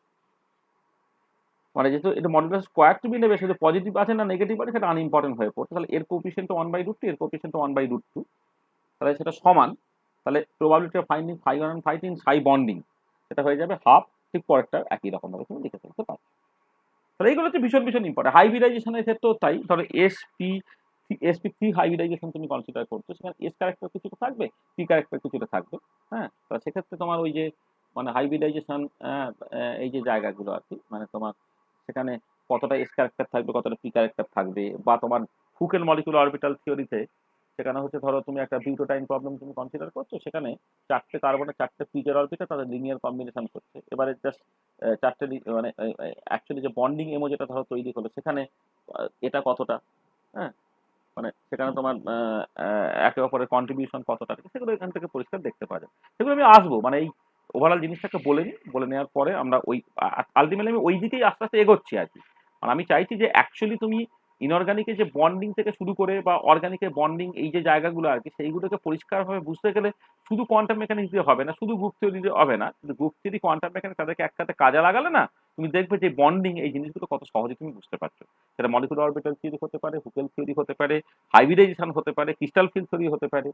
মানে যেহেতু এটা মডুলাস স্কোয়ার তুমি নেবে, সেটা পজিটিভ আছে না নেগেটিভ আছে সেটা আনইম্পর্টেন্ট হয়ে পড়ছে। তাহলে এর কোএফিসিয়েন্ট 1/√2, এর কোএফিসিয়েন্ট 1/√2, তাহলে সেটা সমান। তাহলে probability of finding φ1 and φ2 in psi bonding সেটা হয়ে যাবে হাফ। ঠিক পরেরটা একই রকম ভাবে তুমি লিখে ফেলতে পারো। তাহলে এইগুলো হচ্ছে ভীষণ ভীষণ ইম্পর্টেন্ট। হাইব্রিডাইজেশনের ক্ষেত্রেও তাই। ধরো sp3 হাইব্রিডাইজেশন তুমি কনসিডার করছো, সেখানে এস ক্যারেক্টার কিছুটা থাকবে, পি ক্যারেক্টার কিছুটা থাকবে। হ্যাঁ, তো সেক্ষেত্রে তোমার ওই যে মানে হাইব্রিডাইজেশন এই যে জায়গাগুলো আর কি, মানে তোমার সেখানে কতটা এস ক্যারেক্টার থাকবে, কতটা পি ক্যারেক্টার থাকবে, বা তোমার হুকেল মলিকুলার অরবিটাল থিওরিতে সেখানে হচ্ছে ধরো তুমি একটা বিউটোটাইন প্রবলেম তুমি কনসিডার করছো, সেখানে 4টে কার্বনের 4টে পিজের অরবিটাল তাদের লিনিয়ার কম্বিনেশন করছে। এবারে জাস্ট 4টে মানে অ্যাকচুয়ালি যে বন্ডিং এমো যেটা ধরো তৈরি হলো সেখানে এটা কতটা, হ্যাঁ, মানে সেখানে তোমার একে অপরের কন্ট্রিবিউশন কতটা, সেগুলো এখান থেকে পরিষ্কার দেখতে পাওয়া যায়। সেগুলো আমি আসবো, মানে এই ওভারঅল জিনিসটাকে বলে নিই, বলে নেওয়ার পরে আমরা ওই আলটিমেটলি আমি ওই দিকেই আস্তে আস্তে এগোচ্ছি আর কি। আর আমি চাইছি যে অ্যাকচুয়ালি তুমি ইনঅর্গানিকের যে বন্ডিং থেকে শুরু করে বা অর্গানিকের বন্ডিং এই যে জায়গাগুলো আর কি, সেইগুলোকে পরিষ্কারভাবে বুঝতে গেলে শুধু কোয়ান্টাম মেকানিক্স দিয়ে হবে না, শুধু গ্রুপ থিওরি দিয়ে হবে না, কিন্তু গ্রুপ থিওরি কোয়ান্টাম মেকানিক্স তাদেরকে একসাথে কাজে লাগালে না, তুমি দেখবে যে বন্ডিং এই জিনিসগুলো কত সহজে তুমি বুঝতে পারছো। সেটা মলিকুলার অরবিটাল থিওরি হতে পারে, হুকেল থিওরি হতে পারে, হাইব্রিডাইজেশন হতে পারে, ক্রিস্টাল ফিল্ড থিওরি হতে পারে।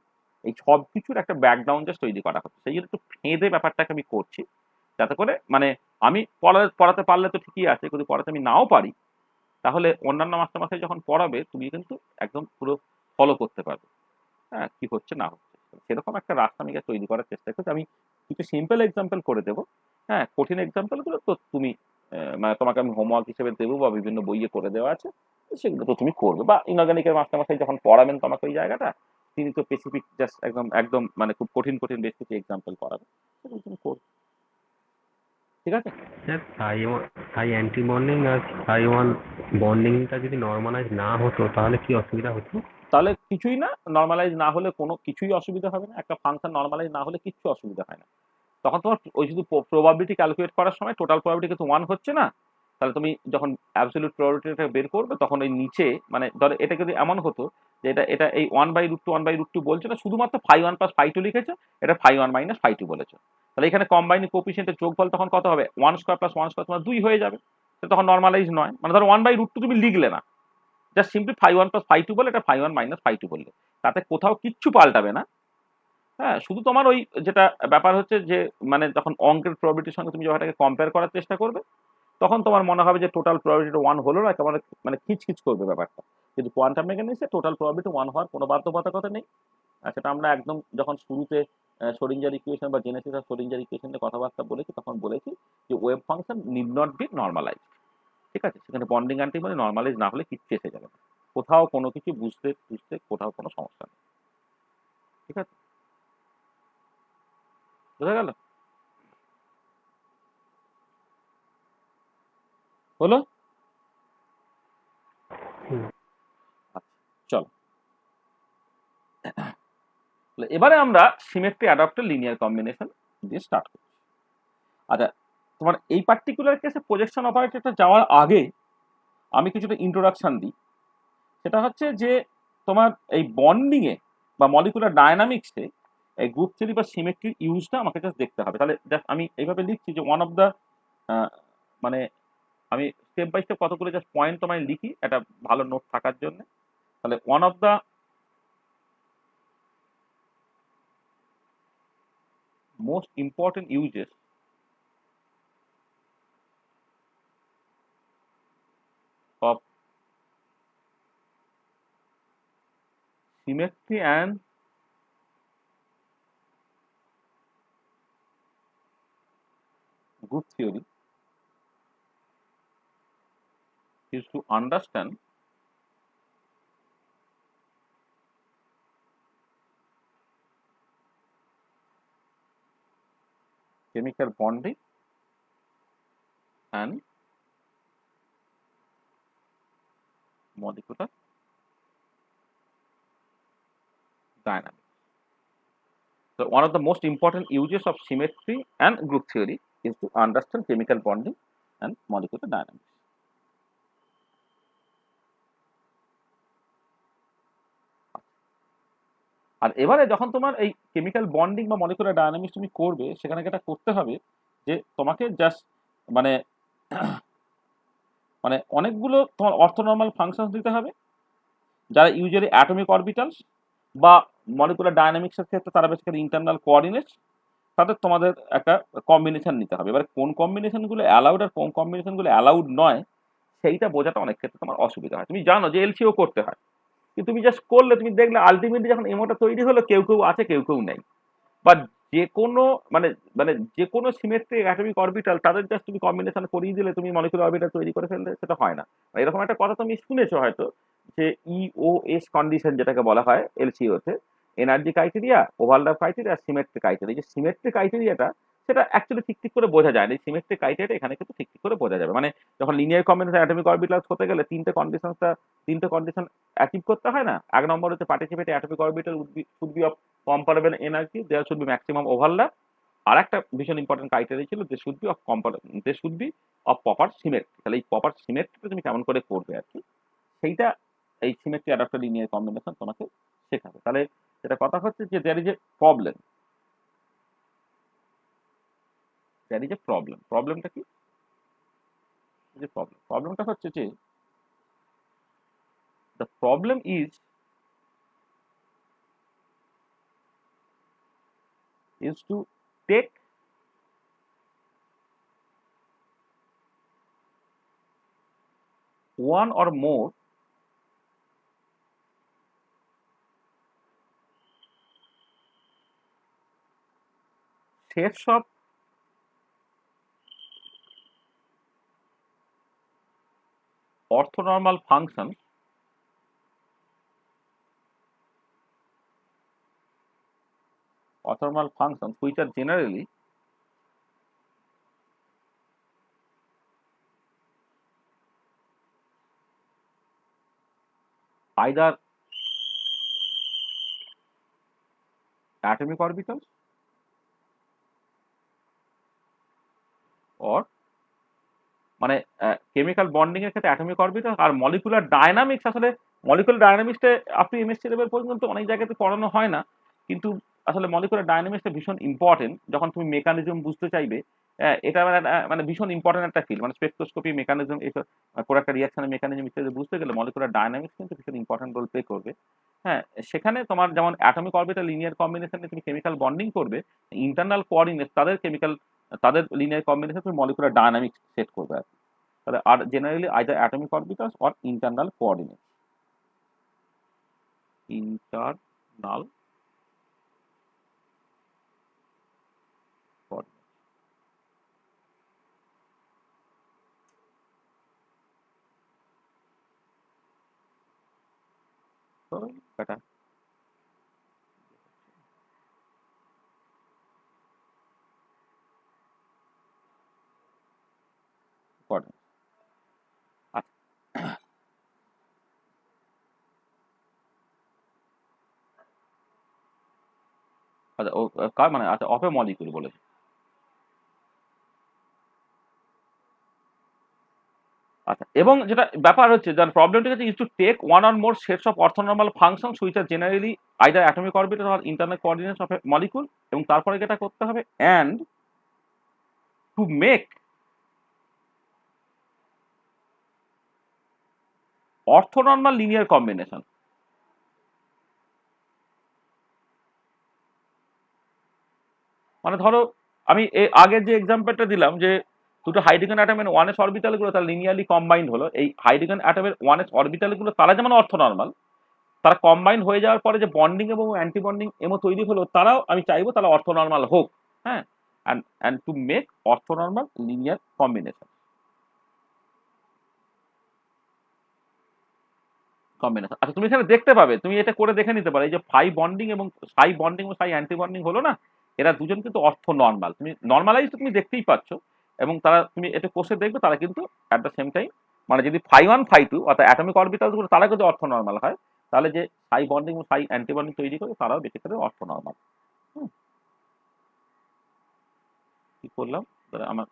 এই সব কিছুর একটা ব্যাকগ্রাউন্ড জাস্ট তৈরি করা হচ্ছে, সেই জন্য একটু ফেঁদে ব্যাপারটাকে আমি করছি, যাতে করে মানে আমি পড়াতে পারলে তো ঠিকই আছে, যদি পড়াতে আমি নাও পারি তাহলে অন্যান্য মাস্টারমশাই যখন পড়াবে তুমি কিন্তু একদম পুরো ফলো করতে পারবে, হ্যাঁ, কি হচ্ছে না হচ্ছে। সেরকম একটা রাস্তা আমি তৈরি করার চেষ্টা করছি। আমি কিছু সিম্পল এক্সাম্পল করে দেবো, হ্যাঁ, কঠিন এক্সাম্পল গুলো তো তুমি মানে তোমাকে আমি হোমওয়ার্ক হিসেবে দেবো বা বিভিন্ন বইয়ে করে দেওয়া আছে, সেগুলো তো তুমি করবে, বা ইনঅর্গানিকের মাস্টারমশাই যখন পড়াবেন তোমাকে ওই জায়গাটা, তিনি তো স্পেসিফিক জাস্ট একদম একদম মানে খুব কঠিন কঠিন বেশ কিছু এক্সাম্পল করাবে, সেগুলো তুমি করবে। ঠিক আছে? স্যার সাই অ্যান্টি বন্ডিং আর সাই ওয়ান বন্ডিংটা যদি নর্মালাইজ না হতো তাহলে কি অসুবিধা হতো? তাহলে কিছুই না, নর্মালাইজ না হলে কোনো কিছুই অসুবিধা হবে না, একটা ফাংশন নর্মালাইজ না হলে কিচ্ছু অসুবিধা হয় না। তখন তোমার ওই শুধু প্রবাবিলিটি ক্যালকুলেট করার সময় টোটাল প্রবাবিলিটি কিন্তু 1 হচ্ছে না, তাহলে তুমি যখন অ্যাবসলিউট প্রবাবিলিটিটা বের করবে তখন ওই নিচে মানে ধরো এটা যদি এমন হতো যে এটা এটা এই 1/√2 1/√2 বলছে না, শুধুমাত্র φ1 + φ2 লিখেছে, এটা φ1 - φ2 বলেছে, তাহলে এখানে কম্বাইনিং কোএফিসিয়েন্টের যোগফল তখন কত হবে, 1² + 1² তোমার 2 হয়ে যাবে, তখন নর্মালাইজ নয়। মানে ধরো 1/√2 তুমি লিখলে না, জাস্ট সিম্পলি φ1 + φ2 বলে এটা φ1 - φ2 বললে, তাতে কোথাও কিচ্ছু পাল্টাবে না। হ্যাঁ, শুধু তোমার ওই যেটা ব্যাপার হচ্ছে যে মানে যখন অঙ্কের প্রবাবিলিটির সঙ্গে তুমি যখন এটাকে কম্পেয়ার করার চেষ্টা করবে, তখন তোমার মনে হবে যে টোটাল প্রবাবিলিটি 1 হলো না, একেবারে মানে খিচখিচ করবে ব্যাপারটা। কিন্তু কোয়ান্টাম মেকানিক্সে টোটাল প্রবাবিলিটি 1 হওয়ার কোনো বাধ্যবাধকতা নেই। আর সেটা আমরা একদম যখন শুরুতে শ্রোডিঞ্জার ইকুয়েশন বা জেনেসিস অফ শ্রোডিঞ্জার ইকুয়েশন নিয়ে কথাবার্তা বলেছি, তখন বলেছি যে wave function need not be normalise. ঠিক আছে? সেখানে বন্ডিং অ্যান্টিবডি নর্মালাইজ না হলে কিচ্ছু এসে যাবে না। কোথাও কোনো কিছু বুঝতে বুঝতে কোথাও কোনো সমস্যা নেই। ঠিক আছে? বোঝা গেল? হলো? হুম। আচ্ছা, চলো। এবারে আমরা সিমেট্রি অ্যাডাপ্টার লিনিয়ার কম্বিনেশন দিয়ে স্টার্ট করছি। আচ্ছা, তোমার এই পার্টিকুলার কেসে প্রজেকশন অপারেটরটা যাওয়ার আগে আমি কিছুটা ইন্ট্রোডাকশন দিই। সেটা হচ্ছে যে তোমার এই বন্ডিং এ বা মলিকুলার ডায়নামিক্সে এই গ্রুপ থিওরি বা সিমেট্রির ইউজটা আমাকে জাস্ট দেখতে হবে। তাহলে জাস্ট আমি এইভাবে লিখছি যে ওয়ান অফ দ্য মানে আমি স্টেপ বাই স্টেপ কতগুলো জাস্ট পয়েন্ট তোমায় লিখি একটা ভালো নোট থাকার জন্য। তাহলে one of the most important uses of symmetry and group theory is to understand chemical bonding and molecular dynamics. So one of the most important uses of symmetry and group theory is to understand chemical bonding and molecular dynamics. আর এবারে যখন তোমার এই chemical bonding বা molecular dynamics তুমি করবে, সেখানে যেটা করতে হবে যে তোমাকে জাস্ট মানে মানে অনেকগুলো তোমার অর্থোনর্মাল ফাংশনস দিতে হবে, যারা ইউজুয়ালি অ্যাটমিক অরবিটালস বা মলিকুলার ডায়নামিক্সের ক্ষেত্রে তারা বেসিক্যালি ইন্টারনাল কোঅর্ডিনেটস, তাদের তোমাদের একটা কম্বিনেশন নিতে হবে। এবার কোন কম্বিনেশনগুলো অ্যালাউড আর কোন কম্বিনেশনগুলো অ্যালাউড নয়, সেইটা বোঝাটা অনেক ক্ষেত্রে তোমার অসুবিধা হয়। তুমি জানো যে এলসিও করতে হয়, কিন্তু তুমি জাস্ট করলে তুমি দেখলে আলটিমেটলি যখন এমওটা তৈরি হলো কেউ কেউ আছে কেউ কেউ নেই, বা যে কোনো মানে মানে যে কোনো সিমেট্রিক অ্যাটমিক অরবিটাল তাদের জাস্ট তুমি কম্বিনেশন করিয়ে দিলে তুমি মলিকুলার অরবিটাল তৈরি করে ফেললে, সেটা হয় না। এরকম একটা কথা তুমি শুনেছো হয়তো, যে ইওএস কন্ডিশন যেটাকে বলা হয় এলসিওতে, energy criteria, overlap criteria, symmetric criteria. যে সিমেট্রিক ক্রাইটেরিয়াটা সেটা অ্যাকচুয়ালি ঠিক করে বোঝা যায় না, এই সিমেট্রিক ক্রাইটেরিয়া এখানে কিন্তু ঠিক করে বোঝা যাবে। মানে যখন লিনিয়ার কম্বিনেশন অ্যাটমিক অরবিটালস হতে গেলে তিনটে কন্ডিশন অ্যাচিভ করতে হয় না। এক নম্বর হচ্ছে participate atomic orbital should be of comparable energy, there should be maximum overlap. আর একটা ভীষণ ইম্পর্টেন্ট ক্রাইটেরিয়া ছিল, they should be of proper symmetry. তাহলে এই প্রপার সিমেট্রিটা তুমি কেমন করে করবে আর কি, সেইটা এই সিমেট্রি অ্যাডাপ্টার লিনিয়ার কম্বিনেশন তোমাকে শেখাবে। তাহলে যেটা কথা হচ্ছে যে দ্যার ইজ এ প্রবলেম, প্রবলেমটা কি, যে প্রবলেমটা হচ্ছে যে the problem is to take one or more sets of orthonormal functions which are generally either atomic orbitals or মানে কেমিক্যাল বন্ডিং এর ক্ষেত্রে অ্যাটমিক অরবিটাল। আর মলিকুলার ডায়নামিক্স, আসলে মলিকুলার ডায়নামিক্সটা আপনি এমএসসি লেভেল পর্যন্ত অনেক জায়গাতে পড়ানো হয় না, কিন্তু আসলে মলিকুলার ডায়নামিক্সটা ভীষণ ইম্পর্টেন্ট যখন তুমি মেকানিজম বুঝতে চাইবে। এটা মানে ভীষণ ইম্পর্টেন্ট একটা ফিল্ড, মানে স্পেকট্রোস্কোপি, মেকানিজম, এসব কোনো একটা রিয়াকশনের মেকানিজম ইত্যাদি বুঝতে গেলে মলিকুলার ডায়নামিক্স কিন্তু ভীষণ ইম্পর্টেন্ট রোল প্লে করবে। হ্যাঁ, সেখানে তোমার যেমন অ্যাটমিক অরবিটাল লিনিয়ার কম্বিনেশনে তুমি কেমিক্যাল বন্ডিং করবে, ইন্টারনাল কোঅর্ডিনেট তাদের লিনিয়ার কম্বিনেশন তুমি মলিকুলার ডায়নামিক্স সেট করবে আর কি। তাহলে আর generally either atomic orbitals or internal coordinate, internal coordinate. তো এটা কোঅর্ডিনেট। আচ্ছা, আচ্ছা ও কার মানে আচ্ছা অফ এ মলিকুল বলেছে। আচ্ছা, এবং যেটা ব্যাপার হচ্ছে যার প্রবলেমটা হচ্ছে is to take one or more sets of orthonormal functions which are generally either atomic orbital or internal coordinates of a molecule, এবং তারপরে যেটা করতে হবে and to make orthonormal linear combination. মানে ধরো আমি আগের যে এক্সাম্পলটা দিলাম, যে দুটো হাইড্রোজেন অ্যাটমের ওয়ান এস অরবিটাল গুলো তার লিনিয়ারলি কম্বাইন্ড হলো, এই হাইড্রোজেন অ্যাটমের ওয়ান এস অরবিটাল গুলো তারা যেমন অর্থনর্মাল, তারা কম্বাইন্ড হয়ে যাওয়ার পরে যে বন্ডিং এবং অ্যান্টি বন্ডিং এমও তৈরি হলো, তারাও আমি চাইবো তারা অর্থনর্মাল হোক। হ্যাঁ, and to make orthonormal linear combination. আচ্ছা, তুমি এখানে দেখতে পাবে, তুমি এটা করে দেখে নিতে পারো, এই যে সাই বন্ডিং এবং সাই অ্যান্টি বন্ডিং হলো না, এরা দুজন কিন্তু অর্থ নর্মাল, তুমি নর্মালাইজ তুমি দেখতেই পাচ্ছ। এবং তারা তুমি এটা কোষে দেখবে তারা কিন্তু অ্যাট দ্য সেম টাইম, মানে যদি φ1 φ2 অর্থাৎ অ্যাটমিক অরবিটাল গুলো তারা যদি অর্থ নর্মাল হয়, তাহলে যে সাই বন্ডিং এবং সাই অ্যান্টি বন্ডিং তৈরি করে তারাও বেশি করে অর্থ নর্মাল। কি করলাম, আমার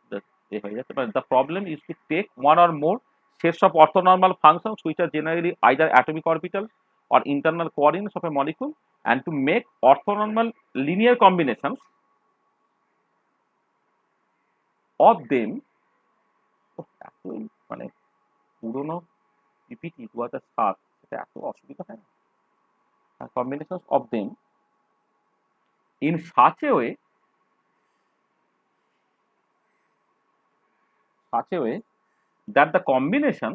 এ হয়ে যাচ্ছে। The problem is to take one or more sets of orthonormal functions which are generally either atomic orbitals or internal coordinates of a molecule, and to make orthonormal linear combinations of them. এতই মানে পুরোনো PPT 2007, এটা এত অসুবিধা হয় না। Combinations of them in such a way that the combination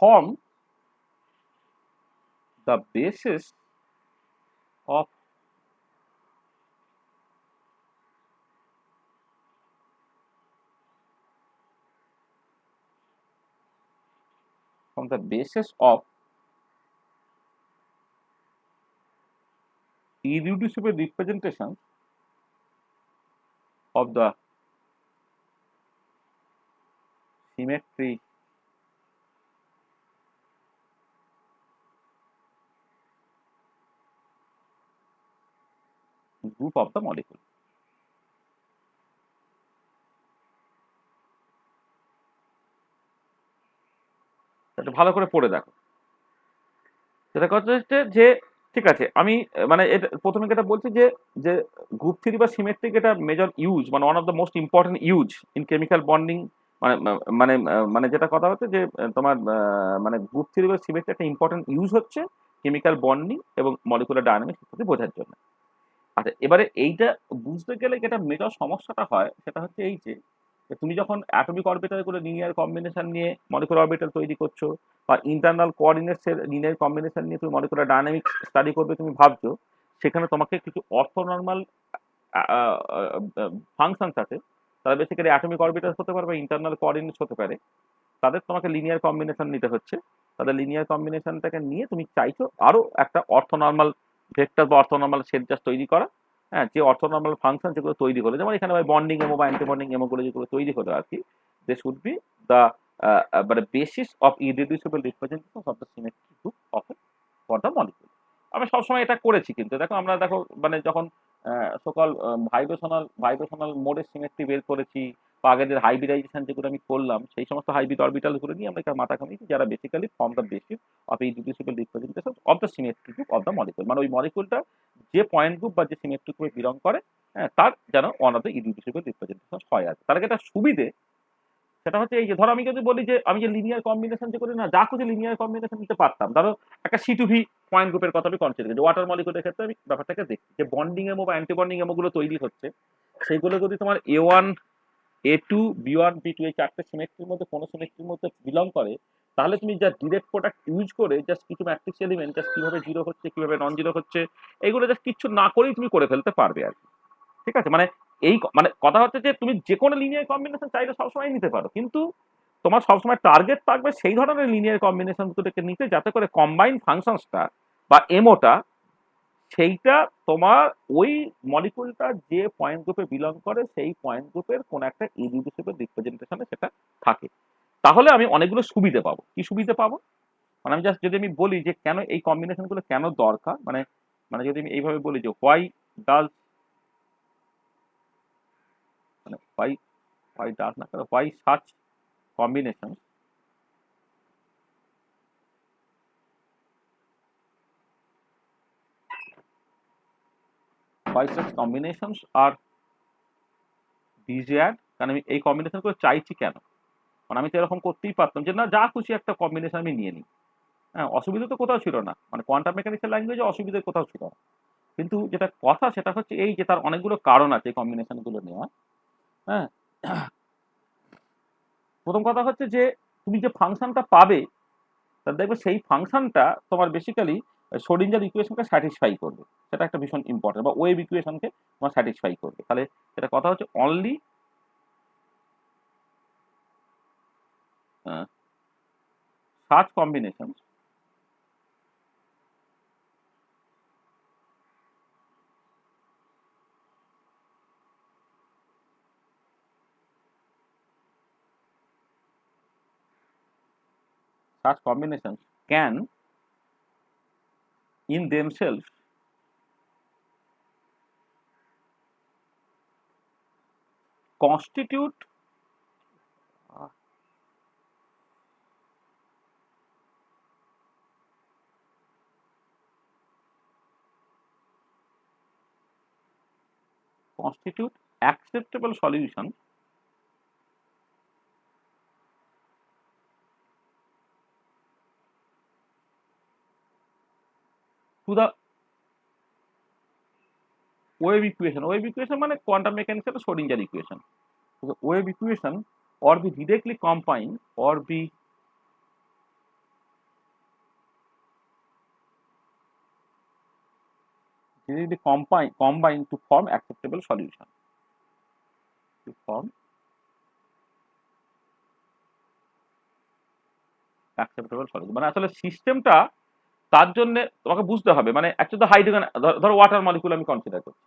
form the basis of irreducible representation of the symmetry group of the molecule. এটা ভালো করে পড়ে দেখো। সেটা কথা হচ্ছে যে ঠিক আছে, আমি মানে এটা প্রথমে যেটা বলছি যে যে গ্রুপ থ্রি বা সিমেট্রিক এটা মেজর ইউজ, মানে one of the most important use in chemical bonding. মানে মানে মানে যেটা কথা হচ্ছে যে তোমার মানে গ্রুপ থ্রি বা সিমেট্রিক একটা ইম্পর্টেন্ট ইউজ হচ্ছে কেমিক্যাল বন্ডিং এবং মলিকুলার ডায়নামিক্স ইত্যাদি বোঝার জন্য। আচ্ছা, এবারে এইটা বুঝতে গেলে যেটা মেজর সমস্যাটা হয় সেটা হচ্ছে এই যে তুমি যখন অ্যাটমিক অরবিটাল করে লিনিয়ার কম্বিনেশন নিয়ে মলিকুলার অরবিটাল তৈরি করছো, বা ইন্টারনাল কোঅর্ডিনেটস এর লিনিয়ার কম্বিনেশন নিয়ে তুমি মলিকুলার ডায়নামিক্স স্টাডি করবে তুমি ভাবছো, সেখানে তোমাকে কিছু অর্থোনর্মাল ফাংশনস আছে, তারা বেসিক্যালি অ্যাটমিক অরবিটালস হতে পারে বা ইন্টারনাল কোঅর্ডিনেটস হতে পারে, তাদের তোমাকে লিনিয়ার কম্বিনেশন নিতে হচ্ছে। তাদের লিনিয়ার কম্বিনেশনটাকে নিয়ে তুমি চাইছো আরো একটা অর্থোনর্মাল ভেক্টর বা অর্থোনর্মাল সেট জাস্ট তৈরি করা। হ্যাঁ, যে অর্থোনর্মাল ফাংশন যেগুলো তৈরি হলো, যেমন এখানে বন্ডিং এমো বা অ্যান্টি বন্ডিং এমোগুলো যেগুলো তৈরি হলো আর কি, দে শুড বি দ্য মানে basis of irreducible representation of the symmetric group of for the molecule. আমি সবসময় এটা করেছি, কিন্তু দেখো আমরা দেখো মানে যখন সকল ভাইব্রেশনাল মোডের সিমেট্রি বের করেছি, বা আগের হাইব্রিডাইজেশন যেগুলো আমি করলাম, সেই সমস্ত হাইব্রিড অরবিটাল গুলো নিয়ে আমরা একটা মাথা কামিয়েছি, যারা basically form the basis of irreducible representation of the symmetric group of the molecule. মানে ওই মলিকুলটা যে পয়েন্ট গ্রুপ বা যে সিমেট্রিক গ্রুপে বিলং করে, হ্যাঁ, তার যেন ওয়ান অফ দ্য ইররিডিউসিবল রিপ্রেজেন্টেশন হয়। আছে তার একটা সুবিধে, সেটা হচ্ছে এই যে ধরো আমি যদি বলি যে আমি যে লিনিয়ার কম্বিনেশন যে করি না, যা খুঁজে লিনিয়ার কম্বিনেশন নিতে পারতাম। ধরো একটা C2V পয়েন্ট গ্রুপের কথা আমি কনসিডার করি, ওয়াটার মলিকুলের ক্ষেত্রে আমি ব্যাপারটাকে দেখি যে বন্ডিং এমো বা অ্যান্টি বন্ডিং এমো গুলো তৈরি হচ্ছে, সেইগুলো যদি তোমার A1 A2 B1 B2 এই চারটে সিমেট্রির মধ্যে কোনো সিমেট্রির মধ্যে বিলং করে, তাহলে তুমি যা ডিরেক্ট প্রোডাক্ট ইউজ করে জাস্ট কিছু ম্যাট্রিক্স এলিমেন্ট জাস্ট কিভাবে জিরো হচ্ছে কিভাবে নন জিরো হচ্ছে, এইগুলো জাস্ট কিছু না করেই তুমি করে ফেলতে পারবে আর কি। ঠিক আছে, মানে এই মানে কথা হচ্ছে যে তুমি যে কোনো লিনিয়ার কম্বিনেশন চাইলে সবসময় নিতে পারো, কিন্তু তোমার সবসময় টার্গেট থাকবে সেই ধরনের লিনিয়ার কম্বিনেশন গুলোকে নিতে, যাতে করে কম্বাইন ফাংশনসটা বা এমোটা সেইটা তোমার ওই মলিকুলটা যে পয়েন্ট গ্রুপে বিলং করে সেই পয়েন্ট গ্রুপের কোন একটা ইররিডিউসিবল রিপ্রেজেন্টেশনে সেটা থাকে। তাহলে আমি অনেকগুলো সুবিধা পাবো। কি সুবিধা পাবো? মানে আমি জাস্ট যদি আমি বলি যে কেন এই কম্বিনেশন গুলো কেন দরকার, মানে মানে যদি আমি এইভাবে বলি যে হোয়াই ডাজ, মানে হোয়াই ডাজ না, why such combination, why such combinations are desired, কারণ আমি এই কম্বিনেশন করে চাইছি কেন, মানে আমি তো এরকম করতেই পারতাম যে না যা খুশি একটা কম্বিনেশন আমি নিয়ে নিই। হ্যাঁ, অসুবিধা তো কোথাও ছিল না, মানে কোয়ান্টাম মেকানিক্সের ল্যাঙ্গুয়েজে অসুবিধা কোথাও ছিল না। কিন্তু যেটা কথা সেটা হচ্ছে এই যে তার অনেকগুলো কারণ আছে এই কম্বিনেশন গুলো নেওয়া। হ্যাঁ, প্রথম কথা হচ্ছে যে তুমি যে ফাংশনটা পাবে, তা দেখবে সেই ফাংশনটা তোমার বেসিক্যালি শোডিঞ্জার ইকুয়েশনকে স্যাটিসফাই করবে, সেটা একটা ভীষণ ইম্পর্টেন্ট, বা ওয়েভ ইকুয়েশনকে তোমার স্যাটিসফাই করবে। তাহলে এটা কথা হচ্ছে only such combinations can in themselves constitute acceptable solution to the wave equation. Wave equation মানে quantum mechanics এর Schrodinger equation. The wave equation or be directly combined or be combine to form acceptable solution. To form acceptable solution মানে আসলে সিস্টেমটা তার জন্য তোমাকে বুঝতে হবে মানে অ্যাকচুয়ালি হাইড্রোজেন ধরো ওয়াটার মলিকুল আমি কনসিডার করছি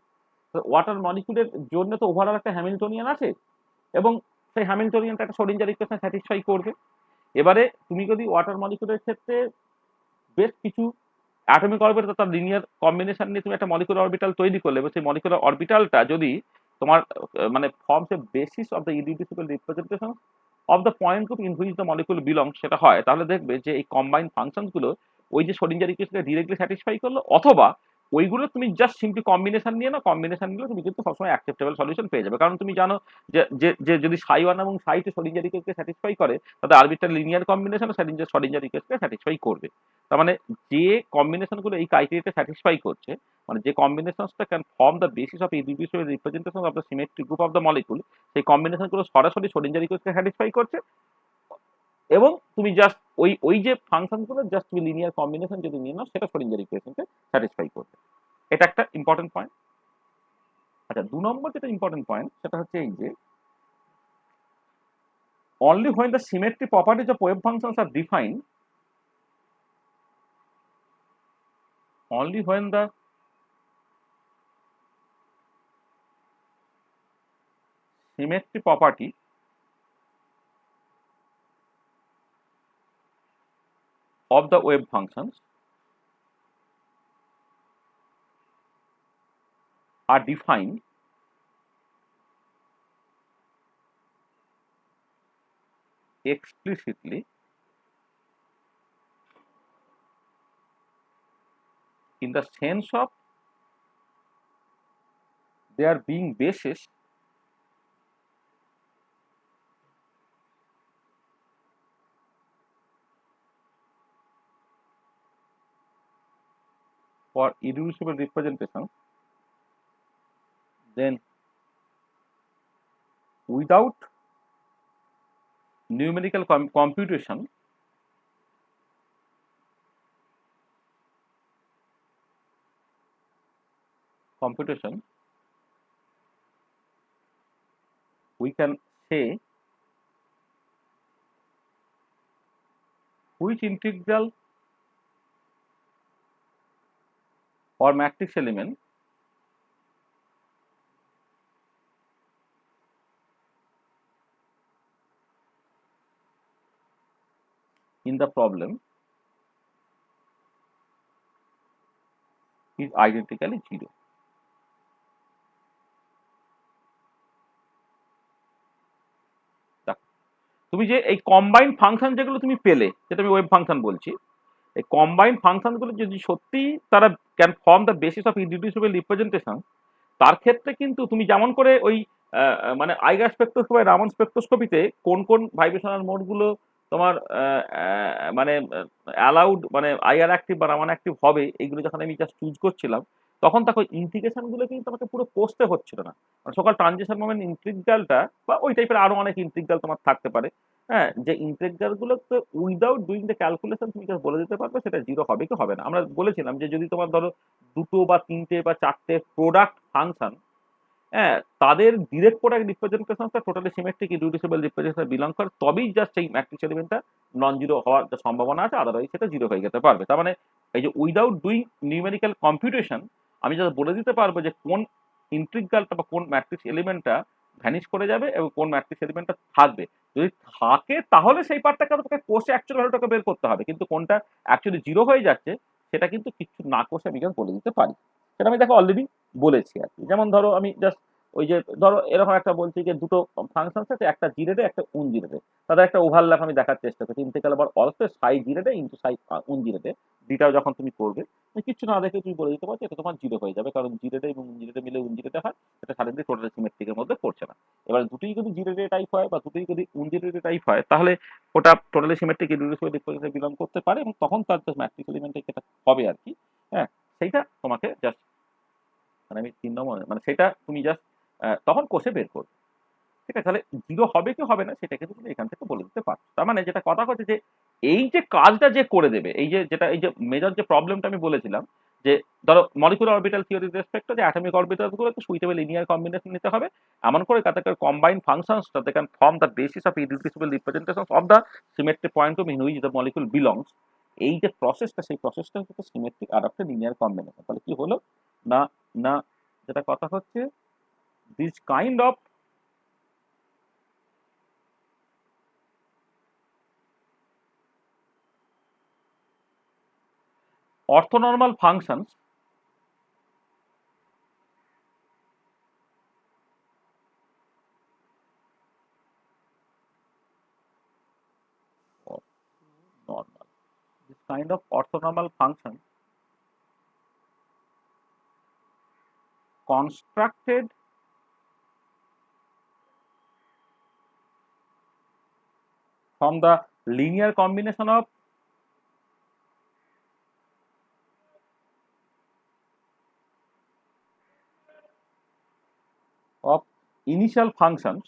ওয়াটার মলিকুলের জন্য তো ওভারঅল একটা হ্যামিল্টনিয়ান আছে এবং সেই হ্যামিল্টনিয়ানটা একটা শ্রোডিঞ্জার ইকুয়েশন স্যাটিসফাই করবে। এবারে তুমি যদি ওয়াটার মলিকুলের ক্ষেত্রে বেশ কিছু অ্যাটমিক অরবিটাল তার লিনিয়ার কম্বিনেশন নিয়ে তুমি একটা মলিকুলার অরবিটাল তৈরি করলে এবং সেই মলিকুলার অরবিটালটা যদি তোমার মানে forms a basis of the irreducible representation of the point group in which the molecule belong সেটা হয়, তাহলে দেখবে যে এই কম্বাইন্ড ফাংশনস গুলো ওই যে শ্রোডিঞ্জার ইকুয়েশনকে ডিরেক্টলি স্যাটিসফাই করলো, অথবা ওইগুলো তুমি জাস্ট সিম্পলি কম্বিনেশন নিয়ে নাও, কম্বিনেশন নিলে তুমি কিন্তু সবসময় অ্যাকসেপ্টেবল সলিউশন পেয়ে যাবে। কারণ তুমি জানো যে যে যে যদি সাই ওয়ান এবং সাই টু শ্রোডিঞ্জার ইকুয়েশনকে স্যাটিসফাই করে তাদের আরবিট্রারি লিনিয়ার কম্বিনেশন শ্রোডিঞ্জার ইকুয়েশনকে স্যাটিসফাই করবে। তার মানে যে কম্বিনেশন গুলো এই ক্রাইটেরিয়াটা স্যাটিসফাই করছে, মানে যে কম্বিনেশনসটা can form the basis of irreducible representation of the symmetric group of the molecule, সেই কম্বিনেশন গুলো সরাসরি শ্রোডিঞ্জার ইকুয়েশনকে স্যাটিসফাই করছে এবং তুমি জাস্ট ওই যে ফাংশন গুলো জাস্ট তুমি লিনিয়ার কম্বিনেশন যদি নিয়ে নাও সেটা শ্রোডিঞ্জার ইকুয়েশনকে স্যাটিসফাই করবে। এটা একটা ইম্পর্টেন্ট পয়েন্ট। আচ্ছা, 2 নম্বর যেটা ইম্পর্টেন্ট পয়েন্ট সেটা হচ্ছে এই যে only when the symmetry properties of wave functions are defined, only when the symmetry property of the wave functions are defined explicitly in the sense of their being basis for irreducible representation, then without numerical computation we can say which integral or matrix element in the problem is identically zero. তুমি যে এই combined function যেগুলো তুমি পেলে, যেটা আমি wave function বলছি, এই কম্বাইন্ড ফাংশনগুলো যদি সত্যি তারা can form the basis of irreducible representation, তার ক্ষেত্রে কিন্তু তুমি যেমন করে ওই মানে আইগার স্পেকট্রোস্কোপি রামন স্পেকট্রোস্কোপিতে কোন কোন ভাইব্রেশনাল মোডগুলো তোমার মানে অ্যালাউড মানে আইআর অ্যাক্টিভ বা রামান অ্যাক্টিভ হবে, এইগুলো যখন আমি জাস্ট চুজ করছিলাম তখন তখন ইন্টিগ্রেশনগুলো কিন্তু তোমাকে পুরো কষতে হচ্ছিল না। সকাল ট্রানজিশন মোমেন্ট ইন্টিগ্রালটা বা ওই টাইপের আরো অনেক ইন্টিগ্রাল তোমার থাকতে পারে, হ্যাঁ, যে ইন্টিগ্রালগুলো তো উইদাউট ডুইং দ্য ক্যালকুলেশন তুমি জাস্ট বলে দিতে পারবে সেটা জিরো হবে কি হবে না। আমরা বলেছিলাম যে যদি তোমার ধরো 2 বা 3 বা 4 প্রোডাক্ট ফাংশন, হ্যাঁ, তাদের ডিরেক্ট প্রোডাক্ট রিপ্রেজেন্টেশনটা totally symmetric irreducible representation belong করে, তবেই জাস্ট সেই ম্যাট্রিক্স এলিমেন্টটা নন জিরো হওয়ার যে সম্ভাবনা আছে, আদারওয়াইজ সেটা জিরো হয়ে যেতে পারবে। তার মানে এই যে উইদাউট ডুইং নিউমেরিক্যাল কম্পিউটেশন আমি জাস্ট বলে দিতে পারবো যে কোন ইন্টিগ্রালটা বা কোন ম্যাট্রিক্স এলিমেন্টটা ভ্যানিশ করে যাবে এবং কোন ম্যাট্রিক্স এলিমেন্টটা থাকবে। যদি থাকে তাহলে সেই পার্টটাকে তোমাকে কোষে অ্যাকচুয়াল ভ্যালুটাকে বের করতে হবে, কিন্তু কোনটা অ্যাকচুয়ালি জিরো হয়ে যাচ্ছে সেটা কিন্তু কিছু না কোষে আমি জাস্ট বলে দিতে পারি। সেটা আমি দেখো অলরেডি বলেছি আর কি। যেমন ধরো আমি জাস্ট ওই যে ধরো এরকম একটা বলছি যে দুটো ফাংশন আছে, একটা জিরেটে একটা উন জিরেটে, তাদের একটা ওভারল্যাপ আমি দেখার চেষ্টা করছি। ইন্টিগ্রাল আবার অলসো সাই জিরেটে ইন্টু সাই উন জিরেটে, দুটাও যখন তুমি করবে কিছু না দেখে তুমি বলে দিতে পারছো এটা তোমার জিরো হয়ে যাবে, কারণ জিরেটে এবং উন জিরেটে মিলে উন জিরেটে হয়, এটা সাডেনলি টোটাল সিমেট্রিকের মধ্যে পড়ছে না। এবার দুটোই যদি জিরেটে টাইপ হয় বা দুটোই যদি উন জিরেটে টাইপ হয় তাহলে ওটা টোটালি সিমেট্রিক ইরিডিউসিবল রিপ্রেজেন্টেশনে বিলং করতে পারে এবং তখন তার জাস্ট ম্যাট্রিক্স এলিমেন্টে যেটা হবে আর কি, হ্যাঁ, সেইটা তোমাকে জাস্ট মানে আমি 3 নম্বর মানে সেটা তুমি জাস্ট তখন কোষে বের করবে। ঠিক আছে, তাহলে জিরো হবে কি হবে না সেটা কিন্তু তুমি এখান থেকে বলে দিতে পারছো। তার মানে যেটা কথা হচ্ছে যে এই যে কাজটা যে করে দেবে, এই যে যেটা এই যে মেজর যে প্রবলেমটা আমি বলেছিলাম যে ধরো মলিকুলার অরবিটাল থিওরির রেসপেক্টে যে অ্যাটমিক অরবিটালসগুলোকে সুইটেবল লিনিয়ার কম্বিনেশন নিতে হবে, এমন করে তাদেরকে combined functions that they can form the basis of irreducible representations of the symmetric point of in which the molecule belongs. এই যে প্রসেসটা, সেই প্রসেসটা হচ্ছে সিমেট্রিক অ্যাডাপ্টেড লিনিয়ার কম্বিনেশন। তাহলে কি হলো না, না যেটা কথা হচ্ছে this kind of orthonormal functions or normal, this kind of orthonormal function constructed from the linear combination of initial functions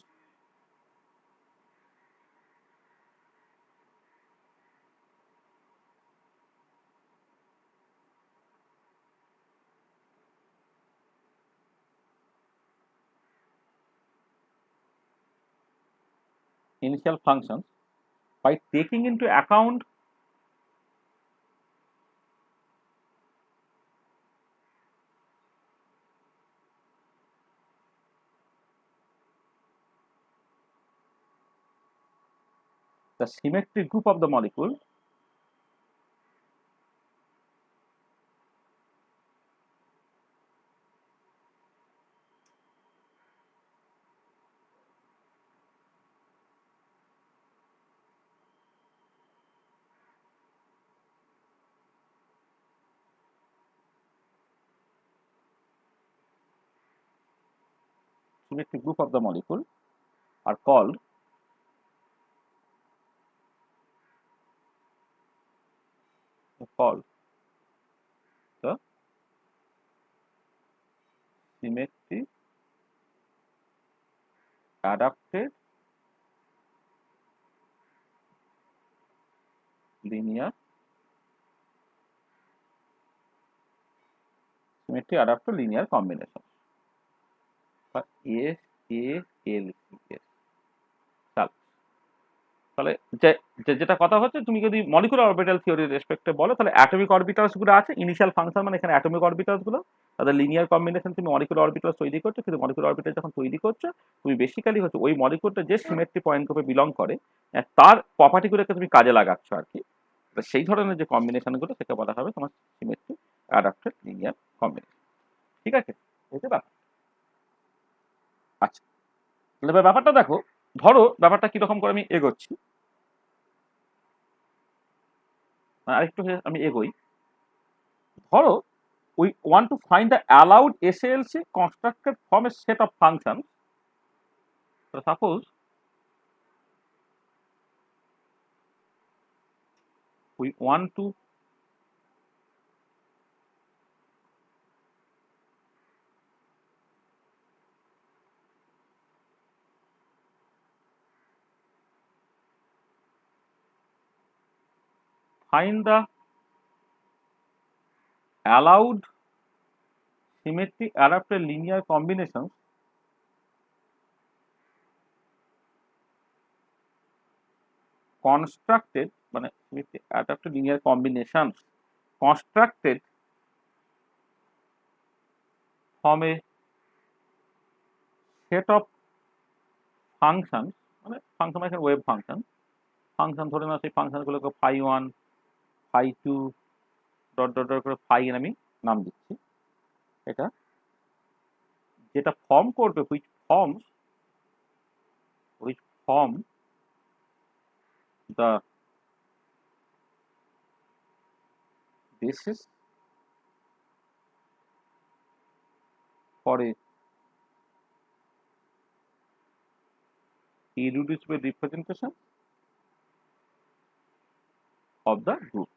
by taking into account the symmetric group of the molecule are called the symmetric adapted linear combination বা SALCS। তাহলে যেটা কথা হচ্ছে, তুমি যদি molecular orbital থিওরির রেসপেক্টে বলো, তাহলে অ্যাটমিক অরবিটালস গুলো আছে ইনিশিয়াল ফাংশন, মানে এখানে অ্যাটমিক অরবিটালস গুলো তাদের লিনিয়ার কম্বিনেশন তুমি মলিকুলার অরবিটাল তৈরি করছো। কিন্তু মলিকুলার অরবিটাল যখন তৈরি করছো, তুমি বেসিক্যালি হচ্ছে ওই মলিকুলটা যে সিমেট্রি পয়েন্ট গ্রুপে বিলং করে তার প্রপার্টিগুলোকে তুমি কাজে লাগাচ্ছ আর কি। সেই ধরনের যে কম্বিনেশনগুলো সেটা বলা হবে তোমার সিমেট্রি অ্যাডাপ্টেড লিনিয়ার কম্বিনেশন। ঠিক আছে, এই যে ব্যাপার। আচ্ছা, তাহলে ব্যাপারটা দেখো, ধরো ব্যাপারটা কিরকম করে আমি এগোচ্ছি, আরেকটু আমি এগোই। ধরো we want to find the allowed SALC constructed from a set of functions. So suppose we want to find the allowed symmetry adapted linear combinations constructed, মানে symmetry adapted linear combinations constructed from a set of functions, মানে function মানে wave function ধরে নাও, সেই ফাংশনগুলোকে phi1 phi2 dot dot dot করে phi এর আমি নাম দিচ্ছি। এটা যেটা ফর্ম করবে which form the basis for a irreducible representation of the group.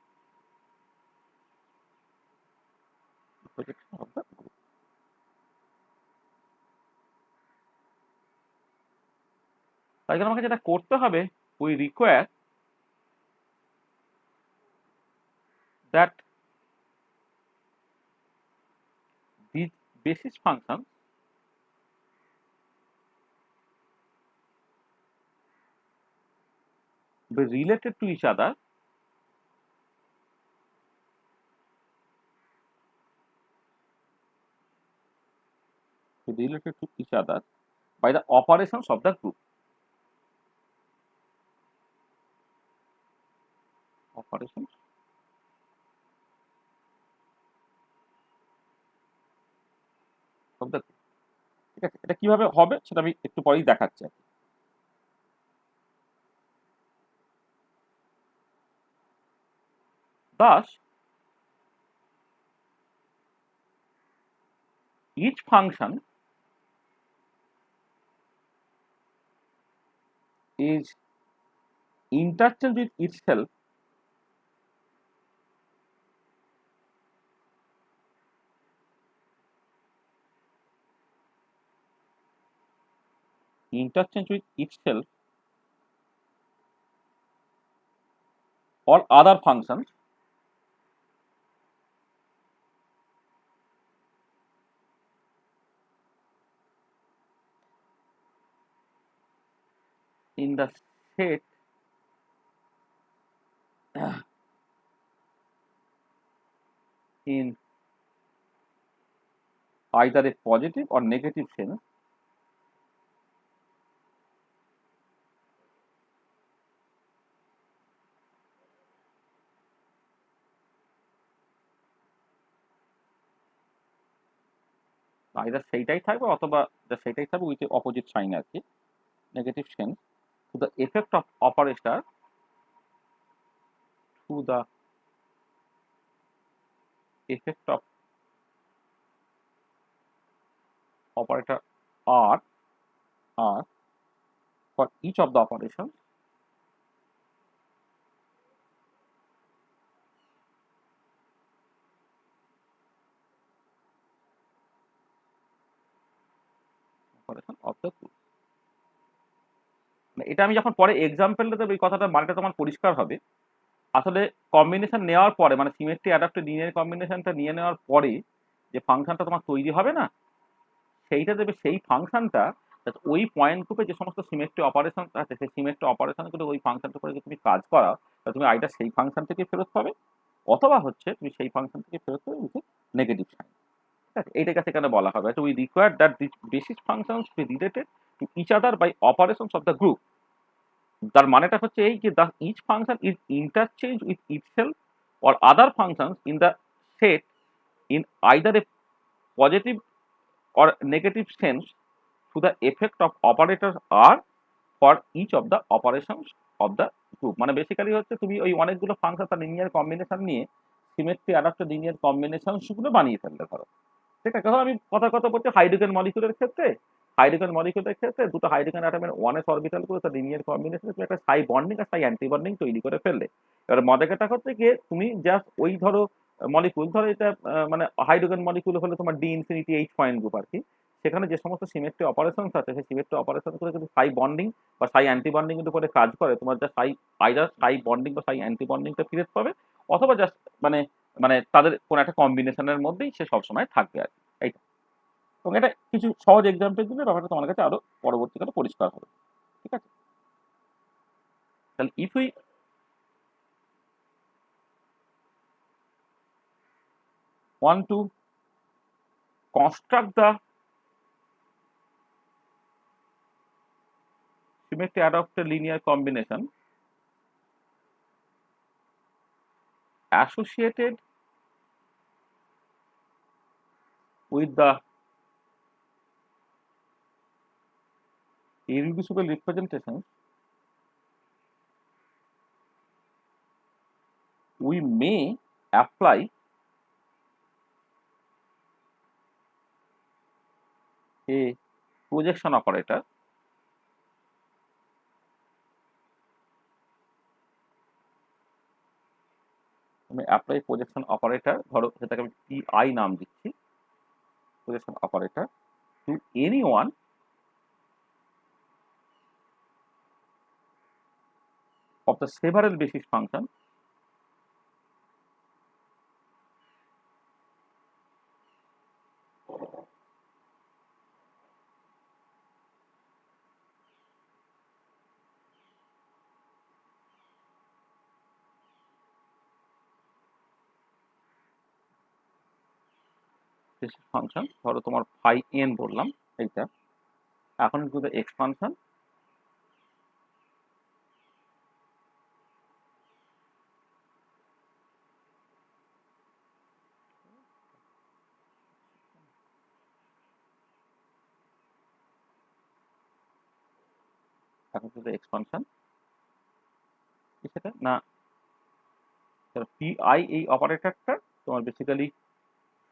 তাই জন্য আমাকে যেটা করতে হবে, we require that these basis functions be related to each other by the operations of the group. Operations of the group. ঠিক আছে, এটা কিভাবে হবে সেটা আমি একটু পরেই দেখাচ্ছি। Thus, each function is interchanged with itself or other functions in the set in either a positive or negative sense either সেইটাই থাকবে অথবা সেইটাই থাকবে উইথ অপোজিট সাইন আর কি, negative sense, to the effect of operator R for each of the operations of the group. এটা আমি যখন পরে এক্সাম্পলটা দেবো এই কথাটা মানেটা তোমার পরিষ্কার হবে। আসলে কম্বিনেশন নেওয়ার পরে মানে সিমেট্রি অ্যাডাপ্টেড লিনিয়ার কম্বিনেশনটা নিয়ে নেওয়ার পরে যে ফাংশনটা তোমার তৈরি হবে না, সেইটা দেবে সেই ফাংশনটা ওই পয়েন্ট গ্রুপে যে সমস্ত সিমেট্রি অপারেশন আছে সেই সিমেট্রি অপারেশনগুলো ওই ফাংশনটা করে যদি তুমি কাজ করাও তাহলে তুমি আইদার সেই ফাংশন থেকে ফেরত পাবে অথবা হচ্ছে তুমি সেই ফাংশন থেকে ফেরত পাবে উইথ নেগেটিভ সাইন। ঠিক আছে, এইটাকে সেখানে বলা হবে we require that this basis functions be related to each other by operations of the group. তার মানেটা হচ্ছে এই যে the each function is interchange with itself or other functions in the set in either a positive or negative sense to the effect of operators R for each of the operations of the group। মানে basically হচ্ছে তুমি ওই অনেকগুলো function তার linear combination নিয়ে symmetry adapted linear combination গুলো বানিয়ে ফেলতে পারো। ঠিক আছে, ধরো আমি কথা বলছি হাইড্রোজেন মলিকুলের ক্ষেত্রে দুটো হাইড্রোজেন অ্যাটমের ওয়ান s অরবিটাল করে তার লিনিয়ার কম্বিনেশনে তুমি একটা সাই বন্ডিং আর সাই অ্যান্টি বন্ডিং তৈরি করে ফেললে। এবার মজাটা হচ্ছে গিয়ে তুমি জাস্ট ওই ধরো মলিকুল, ধরো এটা মানে হাইড্রোজেন মলিকুল হলে তোমার d infinity h point group আর কি, সেখানে যে সমস্ত সিমেট্রি অপারেশনস আছে সেই সিমেট্রি অপারেশন করে যদি সাই বন্ডিং বা সাই অ্যান্টি বন্ডিং এর উপরে কাজ করে তোমার যা আইদার সাই বন্ডিং বা সাই অ্যান্টি বন্ডিংটা ফিরে পাবে অথবা জাস্ট মানে মানে তাদের কোন একটা কম্বিনেশনের মধ্যেই সে সবসময় থাকবে আর কি। এইটা, এবং এটা কিছু সহজ এক্সাম্পল দিলে ব্যাপারটা তোমার কাছে আরো পরবর্তীকালে পরিষ্কার হবে। ঠিক আছে, তাহলে if we want to construct the symmetry adapted linear combination associated with the irreducible representations, we may apply a projection operator আমি অ্যাপ্লাই প্রজেকশন অপারেটর, ধরো সেটাকে আমি pi নাম দিচ্ছি, projection operator to any one of the several basis function basis function ধরো তোমার phi N বললাম এইটা, এখন কিন্তু এক্সপানশন এখন কিন্তু এক্সপানশন কি সেটা না, পি আই এই অপারেটরটা তোমার বেসিক্যালি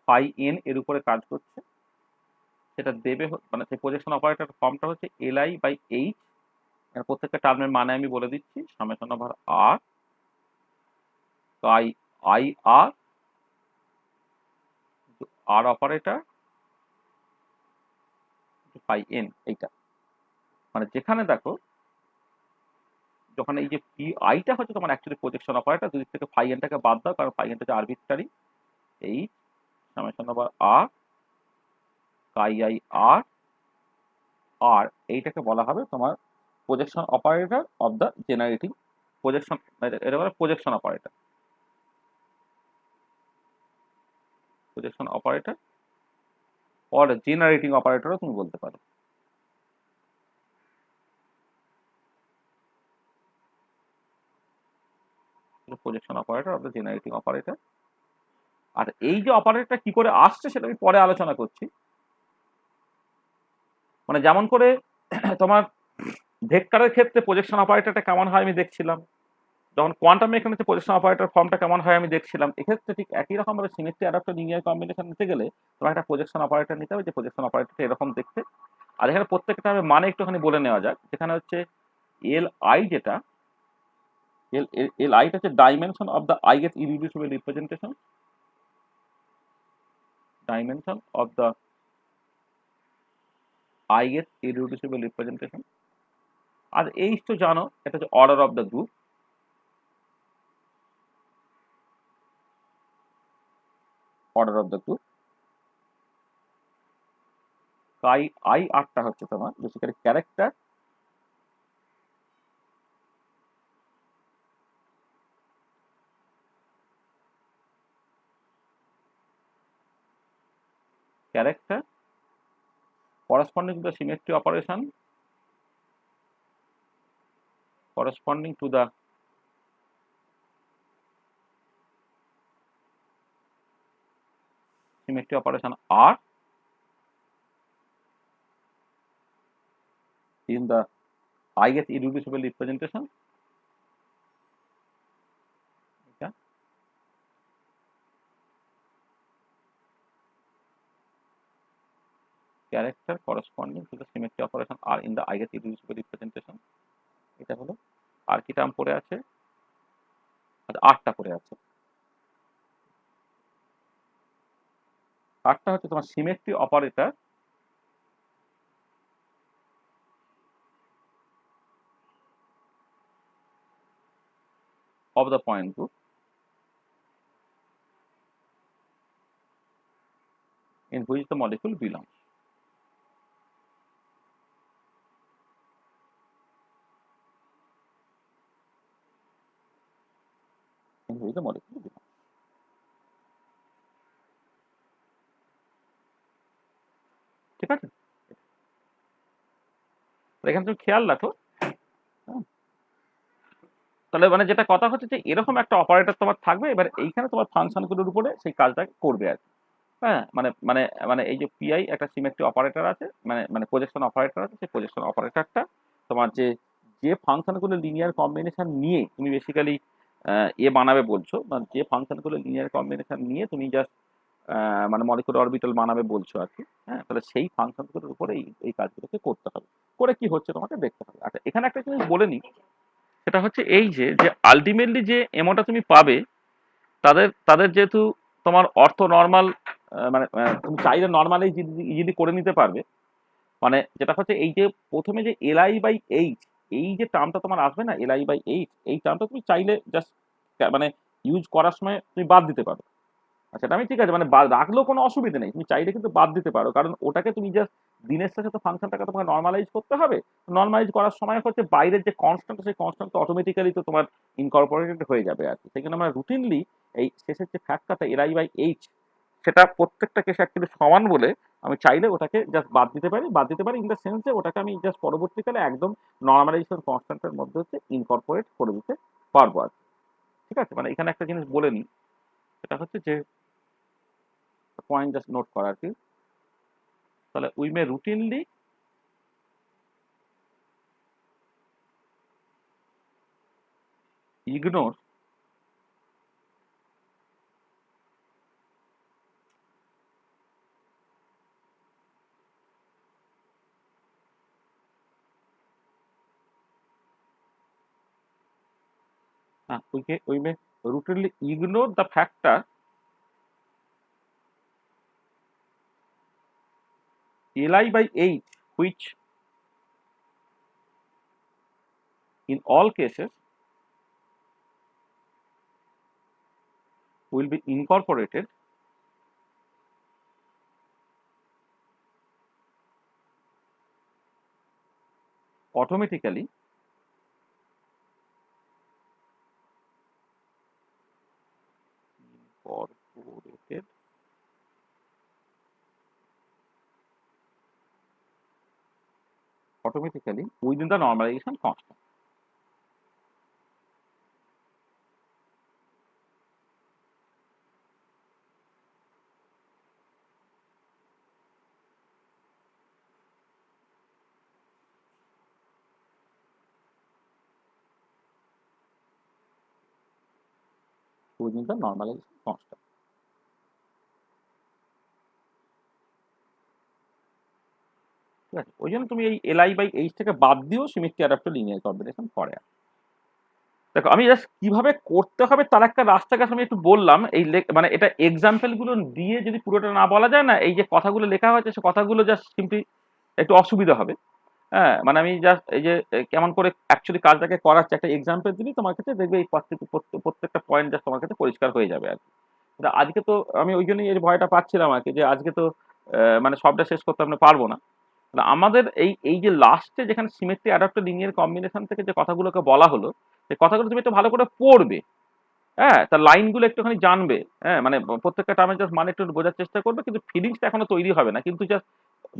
ফাই এন এর উপরে কাজ করছে, সেটা দেবে মানে সেই প্রজেকশন অপারেটর ফর্মটা হচ্ছে এল আই বাই এইচ, প্রত্যেকটা টার্মের মানে আমি বলে দিচ্ছি, summation over r i i r r operator phi n এইটা, মানে যেখানে দেখো যখন এই যে পি আইটা হচ্ছে তোমার অ্যাকচুয়ালি প্রজেকশন অপারেটর, দুই থেকে ফাই এনটাকে বাদ দাও কারণ ফাই এনটা হচ্ছে আরবিট্রারি, এই summation over r i i r r এইটাকে বলা হবে তোমার projection operator of the generating projection, এটা বলে projection operator, projection operator or generating অপারেটরও তুমি বলতে পারো। Projection operator of the generating operator. আর এই যে অপারেটরটা কি করে আসছে সেটা আমি পরে আলোচনা করছি, মানে যেমন করে তোমার ভেক্টরের ক্ষেত্রে প্রজেকশন অপারেটরটা কেমন হয় আমি দেখছিলাম, যখন কোয়ান্টাম মেকানিক্সে প্রজেকশন অপারেটর ফর্মটা কেমন হয় আমি দেখছিলাম, এক্ষেত্রে ঠিক একই রকম ভাবে সিমেট্রি অ্যাডাপ্টার লিনিয়ার কম্বিনেশন নিতে গেলে তোমার একটা প্রজেকশন অপারেটর নিতে হবে, যে প্রজেকশন অপারেটরটা এরকম দেখতে। আর এখানে প্রত্যেকটা মানে একটুখানি বলে নেওয়া যাক, যেখানে হচ্ছে এল আই যেটা এল আইটা হচ্ছে dimension of the ith irreducible representation, dimension of the ith irreducible representation. আর এইচ তো জানো এটা হচ্ছে order of the group, order of the group. তাই আই আরটা হচ্ছে তোমার basically character, character corresponding to the symmetry operation, corresponding to the symmetry operation R in the ith irreducible representation, okay? Character corresponding to the symmetry operation R in the ith irreducible representation, এটা হলো। আর কি term পড়ে আছে, আচ্ছা আটটা পড়ে আছে। আটটা হচ্ছে তোমার symmetry operator of the point group in which the molecule belongs, in which the molecule belongs, ঠিক আছে? এখানে তুমি খেয়াল রাখো, তাহলে মানে যেটা কথা হচ্ছে যে এরকম একটা অপারেটর তোমার থাকবে, এবার এইখানে তোমার ফাংশনগুলোর উপরে সেই কাজটা করবে আর কি। হ্যাঁ, মানে মানে মানে এই যে পিআই একটা সিমেট্রি অপারেটর আছে, মানে মানে প্রজেকশন অপারেটর আছে, সেই প্রজেকশন অপারেটরটা তোমার যে যে ফাংশনগুলো লিনিয়ার কম্বিনেশন নিয়ে তুমি বেসিক্যালি বানাবে বলছো, মানে যে ফাংশনগুলো লিনিয়ার কম্বিনেশন নিয়ে তুমি জাস্ট মানে মলিকুলার অরবিটাল বানাবে বলছো আর কি। হ্যাঁ, তাহলে সেই ফাংশনগুলোর উপরে এই কাজগুলোকে করতে হবে, করে কি হচ্ছে তোমাকে দেখতে হবে। আচ্ছা, এখানে একটা জিনিস বলে নিই, সেটা হচ্ছে এই যে আলটিমেটলি যে এমওটা তুমি পাবে, তাদের তাদের যেহেতু তোমার অর্থ নর্মাল, মানে তুমি চাইলে নর্মালি ইজিলি করে নিতে পারবে, মানে যেটা হচ্ছে এই যে প্রথমে যে এলআই বাই এইচ এই যে টার্মটা তোমার আসবে না, এলআই বাই এইচ এই টার্মটা তুমি চাইলে জাস্ট মানে ইউজ করার সময় তুমি বাদ দিতে পারো। আচ্ছা, এটা আমি ঠিক আছে, মানে রাখলেও কোনো অসুবিধা নেই, তুমি চাইলে কিন্তু বাদ দিতে পারো, কারণ ওটাকে তুমি জাস্ট দিনের সাথে তো ফাংশনটাকে তোমাকে নর্মালাইজ করতে হবে। নর্মালাইজ করার সময় হচ্ছে বাইরের যে কনস্ট্যান্ট, সেই কনস্ট্যান্ট অটোমেটিক্যালি তো তোমার ইনকর্পোরেটেড হয়ে যাবে আর কি। সেখানে আমরা রুটিনলি এই শেষের যে ফ্যাক্টরটা এলআই বাই এইচ সেটা প্রত্যেকটা কেস অ্যাকচুয়ালি সমান বলে আমি চাইলে ওটাকে জাস্ট বাদ দিতে পারি ইন দ্য সেন্স যে ওটাকে আমি জাস্ট পরবর্তীকালে একদম নর্মালাইজেশন কনস্ট্যান্টের মধ্যে হচ্ছে ইনকর্পোরেট করে দিতে পারবো আর কি। ঠিক আছে, মানে এখানে একটা জিনিস বলে নিই, সেটা হচ্ছে যে পয়েন্ট জাস্ট নোট করা আর কি। তাহলে we may routinely ignore we may routinely ignore the factor Li by H, which in all cases will be incorporated automatically incorporated automatically within the normalization constant. Within the normalization constant. ঠিক আছে, ওই জন্য তুমি এই Li by H থেকে বাদ দিয়েও symmetry adapter linear combination করে। দেখো আমি জাস্ট কিভাবে করতে হবে তার একটা রাস্তা গেছে আমি একটু বললাম, এই মানে এটা এক্সাম্পল গুলো দিয়ে যদি পুরোটা না বলা যায় না, এই যে কথাগুলো লেখা হয়েছে সে কথাগুলো জাস্ট সিম্পলি একটু অসুবিধা হবে। হ্যাঁ, মানে আমি জাস্ট এই যে কেমন করে অ্যাকচুয়ালি কাজটাকে করাচ্ছে একটা এক্সাম্পল দিলেই তোমার কাছে দেখবে এই প্রত্যেকটা পয়েন্ট জাস্ট তোমার কাছে পরিষ্কার হয়ে যাবে আর কি। আজকে তো আমি ওই জন্যই এই ভয়টা পাচ্ছিলাম আর কি, যে আজকে তো মানে সবটা শেষ করতে আমরা পারবো না। আমাদের এই এই যে লাস্টে যেখানে সিমেট্রি অ্যাডাপ্টার লিনিয়ার কম্বিনেশন থেকে যে কথাগুলোকে বলা হলো, সেই কথাগুলো তুমি একটু ভালো করে পড়বে। হ্যাঁ, তার লাইনগুলো একটুখানি জানবে। হ্যাঁ, মানে প্রত্যেকটা টার্মের জাস্ট মানে একটু বোঝার চেষ্টা করবে, কিন্তু ফিলিংসটা এখনো তৈরি হবে না, কিন্তু জাস্ট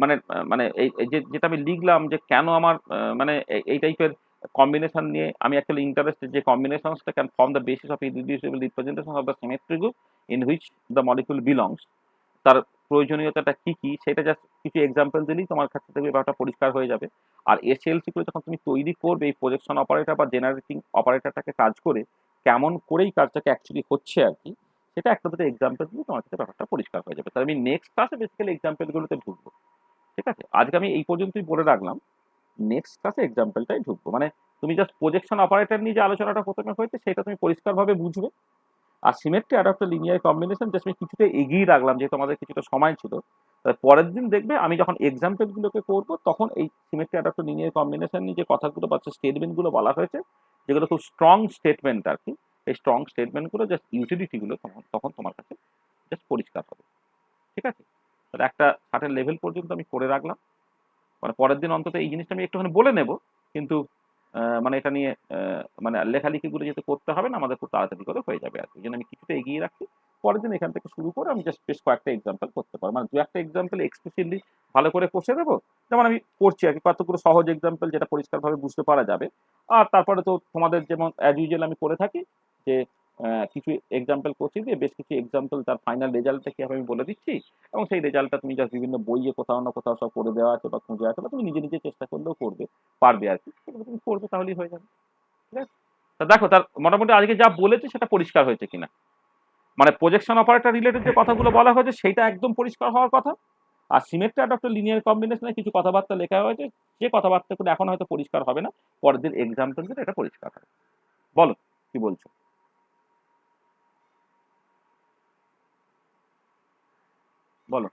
মানে মানে এই যেটা আমি লিখলাম যে কেন আমার মানে এই টাইপের কম্বিনেশন নিয়ে আমি অ্যাকচুয়ালি ইন্টারেস্টেড, যে কম্বিনেশনসটা can form the basis of irreducible representation of the symmetry group in which the molecule belongs. তার প্রয়োজনীয়তাটা কি কি সেটা জাস্ট কিছু এক্সাম্পল দিলেই তোমার কাছে থেকে ব্যাপারটা পরিষ্কার হয়ে যাবে। আর এসএলসি করে যখন তুমি তৈরি করবে এই প্রজেকশন অপারেটর বা জেনারেটিং অপারেটরটাকে কাজ করে কেমন করেই কাজটাকে অ্যাকচুয়ালি হচ্ছে আর কি, সেটা একটা দুটো এক্সাম্পল দিয়ে তোমার কাছে ব্যাপারটা পরিষ্কার হয়ে যাবে। তাহলে আমি নেক্সট ক্লাসে বেসিক্যালি এক্সাম্পলগুলোতে ঢুকবো। ঠিক আছে, আজকে আমি এই পর্যন্তই বলে রাখলাম, নেক্সট ক্লাসে এক্সাম্পলটাই ঢুকবো। মানে তুমি জাস্ট প্রজেকশন অপারেটর নিয়ে যে আলোচনাটা প্রথমে হয়েছে সেটা তুমি পরিষ্কারভাবে বুঝবে। আর symmetry adapter linear combination just আমি কিছুটা এগিয়ে রাখলাম যেহেতু আমাদের কিছুটা সময় ছিল। পরের দিন দেখবে আমি যখন এক্সাম্পল গুলোকে করবো তখন এই সিমেট্রি অ্যাডাপ্টার লিনিয়ার কম্বিনেশন নিয়ে যে কথাগুলো বা স্টেটমেন্ট গুলো বলা হয়েছে, যেগুলো খুব স্ট্রং স্টেটমেন্ট আর কি, এই স্ট্রং স্টেটমেন্ট গুলো জাস্ট ইউটিলিটি গুলো তখন তোমার কাছে জাস্ট পরিষ্কার হবে। ঠিক আছে, তাহলে একটা সার্টেন লেভেল পর্যন্ত আমি করে রাখলাম, মানে পরের দিন অন্তত এই জিনিসটা আমি একটুখানি বলে নেব, কিন্তু মানে এটা নিয়ে মানে লেখালেখিগুলো যেহেতু করতে হবে না আমাদের, খুব তাড়াতাড়ি করে হয়ে যাবে আর কি। এই জন্য আমি কিছুটা এগিয়ে রাখছি, পরের দিন এখান থেকে শুরু করে আমি জাস্ট বেশ কয়েকটা এক্সাম্পল করতে পারবো, মানে দু একটা এক্সাম্পল এক্সপ্লিসিটলি ভালো করে কষে দেবো, যেমন আমি করছি আর কি, কতগুলো সহজ এক্সাম্পল যেটা পরিষ্কারভাবে বুঝতে পারা যাবে। আর তারপরে তো তোমাদের যেমন অ্যাজ ইউজুয়াল আমি করে থাকি, যে কিছু এক্সাম্পল করছি দিয়ে বেশ কিছু এক্সাম্পল তার ফাইনাল রেজাল্টটা কি হবে আমি বলে দিচ্ছি, এবং সেই রেজাল্টটা তুমি জাস্ট বিভিন্ন বইয়ে কোথাও না কোথাও সব করে দেওয়া আছে বা খুঁজে আছে, বা তুমি নিজে নিজে চেষ্টা করলেও করবে পারবে আর কি, সেগুলো তুমি করবে তাহলেই হয়ে যাবে। ঠিক আছে, তা দেখো তার মোটামুটি আজকে যা বলেছি সেটা পরিষ্কার হয়েছে কিনা, মানে প্রজেকশন অপারেটর রিলেটেড যে কথাগুলো বলা হয়েছে সেটা একদম পরিষ্কার হওয়ার কথা। আর সিমেট্রি অ্যাডাপ্টার লিনিয়ার কম্বিনেশনে কিছু কথাবার্তা লেখা হয়েছে, যে কথাবার্তাগুলো এখন হয়তো পরিষ্কার হবে না, পরের দিন এক্সাম্পল দিলে এটা পরিষ্কার হবে। বলো কি বলছো? বলো।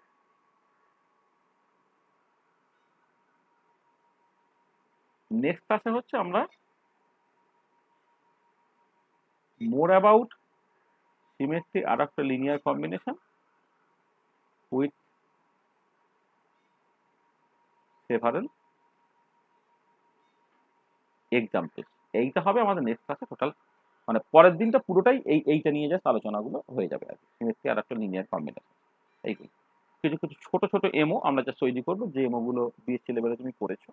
নেক্সট ক্লাসে হচ্ছে আমরা more about symmetry adapter linear combination with several examples। এইটা হবে আমাদের নেক্সট ক্লাসে টোটাল, মানে পরের দিনটা পুরোটাই এইটা নিয়ে জাস্ট আলোচনাগুলো হয়ে যাবে আর কি, সিমেট্রি অ্যাডাপ্টার লিনিয়ার কম্বিনেশন। এইগুলো কিছু কিছু ছোট ছোট এমও আমরা জাস্ট তৈরি করবো, যে এমও গুলো বিএসসি লেভেলে তুমি করেছো।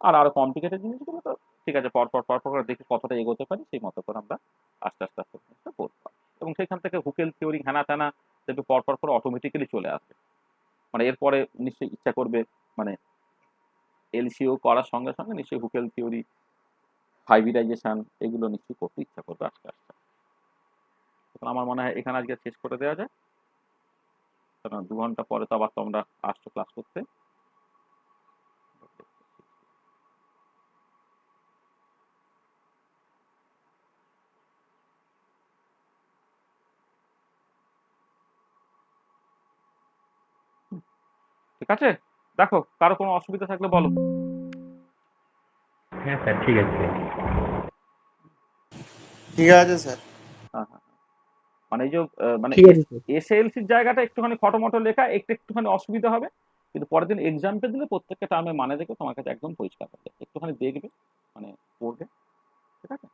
আর আরো কমপ্লিকেটেড জিনিসগুলো তো ঠিক আছে, পরপর করে দেখি কতটা এগোতে পারি, সেই মতো করে আমরা আস্তে আস্তে আস্তে জিনিসটা করতে পারি। এবং সেখান থেকে হুকেল থিওরি হ্যানা ত্যানা দেখবে পরপর করে অটোমেটিক্যালি চলে আসবে। মানে এরপরে নিশ্চয়ই ইচ্ছা করবে, মানে এলসিও করার সঙ্গে সঙ্গে নিশ্চয়ই হুকেল থিওরি, হাইব্রিডাইজেশন এগুলো নিশ্চয়ই করতে ইচ্ছা করবে আস্তে আস্তে। সুতরাং আমার মনে হয় এখানে আজকে শেষ করে দেওয়া যায়, কারণ 2 ঘন্টা পরে তো আবার তোমরা আসছো ক্লাস করতে। ঠিক আছে, দেখো কারো কোনো অসুবিধা থাকলে বলো। হ্যাঁ স্যার, ঠিক আছে। ঠিক আছে স্যার। হ্যাঁ হ্যাঁ, মানে এই যে মানে ঠিক আছে স্যার। এসএলসির জায়গাটা একটুখানি খটোমটো লেখা একটুখানি অসুবিধা হবে, কিন্তু পরের দিন এক্সামটা দিলে প্রত্যেকটা টার্মে মানে দেখে তোমার কাছে একদম পরিষ্কার হবে, একটুখানি দেখবে মানে পড়বে, ঠিক আছে।